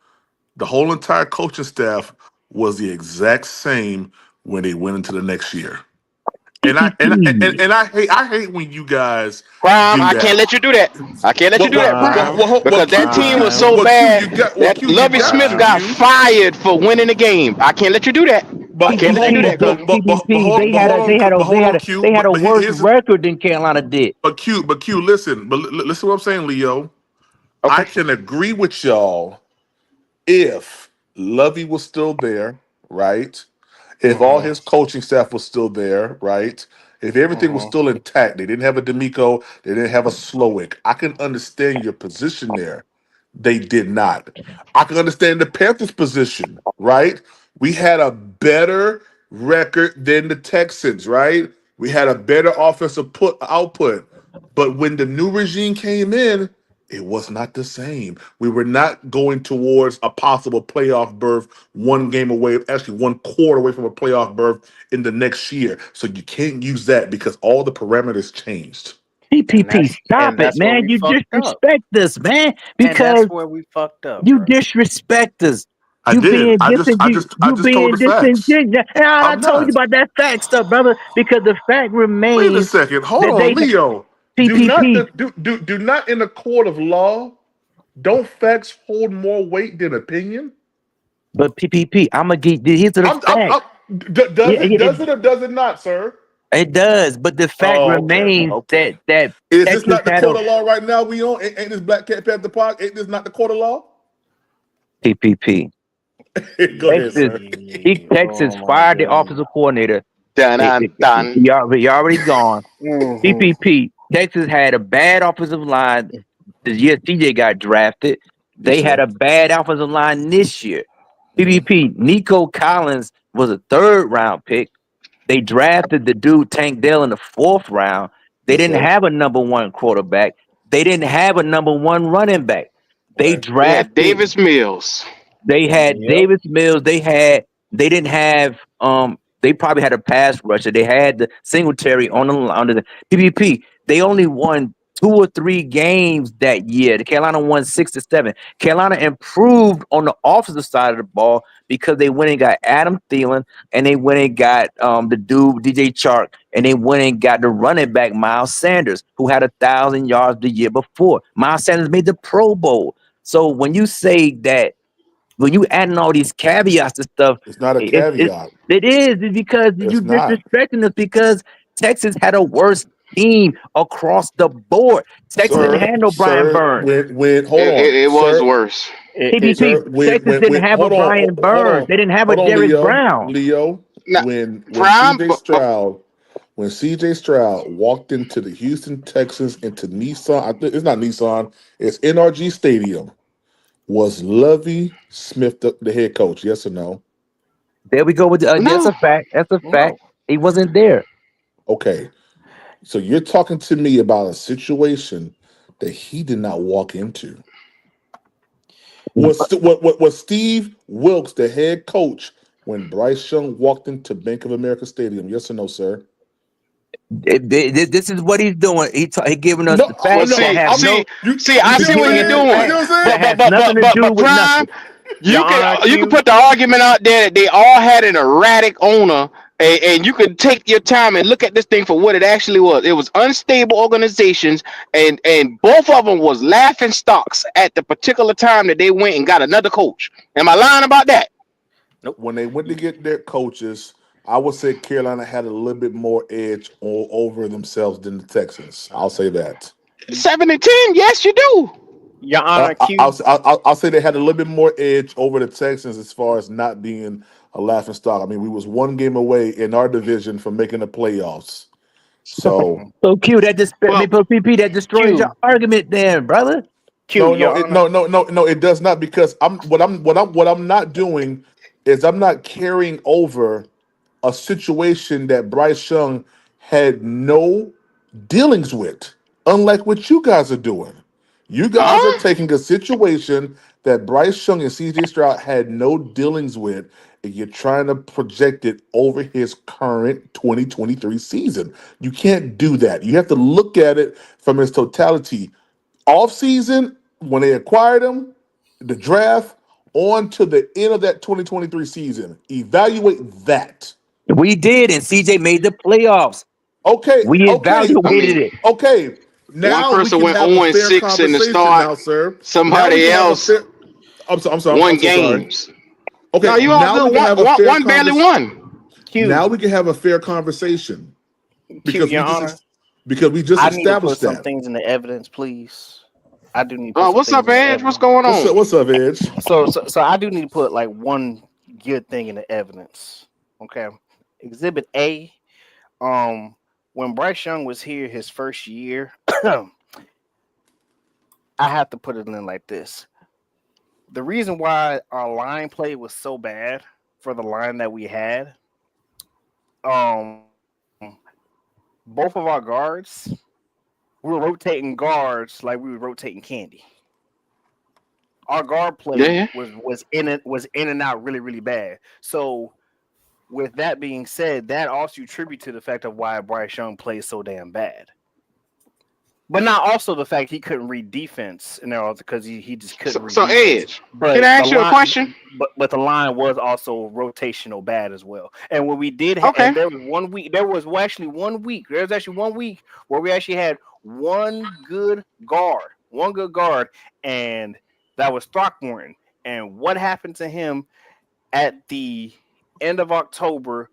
the whole entire coaching staff was the exact same when they went into the next year. And PvP. I hate when you guys Prime, do I can't that. let you do that. I can't let you do that, Prime. Because that team was so bad that You Lovey got Smith to, got Q. fired for winning the game. I can't let you do that. I can't let you do that, Prime. They had a But worse here's record than Carolina did. but Q, listen, listen to what I'm saying, Leo. I Okay. can agree with y'all if Lovey was still there, right? If all Mm-hmm. his coaching staff was still there, right? If everything was Mm-hmm. still intact, they didn't have a D'Amico, they didn't have a Slowick. I can understand your position there. They did not. I can understand the Panthers' position, right? We had a better record than the Texans, right? We had a better offensive output. But when the new regime came in, it was not the same. We were not going towards a possible playoff berth one game away, actually one quarter away from a playoff berth in the next year. So you can't use that because all the parameters changed. PPP, stop it, man. You disrespect us, man, because you disrespect us. I You did. being I you just told the being facts. disingenuous. And I I'm told you not. about that fact stuff, brother, because the fact Wait a remains second. Hold that on, they Leo. PPP. Do not in the court of law. Don't facts hold more weight than opinion? But PPP, I'm gonna get here's the fact. Does Yeah, it? Does it or does it not, sir? it does. But the fact Oh, okay, remains okay. that Is this Texas not the had a court of law right now? We on ain't this Black Cat Panther Park? Ain't this not the court of law? PPP. Go ahead, sir. Texas Oh my fired the god. offensive coordinator. Dun dun dun. He already gone. Mhm. PPP. Texas had a bad offensive line the year CJ got drafted. Yes, They had sir. a bad offensive line this year. Mhm. PPP. Nico Collins was a third round pick. They drafted the dude Tank Dell in the fourth round. They Yes, didn't sir. have a number one quarterback. They didn't have a number one running back. They Right. They had drafted Davis Mills. they had Yep. Davis Mills. They didn't have they probably had a pass rusher. They had the Singletary on the PPP. They only won 2 or 3 games that year. The Carolina won 6 to 7. Carolina improved on the offensive side of the ball because they went and got Adam Thielen and they went and got the dude DJ Chark and they went and got the running back Miles Sanders who had 1,000 yards the year before. Miles Sanders made the Pro Bowl. So when you say that when you adding all these caveats to stuff, It's not a it caveat. it is it's because you It's not. disrespecting us because Texas had a worse team across the board. Texas didn't Sir, have no Brian sir, Burns. when hold on, It was sir, worse. TBP, sir, when Texas didn't have a hold on, Brian Burns. They didn't have a hold on, Derek Leo, Brown. Now, when Prime, CJ Stroud, when CJ Stroud walked into the Houston Texans into Nissan, I think it's not Nissan, it's NRG Stadium. Was Lovey Smith the head coach? Yes or no? There we go with that's no, a fact. That's a fact. No. He wasn't there. Okay, so you're talking to me about a situation that he did not walk into. Was Steve Wilkes the head coach when Bryce Young walked into Bank of America Stadium? Yes or no, sir? This is what he's doing. He giving us No, the oh well, facts that no, have no you I see he what see I'm what giving you're us the saying? You see doing, what facts I'm saying? that has nothing to do but with Prime, nothing. Your Honor, you can Q. put the argument out there that they all had an erratic owner, and you can take your time and look at this thing for what it actually was. It was unstable organizations, and both of them was laughing stocks at the particular time that they went and got another coach. Am I lying about that? Nope. When they went to get their coaches, I would say Carolina had a little bit more edge over themselves than the Texans. I'll say that. 7 and 10, yes, you do. Your Honor, I'll, Q. I'll say they had a little bit more edge over the Texans as far as not being a laughing stock. I mean, we was one game away in our division from making the playoffs. So Mhm. So Q, that just Well, PP that destroys your Q. argument, then, brother. Q. Your Honor. no, it does not because what I'm not doing is I'm not carrying over a situation that Bryce Young had no dealings with, unlike what you guys are doing. You guys are huh? taking a situation that Bryce Young and CJ Stroud had no dealings with, and you're trying to project it over his current 2023 season. You can't do that. You have to look at it from its totality. Off season, when they acquired him, the draft, on to the end of that 2023 season. Evaluate that. We did, and CJ made the playoffs. Okay, We okay, I evaluated mean, it. okay. one Now we person can went have a 0 and fair 6 in the conversation start. now, sir. Now we Somebody can have a else fair. I'm won so sorry. games. No, Okay, you all now we good. can One, have a one, fair one barely conversation. won. Now Q. we can have a fair conversation Q. because Your Honor. we just I need to put established some that. things in the evidence, please. I do need to put some What's things up, in the Edge? What's evidence. going on? What's up, Edge? So I do need to put like one good thing in the evidence. Okay. Exhibit A. Um, when Bryce Young was here his first year, I have to put it in like this. The reason why our line play was so bad for the line that we had, um, both of our guards, we were rotating guards like we were rotating candy. Our guard Yeah, play yeah. was in and out really bad. So with that being said, that also attribute to the fact of why Bryce Young plays so damn bad. But not also the fact he couldn't read defense, because he just couldn't read So defense. Edge, can But I the ask you a line, question? but the line was also rotational bad as well. And when we did, Okay. and there was one week, actually 1 week. There was actually 1 week where we actually had one good guard, and that was Throckmorton. And what happened to him at the end of October,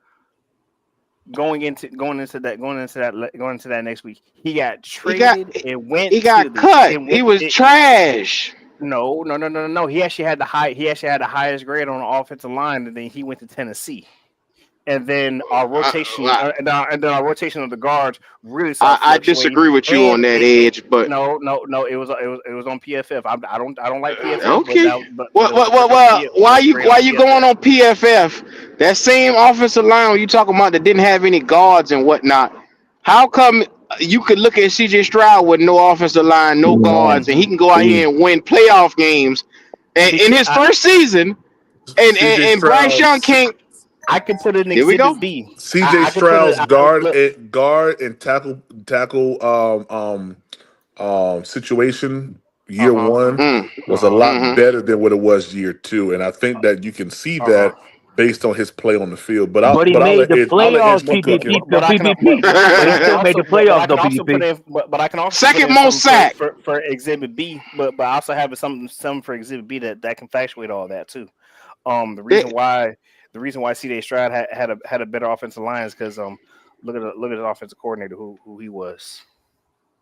going into that next week? He got He got traded and went he to got the cut. and He went was it, trash. No. He actually had the high. He actually had the highest grade on the offensive line, and then he went to Tennessee. And then our rotation, and then our rotation of the guards really started I fluctuating. disagree with you on And that edge, but no, it was on PFF. I don't like PFF, but okay. but it was straight Why on you going PFF. on PFF? That same offensive line you talking about that didn't have any guards and whatnot. How come you could look at CJ Stroud with no offensive line, no guards, and he can go out here and win playoff games in Because his first season, CJ and Bryce Young Stroud's can't? I can put it in There we go. Exhibit B. CJ I can put it. Stroud's guard and tackle situation year Uh huh. one Mm, was a lot mm-hmm. better than what it was year two, and I think that you can see Uh huh. that based on his play on the field. But But he I'll made let the Edge playoffs, keep cooking. PPP, so I can PPP. But he I can still made also the playoffs, I can though, also put PPP. in but I can also put Second in most something for, sack. for, for Exhibit B, but I also have something for Exhibit B that can factuate all that too. The reason It- why CJ Stroud had a better offensive line is because look at the offensive coordinator who he was.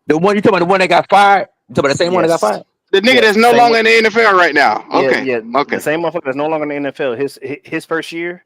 The one you talking about, the one that got fired? You talking about the same one that got Yes, fired? the nigga yes, that's the no same longer one. in the NFL right now. Yeah, Okay, yeah, the okay. same motherfucker that's no longer in the NFL. His first year,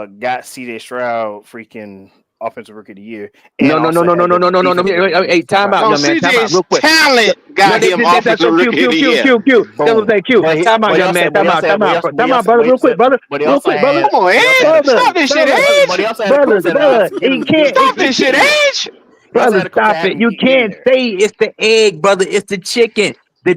got CJ Stroud freaking offensive rookie of the year, No, and no, no, also no, no, had no, the no, no, no, no. defensive rookie of the Hey, year. time out, No, young man. Time out, CJ's real quick. talent No, got him that's offensive so cute, rookie of cute, the cute, year. cute, cute. That was Boom. like cute. Time out, But he young also man. had, but Time he out, also had, time but he out, also, but he time out, also, brother. but he Real also, quick, brother. but he Real also quick, brother. had, Come on, but he also had Edge. a, Brother, Stop this shit, brother, but he Edge. also had a coach brother, that brother. had He him can't. getting Stop there. this shit, Edge. He also Brother, had a coach that stop had it. him You getting can't there. say it's the egg, brother. It's the chicken. The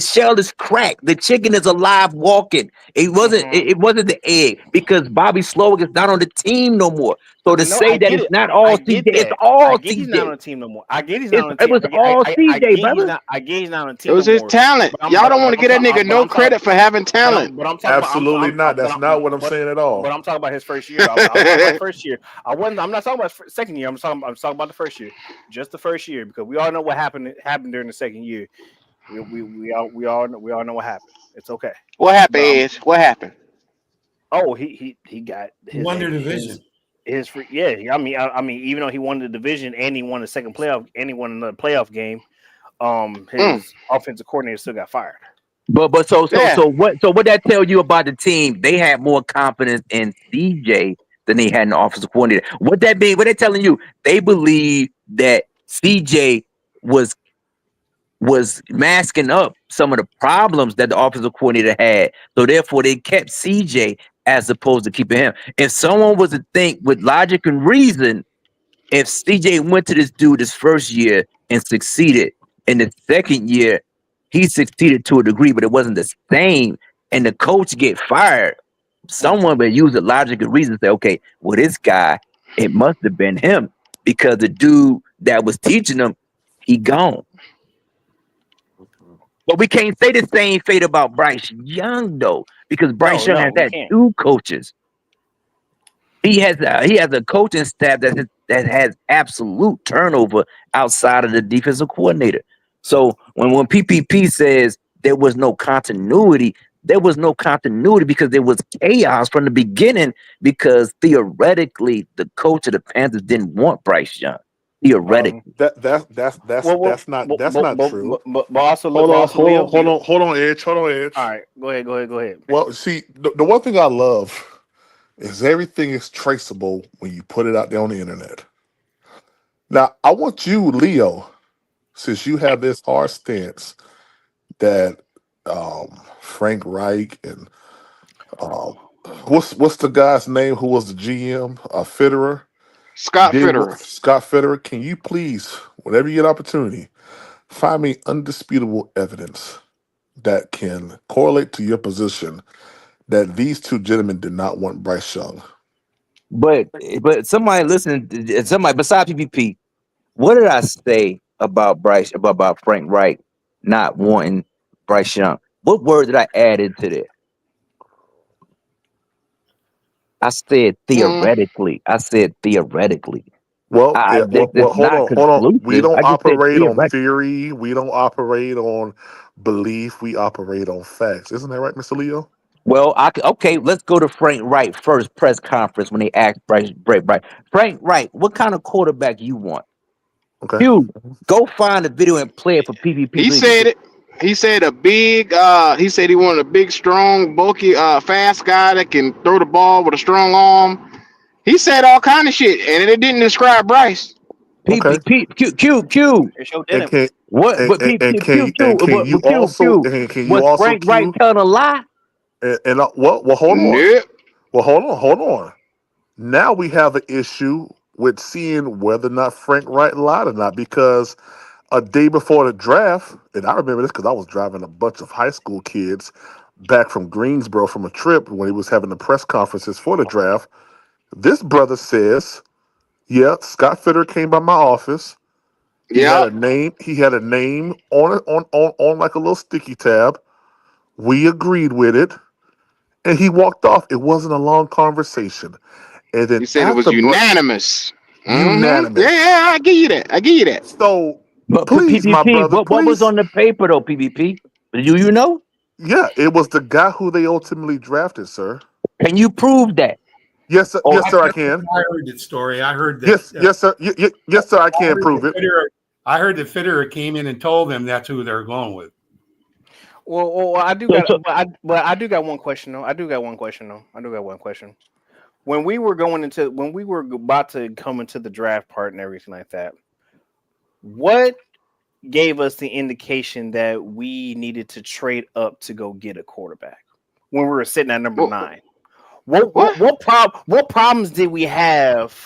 shell is cracked. The chicken is alive walking. It wasn't Hmm. it, it wasn't the egg because Bobby Slowick is not on the team no more. So to No, say I that get it's it. not I all get CJ, it's that. I all get he's not on CJ. the team no more. I get he's not on the It team. was all I CJ, get he's brother. not. I get he's not on the It team no was his more. talent. But I'm Y'all don't but want but to I'm give that talking nigga but no I'm talking credit for having talent. but I'm talking about Absolutely not. That's not what I'm saying at all. but I'm talking about his first year. I'm talking about the first year. I'm not talking about second year. I'm talking about the first year, just the first year, because we all know what happened during the second year. We all know what happened. It's okay. What happened, But I'm Edge? What happened? he got He won their division. his free, yeah. I mean, even though he won the division and he won the second playoff and he won another playoff game, Mm, his offensive coordinator still got fired. But so so yeah. so what that tell you about the team? They had more confidence in CJ than they had in the offensive coordinator. What that mean? What they telling you? They believe that CJ was was masking up some of the problems that the offensive coordinator had. So therefore, they kept CJ as opposed to keeping him. If someone was to think with logic and reason, if CJ went to this dude his first year and succeeded, in the second year he succeeded to a degree, but it wasn't the same, and the coach get fired, someone would use the logic and reason and say, okay, well, this guy, it must have been him because the dude that was teaching him, he gone. But we can't say the same fate about Bryce Young though, because Bryce No, Young no, has we had can't. two coaches. He has a coaching staff that has absolute turnover outside of the defensive coordinator. So when PPP says there was no continuity, there was no continuity because there was chaos from the beginning. Because theoretically, the coach of the Panthers didn't want Bryce Young. Um, Theoretically, well, That's not true. but also Leo. Hold on, Edge. Hold on, All Edge. right, go ahead. Well, see, the one thing I love is everything is traceable when you put it out there on the internet. Now, I want you, Leo, since you have this hard stance that Frank Reich and um, what's the guy's name who was the GM, Fitterer, Scott did Fitterer. Scott Fitterer. Can you please, whenever you get an opportunity, find me undisputable evidence that can correlate to your position that these two gentlemen did not want Bryce Young? but somebody listen, somebody besides PPP, what did I say about Bryce about Frank Wright not wanting Bryce Young? What word did I add into there? I said Mm, theoretically. I said theoretically. Well, It's not hold on. We conclusive. don't I just said operate on theoretically. theory. We don't operate on belief. We operate on facts. Isn't that right, Mr. Leo? Well, okay. Let's go to Frank Wright first press conference when they asked Bryce. Frank Wright, what kind of quarterback you want? Okay. Hugh, go find a video and play it for PPP. he said it. He said a big. He said he wanted a big, strong, bulky, fast guy that can throw the ball with a strong arm. He said all kind of shit, and it didn't describe Bryce. P Okay. P P Q Q Q. It sure And didn't. can What? But P P Q Q. you But Q also Q. Was Frank Wright Q telling a lie? well hold on. Nope. Well hold on. Now we have an issue with seeing whether or not Frank Wright lied or not because a day before the draft, and I remember this because I was driving a bunch of high school kids back from Greensboro from a trip when he was having the press conferences for the draft. This brother says, "Yeah, Scott Fitter came by my office. He had Yep. a name. He had a name on it on like a little sticky tab. We agreed with it, and he walked off. It wasn't a long conversation. And then He said it was after unanimous. Mm-hmm. Yeah, unanimous. yeah, I give you that. I give you that. So But please, my PPP. brother, What was please. on the paper though? PPP. Do you know? Yeah, it was the guy who they ultimately drafted, sir. Can you prove that? Yes, sir. Or Yes, sir. I That's can. how I heard that story. I heard that. Yes, sir. Yes, sir. I I can heard prove that it. Fitterer came in and told them that's who they're going with. Well, I do so, got, so but I do got one question though. I do got one question. When we were about to come into the draft part and everything like that, what gave us the indication that we needed to trade up to go get a quarterback when we were sitting at number What? 9? What What? what what problems did we have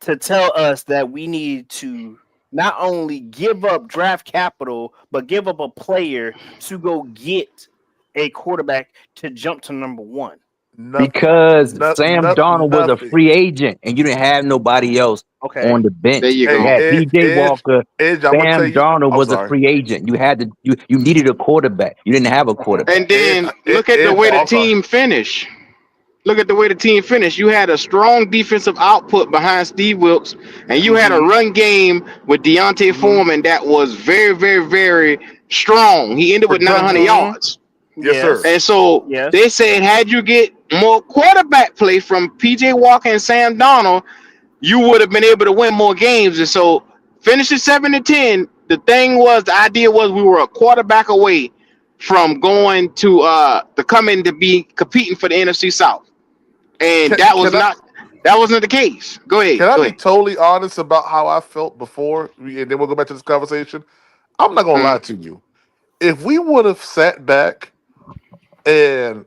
to tell us that we need to not only give up draft capital but give up a player to go get a quarterback to jump to number 1? Nothing. because Sam Darnold was a Nothing. free agent and you didn't have nobody else on Okay. the There bench. you You Hey, go. had PJ Edge, Walker. Edge. I'm gonna tell Sam you. Darnold I'm was a sorry. free agent. You had to you needed a quarterback. You didn't have a quarterback. And then look at the Edge. way the I'm sorry. team finished. Look at the way the team finished. You had a strong defensive output behind Steve Wilkes, and you had a Mm-hmm. run game with Deontay Mm-hmm. Foreman that was very, very, very strong. He ended with 900 Productive. Mm-hmm. yards. Yes, sir. And Yes. so Yes. they said, had you get more quarterback play from PJ Walker and Sam Donald, you would have been able to win more games. And so finishing 7-10, the idea was we were a quarterback away from going to come in to be competing for the NFC South. And Can, can I that wasn't the case. Go ahead. can I Go be ahead. totally honest about how I felt before, and then we'll go back to this conversation? I'm not gonna lie Mm. to you. If we would have sat back and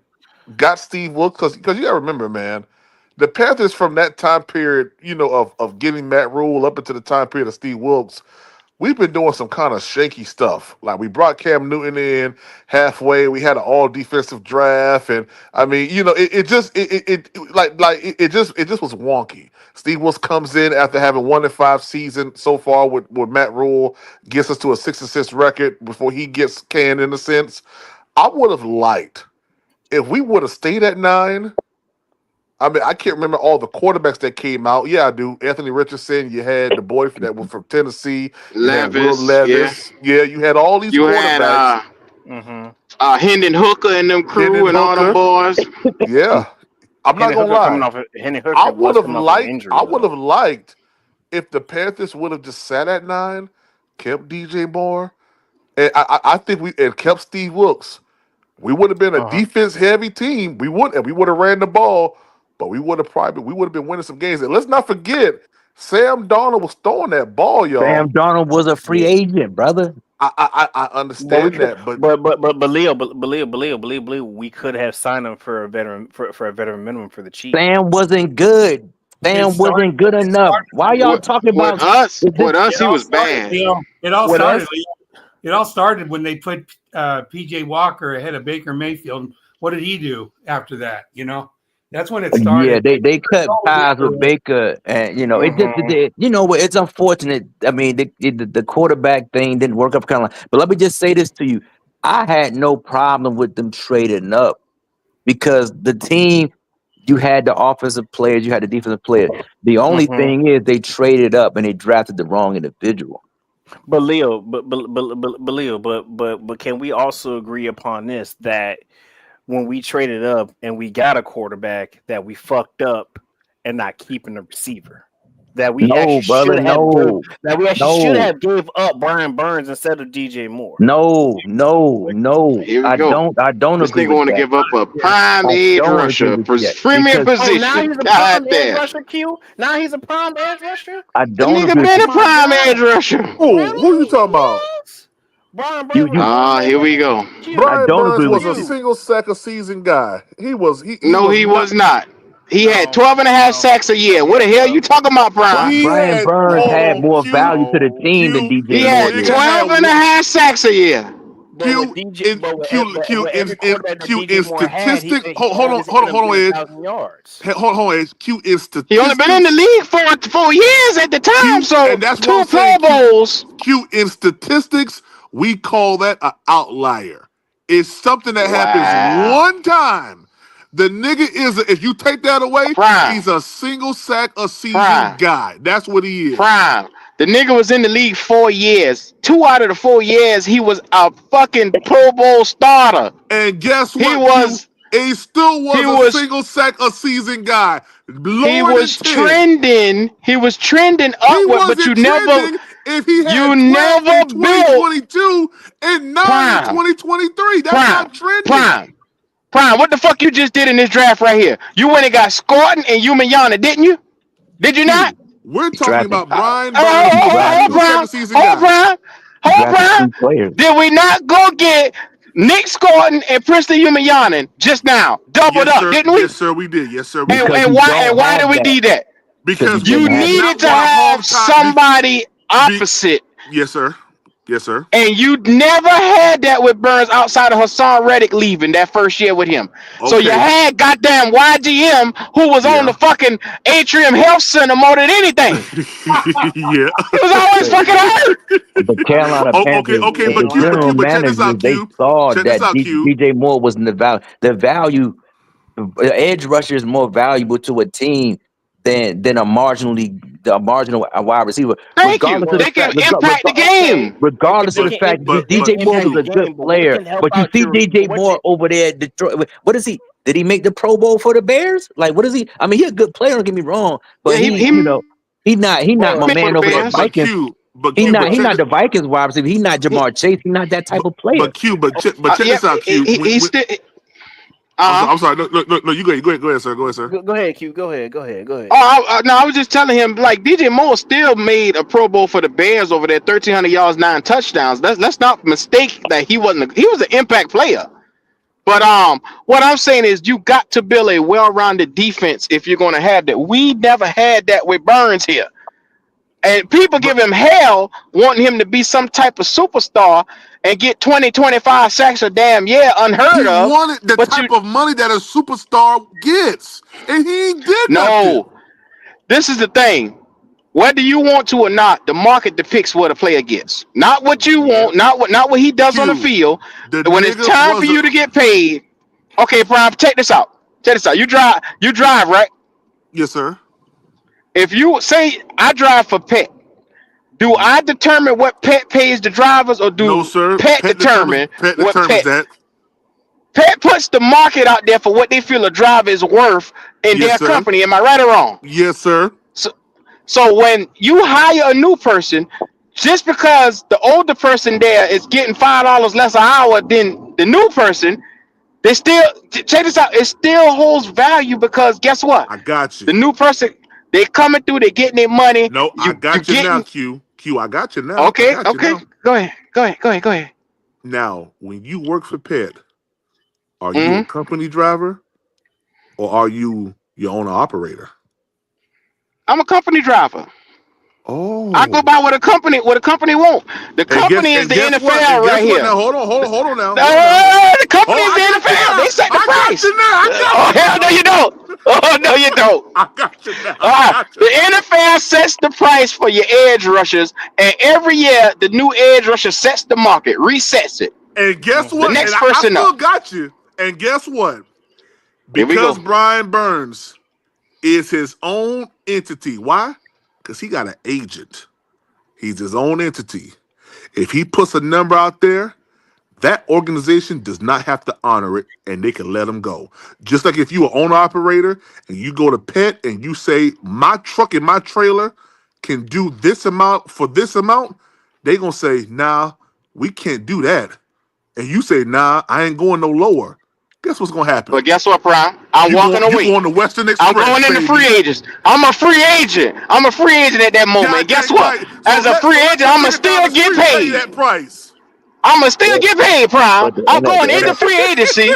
got Steve Wilkes, because you gotta remember, man, the Panthers from that time period, of getting Matt Rule up into the time period of Steve Wilkes, we've been doing some kind of shaky stuff. Like we brought Cam Newton in halfway. We had an all defensive draft, and I mean, it just was wonky. Steve Wilkes comes in after having 1-5 season so far with Matt Rule, gets us to a 6-6 record before he gets canned in a sense. I would have liked if we would have stayed at 9. I mean, I can't remember all the quarterbacks that came out. Yeah, I do. Anthony Richardson. You had the boy that was from Tennessee. You had Will Levis, yeah. Levis. Yeah, you had all these You had quarterbacks. Mm-hmm. Hendon Hooker and them crew Hendon and all them Hooker. boys. Yeah, I'm not gonna lie. Coming off of an injury I would though. have liked if the Panthers would have just sat at 9, kept DJ Moore, and I think and kept Steve Wilkes. We would have been a Uh-huh. defense heavy team. We would have ran the ball, but we would have been winning some games. And let's not forget, Sam Darnold was throwing that ball, Sam y'all. Darnold was a free Yeah. agent, brother. I But we understand could, that, but but Leo, believe, we could have signed him for a veteran for a veteran minimum for the cheap. Sam wasn't good. It Sam started. wasn't good It enough. started. Why y'all talking With about us, is this with us, It he all was started. bad. It all With started. us, It all started when they put PJ Walker ahead of Baker Mayfield. What did he do after that? That's when it Yeah, started. they cut ties with Baker, and it just mm-hmm. it's unfortunate. I mean, the quarterback thing didn't work up kind of. But let me just say this to you: I had no problem with them trading up because the team you had the offensive players, you had the defensive players. The only Mm-hmm. thing is they traded up and they drafted the wrong individual. But Leo, but Leo, but can we also agree upon this that when we traded up and we got a quarterback that we fucked up and not keeping the receiver? that we No, actually brother. should have No. No. gave up Brian Burns instead of DJ Moore. No. Here we I go. don't This agree nigga with want to that. give up a Yeah. prime I edge don't agree rusher, with that premium because Oh, now position. he's a God prime edge damn. rusher, Q. Now he's a prime edge rusher. I The don't nigga agree with been you. a My prime edge God. rusher. Who you talking about? Yes. Brian You Burns was a you prime edge Here we rusher. go. Q. I Brian don't Burns agree with was a you. single sack a season guy. He was No, he not. was not. He had No. 12 and a half No. sacks a year. No, he What the had hell you 12. talking about, Brian? He Brian had Burns hold had on more value to the No. team than Q. He DJ The Moore had nigga did. 12 had and a half sacks a year. But with Q DJ, in but with every quarterback that DJ in Moore had, he statistic. Hold on, always ended up hold on, getting Ed. 1,000 yards. Hold on, Ed. Q in He only been in the statistics. league for 4 years at the time, Q, so and that's what I'm 2 saying. Pro Bowls. Q in statistics, we call that an outlier. It's something that happens Wow. one time. The nigga is, if you take that away, Prime. he's a single sack a season Prime. guy. That's what he is. Prime. The nigga was in the league 4 years. 2 out of the 4 years, he was a fucking Pro Bowl starter. And guess He what, Q? was He still he was a was single sack a season guy. he Lower than was 10. trending. He was trending He upward, but wasn't trending if he you had 12 in never built 2022 and 9 in prime. 2023. That's Prime. not trending. Prime. Prime. What the fuck you just did in this draft right here? You went and got Scorton and Yana, didn't you? Did you not? Q, we're He talking drafted about Brian Hold, Burns, he who's a hold, hold, drafted single Prime. second season Hold, guy. Prime. he Hold, drafted Prime. 2 players. Did we not go get Nick Scorton and Princeton Yana just now? Doubled up, didn't we? Yes, sir, we did. Yes, sir, we And, Because did. and he why don't and why have did we that. do that? Because he Because You didn't we have did it. needed not to want to have hog tie. somebody opposite. Yes, sir. Yes, sir. And you never had that with Burns outside of Hassan Reddick leaving that first year with him. So you Okay. had goddamn YGM who was on the Yeah. fucking Atrium Health Center more than anything. Yeah. He was always The, fucking hurt. the Carolina Oh, okay, Panthers, okay, He the ain't general lying. but check this managers, out, they Q. saw Check this that out, Q. DJ Moore wasn't the value. The value, the edge rusher is more valuable to a team than a marginal wide receiver, Thank you. regardless of the Well, They can fact. impact the okay, game. Regardless of they the But can fact they, that but they can DJ but Moore impact was the Q. a good game, but what player, can help but you out see your DJ what you Moore over there at Detroit. What is he? Did he make the Pro Bowl for the Bears? Like, what is he? I mean, he's a good player. Don't get me wrong, Yeah, but he he's not well my made for the man over there at But Bears. but Vikings. Q. But He Q. not But he check not this. the Vikings wide receiver. He not He, Jamar Chase. He not that type of player. But Q. But check yeah, this out, Q. he still. I'm sorry. Uh, I'm sorry. No. You go ahead. Go ahead. Go ahead, sir. Go ahead, sir. go ahead, Q. Go ahead. Go ahead. Go oh, ahead. no, I was just telling him like DJ Moore still made a Pro Bowl for the Bears over there, 1,300 yards, 9 touchdowns. Let's not mistake that he wasn't. He was an impact player. But what I'm saying is you got to build a well-rounded defense if you're going to have that. We never had that with Burns here. And people But give him hell wanting him to be some type of superstar and get 20, 25 sacks a damn year he unheard of. wanted the But you type of money that a superstar gets, and he ain't did nothing. no, this is the thing. Whether you want to or not, the market depicts what a player gets. Not what you Yep. want, not what he does on the Q. field. The When it's nigga time for was a you to get paid, okay, Prime, check this out. Check this out. You drive, right? yes, sir. If you say I drive for Pet, do I determine what Pet pays the drivers, or No, do sir. Pet determine Pet what determines Pet that. Pet puts the market out there for what they feel a driver is worth in Yes, their sir. company? Am I right or wrong? Yes, sir. So, so when you hire a new person, just because the older person there is getting $5 less an hour than the new person, they still check this out. It still holds value because guess what? I got The you. new person they coming through, they getting their money. No, I You got you now, getting Q. Q, I got you now. I okay, got you okay. now. Go ahead. Now, when you work for Pet, are you a Mm-hmm. company driver or are you your owner operator? I'm a company driver. I go Oh. by what a company want. The company is And the guess what? NFL And right guess what? here. Now hold on now. Hold on now. The company Oh, is I the got you NFL. now. They set the I got price. you now. I got Oh you hell no, now. you don't. Oh no, you don't. I got you now. I got The you now. NFL sets the price for your edge rushers, and every year the new edge rusher sets the market, resets it. And guess The what? And next I person still up. got you. And guess what? Here we Because go. Brian Burns is his own entity. Why? Because he got an agent. He's his own entity. If he puts a number out there, That organization does not have to honor it, and they can let them go. Just like if you are owner operator and you go to Pet and you say my truck and my trailer can do this amount for this amount, they gonna say, nah, we can't do that. And you say, nah, I ain't going no lower. Guess what's gonna happen? But guess what, Prime? I'm walking You away. going to Western I'm Express, going into baby. free agents. I'm a free agent. I'm a free agent at that moment. God Guess dang what? right. As a free Let agent, them I'ma niggas down still the get street pay paid. that price. I'ma still get paid, Prime. But I'm going into free agency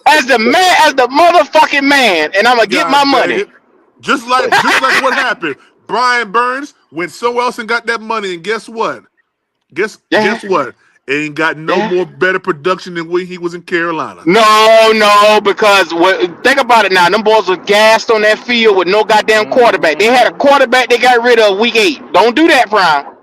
as the man, as the motherfucking man, and I'm gonna get my God dang money. it. Just like what happened. Brian Burns went somewhere else and got that money, and guess what? Guess Yeah, what? Ain't got no yeah. more better production than when he was in Carolina. No, because think about it now. Them boys were gassed on that field with no goddamn quarterback. They had a quarterback they got rid of week 8. Don't do that, Prime.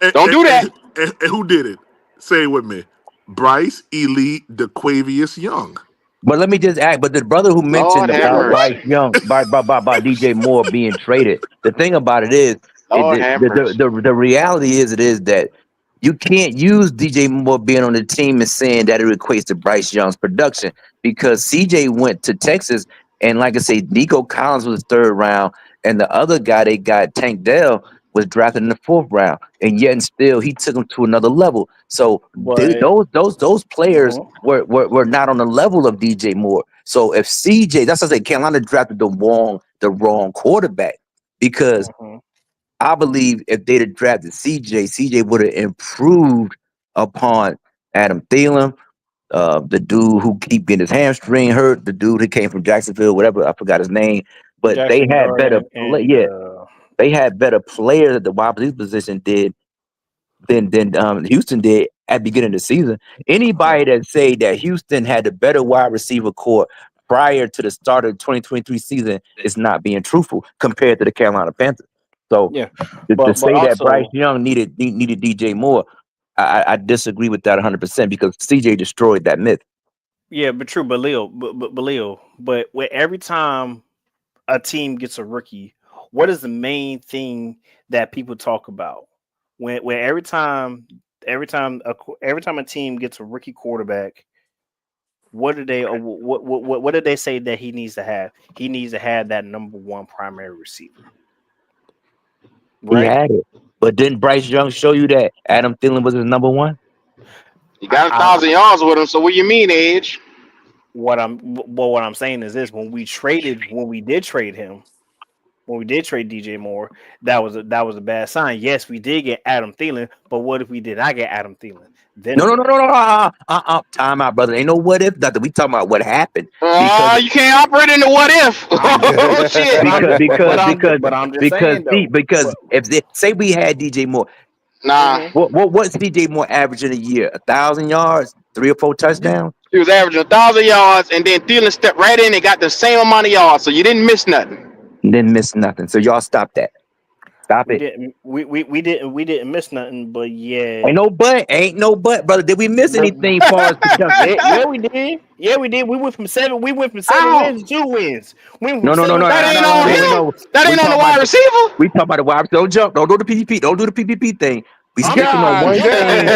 And, Don't do that. and who did it? Say it with me. Bryce Elite DeQuavius Young. But let me just add, but the brother who Lord mentioned have about Bryce mercy. Young, by DJ Moore being traded, the thing about it is, Lord have mercy. the reality is that you can't use DJ Moore being on the team and saying that it equates to Bryce Young's production, because CJ went to Texas, and like I say, Nico Collins was third round, and the other guy they got, Tank Dell, was drafted in the fourth round, and yet and still he took him to another level. So But those players were not on the level of DJ Moore. So if CJ, that's what I say, Carolina drafted the wrong quarterback, because I believe if they'd have drafted CJ would have improved upon Adam Thielen, the dude who keep getting his hamstring hurt, the dude who came from Jacksonville, whatever, I forgot his name. But they Jackson had better Dart and they had better players at the wide receiver position than Houston did at the beginning of the season. Anybody that say that Houston had the better wide receiver core prior to the start of the 2023 season is not being truthful compared to the Carolina Panthers. So yeah, to but say that Bryce also Young needed DJ Moore, I disagree with that 100% because CJ destroyed that myth. yeah, but true, but when every time a team gets a rookie, what is the main thing that people talk about? When every time a team gets a rookie quarterback, what do they what did they say that he needs to have? He needs to have that number one primary receiver, He right? had it. But didn't Bryce Young show you that Adam Thielen was his number one? You got I 1,000 yards with him, so what you mean, Edge? what I'm saying is this: when we did trade him, when we did trade DJ Moore, that was a bad sign. Yes, we did get Adam Thielen, but what if we did not get Adam Thielen? Then No. what? Time out, brother. Ain't no what if nothing. We talking about what happened because You can't operate in the what if. I'm just, Oh shit. but I'm just saying though. because if they say we had DJ Moore, Nah, what's DJ Moore average in a year? 1,000 yards, 3 or 4 touchdowns. he was averaging 1,000 yards, and then Thielen stepped right in and got the same amount of yards, so you didn't miss nothing. Didn't miss nothing. So y'all stop that. Stop We it. didn't we didn't miss nothing, but yeah. Ain't no but, brother. Did we miss anything far as production? Yeah, we did. Yeah, we did. We went from seven Ow. wins to 2 wins. We went No. from seven That wins ain't to 2 on wins. him. That We ain't on the talking wide about receiver. we talking about the wide. Don't jump. Don't do the PPP. Don't do the PPP thing. We I'm sticking on God one dang. thing.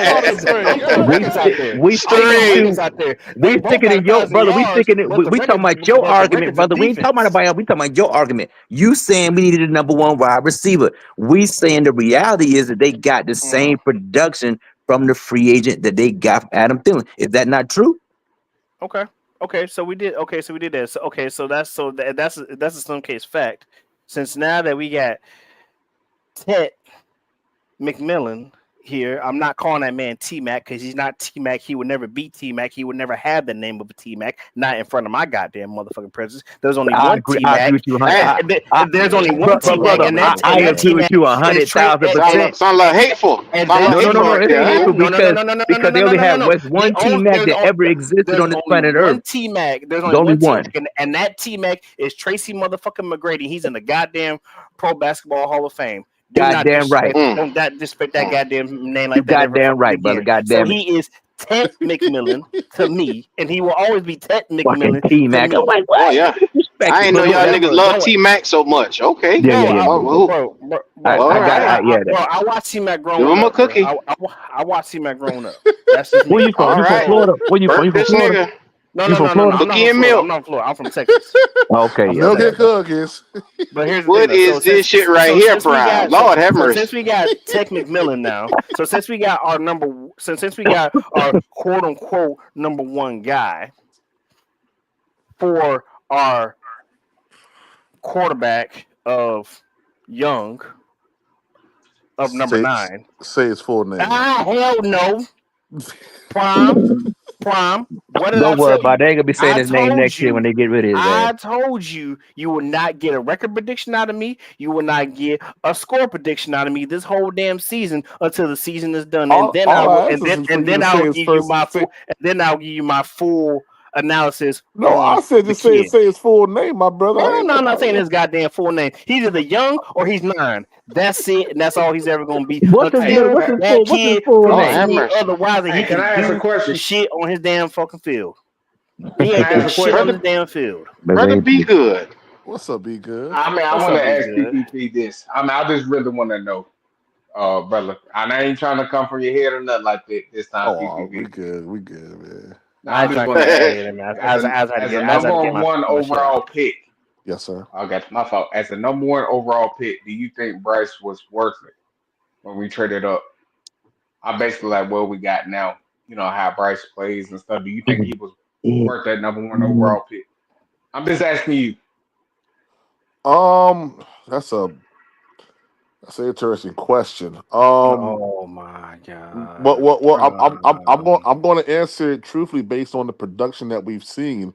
I don't want to pray. I'm throwing We records out God. there. we I'm throwing sticking Straight. to records out there. They we both sticking got in your 1,000 brother. yards, but the We talking records, about your but the argument, records is brother. We ain't talking defense. about we talking about your argument. You saying we needed a number one wide receiver. We saying the reality is that they got the same production from the free agent that they got from Adam Thielen. Is that not true? Okay. So we did. Okay, so we did that. So that's a some case fact. Since now that we got Ted McMillan here, I'm not calling that man T Mac because he's not T Mac. He would never be T Mac. He would never have the name of a T Mac. Not in front of my goddamn motherfucking presence. There's only I one agree. T I agree Mac. with you. There's only one T Mac, Brother, and I that agree T with Mac you is trade. 100,000%. Sound like hateful. And Sound that like No. hateful right It ain't there, huh? hateful because they only have no. West one T Mac that ever existed There's on this only planet Earth. one T Mac. There's There's only only one T one. Mac, and that T Mac is Tracy motherfucking McGrady. He's in the goddamn Pro Basketball Hall of Fame. Do not Goddamn right. disrespect. Don't that disrespect that goddamn name You like that ever goddamn fucking right, brother. again. So Goddamn it. he is Ted McMillan to me, and he will always be Ted Fucking McMillan T to Mac. me. I'm like, Oh what? yeah. Respect I it, ain't know but y'all that, niggas Bro, love T Mac so much. Okay. yeah, yeah, Bro, yeah, yeah. All right. I watched T-Mac Give growing him a up, bro. cookie. I watched T-Mac growing up. That's just Where me. you from? All You from right. Florida? Where you from? Birth You from this Florida? nigga. No, You no, from no, no, no. Florida? I'm not Cookie from and Florida. I'm milk. not from Florida. I'm from Texas. Okay, I'm yeah, from Milk okay, and Texas. okay. cookies. But here's the thing, What though. is this shit right here, Prime? Lord have mercy. Since we got Tech McMillan now, so since we got since we got our quote unquote number one guy for our quarterback of Young of number Say 9. say his full name. Hell no. Prime. What did I Don't worry tell about it. you? They ain't gonna be saying I his name told next year when you. they get rid of his ass. I told you you will not get a record prediction out of me. You will not get a score prediction out of me this whole damn season until the season is done, and then I All will, I asked is for and you to then say I'll his give you first. my Say, full, and then I'll give you my full analysis no, I on said the just say kid. say his full name, my brother. I Hell ain't no, no. I'm not saying his goddamn full name. He's either young or he's 9. That's it, and that's all he's ever gonna be What's his until what's his that kid full Lord proves to have name? me mercy. otherwise that he Hey, can can I ask a do the question? shit on his damn fucking field. He Can ain't I doing ask a shit on question? his Brother, damn field. But brother, they, be good. What's up, be good? I mean, I What's want up, to be ask good? PPP this. I mean, I just really want to know, brother. And I ain't trying to come from your head or nothing like that this time, Oh, PPP. We good, man. Now, I I'm ain't just trying to going get to my ask head in, man. as a As I had to as a get, as I had to number get one my shit out. overall pick. Yes, sir. Okay, my fault. As a number one overall pick, do you think Bryce was worth it when we traded up? I basically like what we got now. You know how Bryce plays and stuff. Do you think he was worth that number one overall pick? I'm just asking you. That's that's an interesting question. Oh my What god. what what I'm going to answer it truthfully based on the production that we've seen,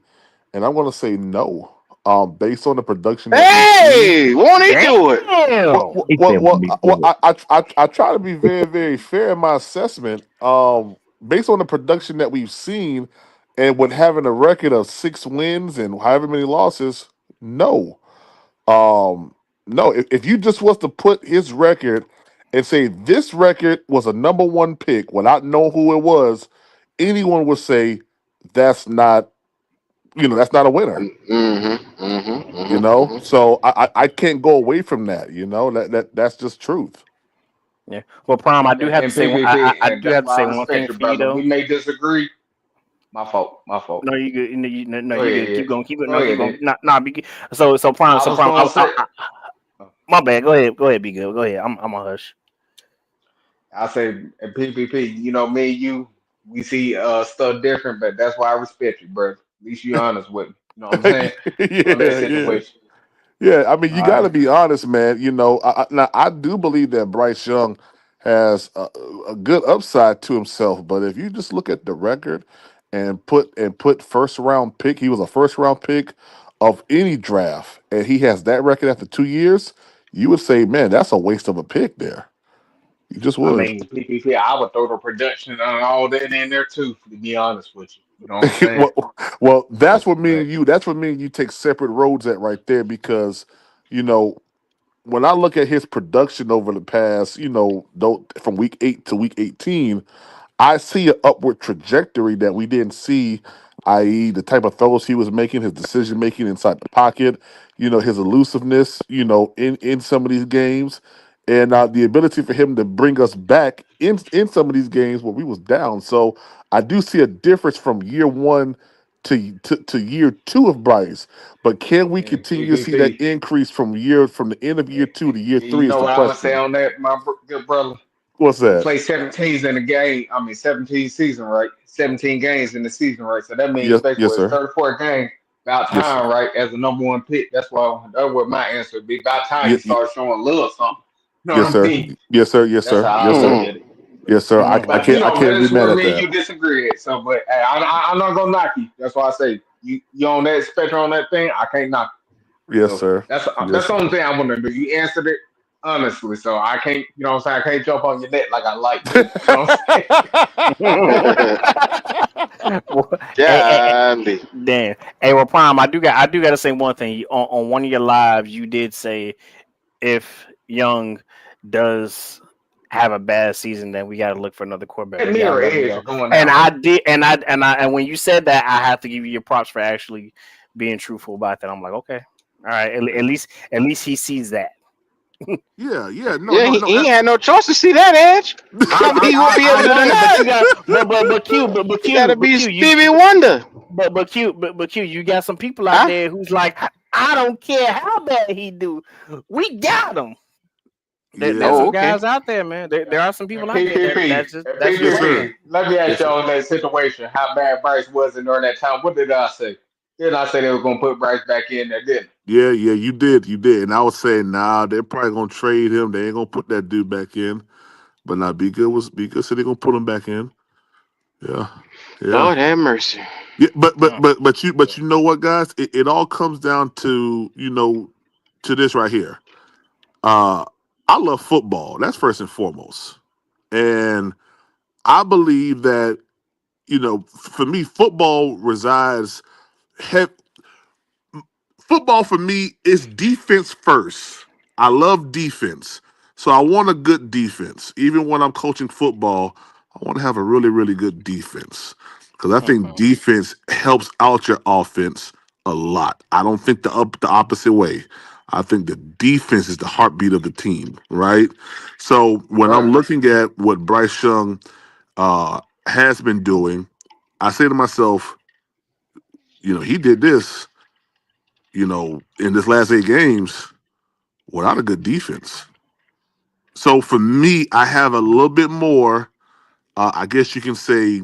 and I'm going to say no. Based on the production that we've seen. Hey, won't he do it? Damn. he said when he do it. I try to be very fair in my assessment. Based on the production that we've seen, and with having a record of 6 wins and however many losses, no. No. If you just was to put his record and say this record was a number one pick without knowing who it was, anyone would say that's not that's not a winner. Mm-hmm. So I can't go away from that. That's just truth. Yeah. Well, Prime, I do have to And say PPP, I and do that's have to why say I one respect thing you, for you brother. though. We may disagree. My fault. My fault. No, you good. No, Go you ahead, good. yeah. Keep going. Keep it. Go No, keep ahead, going. then. Nah, be good. So I was prime. gonna say, My bad. Go ahead. Go ahead. Be good. Go ahead. I'm a hush. I say, and PPP. You know, me and you, we see stuff different, but that's why I respect you, bro. At least you honest with me. You know what I'm saying on that Yeah. situation. Yeah, I mean, All you got to right. be honest, man. Now I do believe that Bryce Young has a good upside to himself, but if you just look at the record and put first round pick, he was a first round pick of any draft, and he has that record after 2 years. You would say, man, that's a waste of a pick there. You just I would. mean, PPP. I would throw the production and all that in there too. To be honest with you, you know what I'm saying. well, that's what me But and you. That's what me and you take separate roads at right there because, you know, when I look at his production over the past, from week 8 to week 18, I see an upward trajectory that we didn't see, i.e., the type of throws he was making, his decision making inside the pocket, his elusiveness, in some of these games, and the ability for him to bring us back in some of these games where we was down. So I do see a difference from year one to year two of Bryce. But can we and continue to see that PPP. increase from the end of year two to year You three is know the what I'm gonna say question. on that, my good brother. What's You that? play 17s in a game. I mean, 17 season, right? 17 games in the season, right? So that means Yes, basically yes, it's sir. 34 game. About Yes, sir. time, right? As a number one pick. That's what my answer would be. About time you Ye- start showing a little something. You know Yes, what I sir. mean? Yes, sir. Yes, That's sir. how I Yes, would look sir. at it. Yes, sir. I But you can't. I know, but can't be it's mad where at me and that. you disagree at. So, but hey, I'm not gonna knock you. That's why I say you on that spectrum on that thing. I can't knock you. Yes, So sir. that's Yes, the only sir. thing I want to do. You answered it honestly, so I can't. You know what I'm saying? I can't jump on your neck like I like to. You know what I'm saying? Well, Golly. damn. Hey, well, Prime, I do got to say one thing. On one of your lives, you did say if Young does have a bad season, then we got to look for another quarterback. That We got to mirror let him edge go. is going And out. I did, and when you said that, I have to give you your props for actually being truthful about that. I'm like, okay, all right, at least he sees that. Yeah, no, Yeah, no, he no. ain't had no choice to see that edge. How he gonna be I able to know, but deny you it? got, but Q, but He gotta Q, but be Q, you, Stevie Wonder. but Q, you got some people out Huh? there who's like, I don't care how bad he do, we got him. There's Yeah. Oh, some okay. guys out there, man. There are some And people out there PPP, and that's just Yes, like sir. that. PPP. Let me ask Yes, sir. y'all that situation. How bad Bryce was in during that time? What did I say? Did I say they were gonna put Bryce back in there? Didn't Yeah, you did. And I was saying, nah, they're probably gonna trade him. They ain't gonna put that dude back in. But now Be Good said they're gonna put him back in. Yeah. Yeah. Lord have mercy. Yeah, Mm. but you know what, guys? It all comes down to, to this right here. Uh I love football. That's first and foremost. And I believe that, for me, football resides he- football for me is defense first. I love defense. So I want a good defense. Even when I'm coaching football, I want to have a really, really good defense. Because I think Mhm. defense helps out your offense a lot. I don't think the opposite way. I think the defense is the heartbeat of the team, right? So when right? I'm looking at what Bryce Young has been doing, I say to myself, he did this, in this last 8 games without a good defense. So for me, I have a little bit more, I guess you can say,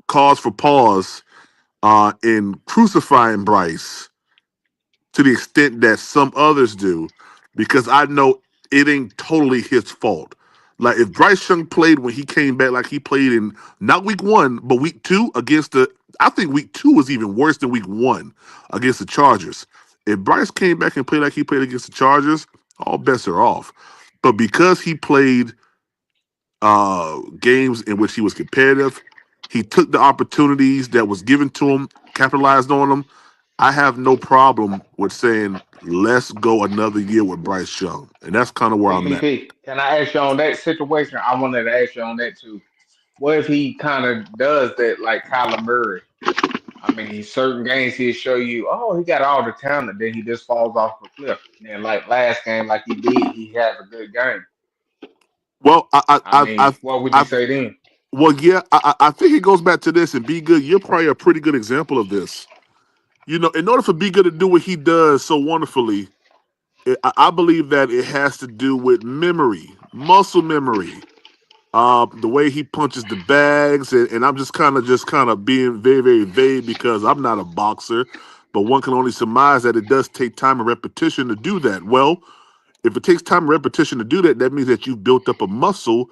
cause for pause in crucifying Bryce to the extent that some others do, because I know it ain't totally his fault. Like if Bryce Young played when he came back, like he played in not week 1, but week 2 against I think week 2 was even worse than week 1 against the Chargers. If Bryce came back and played like he played against the Chargers, all bets are off. But because he played games in which he was competitive, he took the opportunities that was given to him, capitalized on them. I have no problem with saying let's go another year with Bryce Young, and that's kind of where I'm at. PPP. Can I ask you on that situation? I wanted to ask you on that too. What if he kind of does that like Kyler Murray? I mean, certain games he'll show you, oh, he got all the talent, then he just falls off a cliff. And then like last game, like he did, he has a good game. Well, I mean, what would you I say then? well, yeah, I think it goes back to this and Be Good. You're probably a pretty good example of this. In order for Be Good to do what he does so wonderfully, I believe that it has to do with memory, muscle memory. The way he punches the bags, and I'm just kind of being very, very vague because I'm not a boxer, but one can only surmise that it does take time and repetition to do that. Well, if it takes time and repetition to do that, that means that you've built up a muscle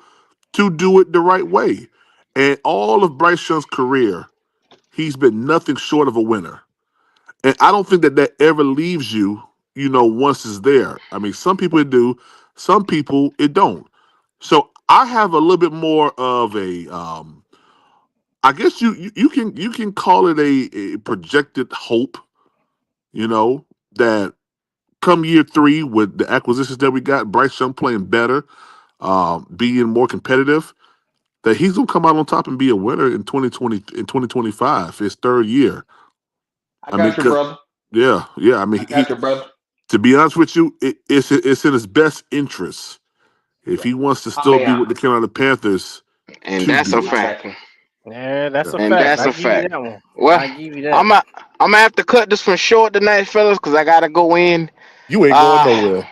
to do it the right way. And all of Bryce Young's career, he's been nothing short of a winner. And I don't think that that ever leaves you, once it's there. I mean, some people it do, some people it don't. So I have a little bit more of a, I guess you can call it a projected hope, that come year 3 with the acquisitions that we got, Bryce Young playing better, being more competitive, that he's gonna come out on top and be a winner in 2020 in 2025, his third year. I I mean, got you, 'cause- brother. yeah. I I mean, got you, brother. to be honest with you, it's in his best interest if he wants to I still mean, be with the Carolina Panthers And to that's a do I it. got fact. you. Yeah, that's Yeah. a And fact. that's I a give you fact. that one. Well, I give you that. I'm a, I'm gonna have to cut this one short tonight, fellas, because I gotta go in. You ain't going Uh nowhere.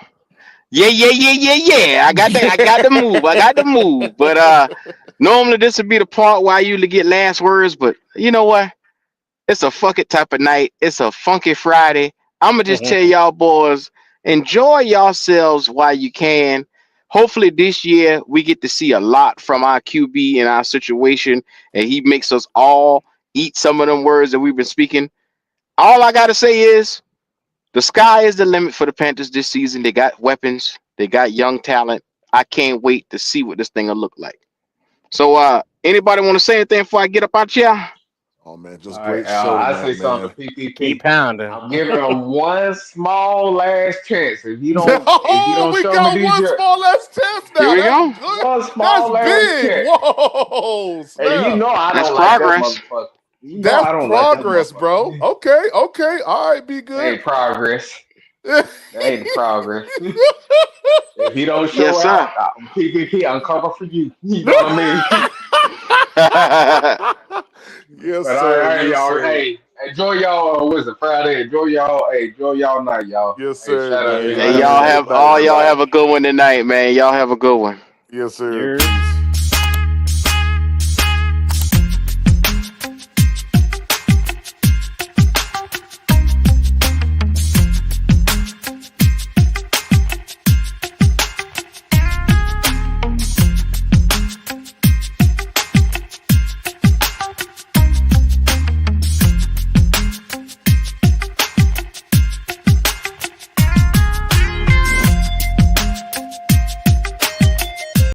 yeah. I got to move. I got to move. But normally this would be the part where I usually get last words, but you know what? It's a fuck it type of night. It's a funky Friday. I'ma just tell y'all boys, enjoy yourselves while you can. Hopefully this year we get to see a lot from our QB in our situation, and he makes us all eat some of them words that we've been speaking. All I gotta say is the sky is the limit for the Panthers this season. They got weapons, they got young talent. I can't wait to see what this thing will look like. So anybody want to say anything before I get up out here? Oh man, All just right, great show I say tonight, something man. to Keep PPP. pounding. I'm giving him one small last chance. If you don't Oh, we show me got these one year, small last test Here now. we That's go. one small That's ass big. check. Whoa, Hey, you snap. know I That's don't like that progress. motherfucker. You know That's I don't like that progress, bro. motherfucker. Okay, okay. All right, be That good. ain't progress. That ain't the progress. If he don't Yes, show sir. out, PPP, I'm coming for you. You know what I mean? Yes, But all sir. right, Yes, y'all. sir. Hey, enjoy y'all. Was it Friday? Enjoy y'all. Hey, enjoy y'all night, y'all. Yes, Hey, sir, shout out man. Hey, Y'all everybody have in a the y'all chat. good have night, y'all man. have a good one tonight, man. Y'all have a good one. Yes, sir. You're Peace.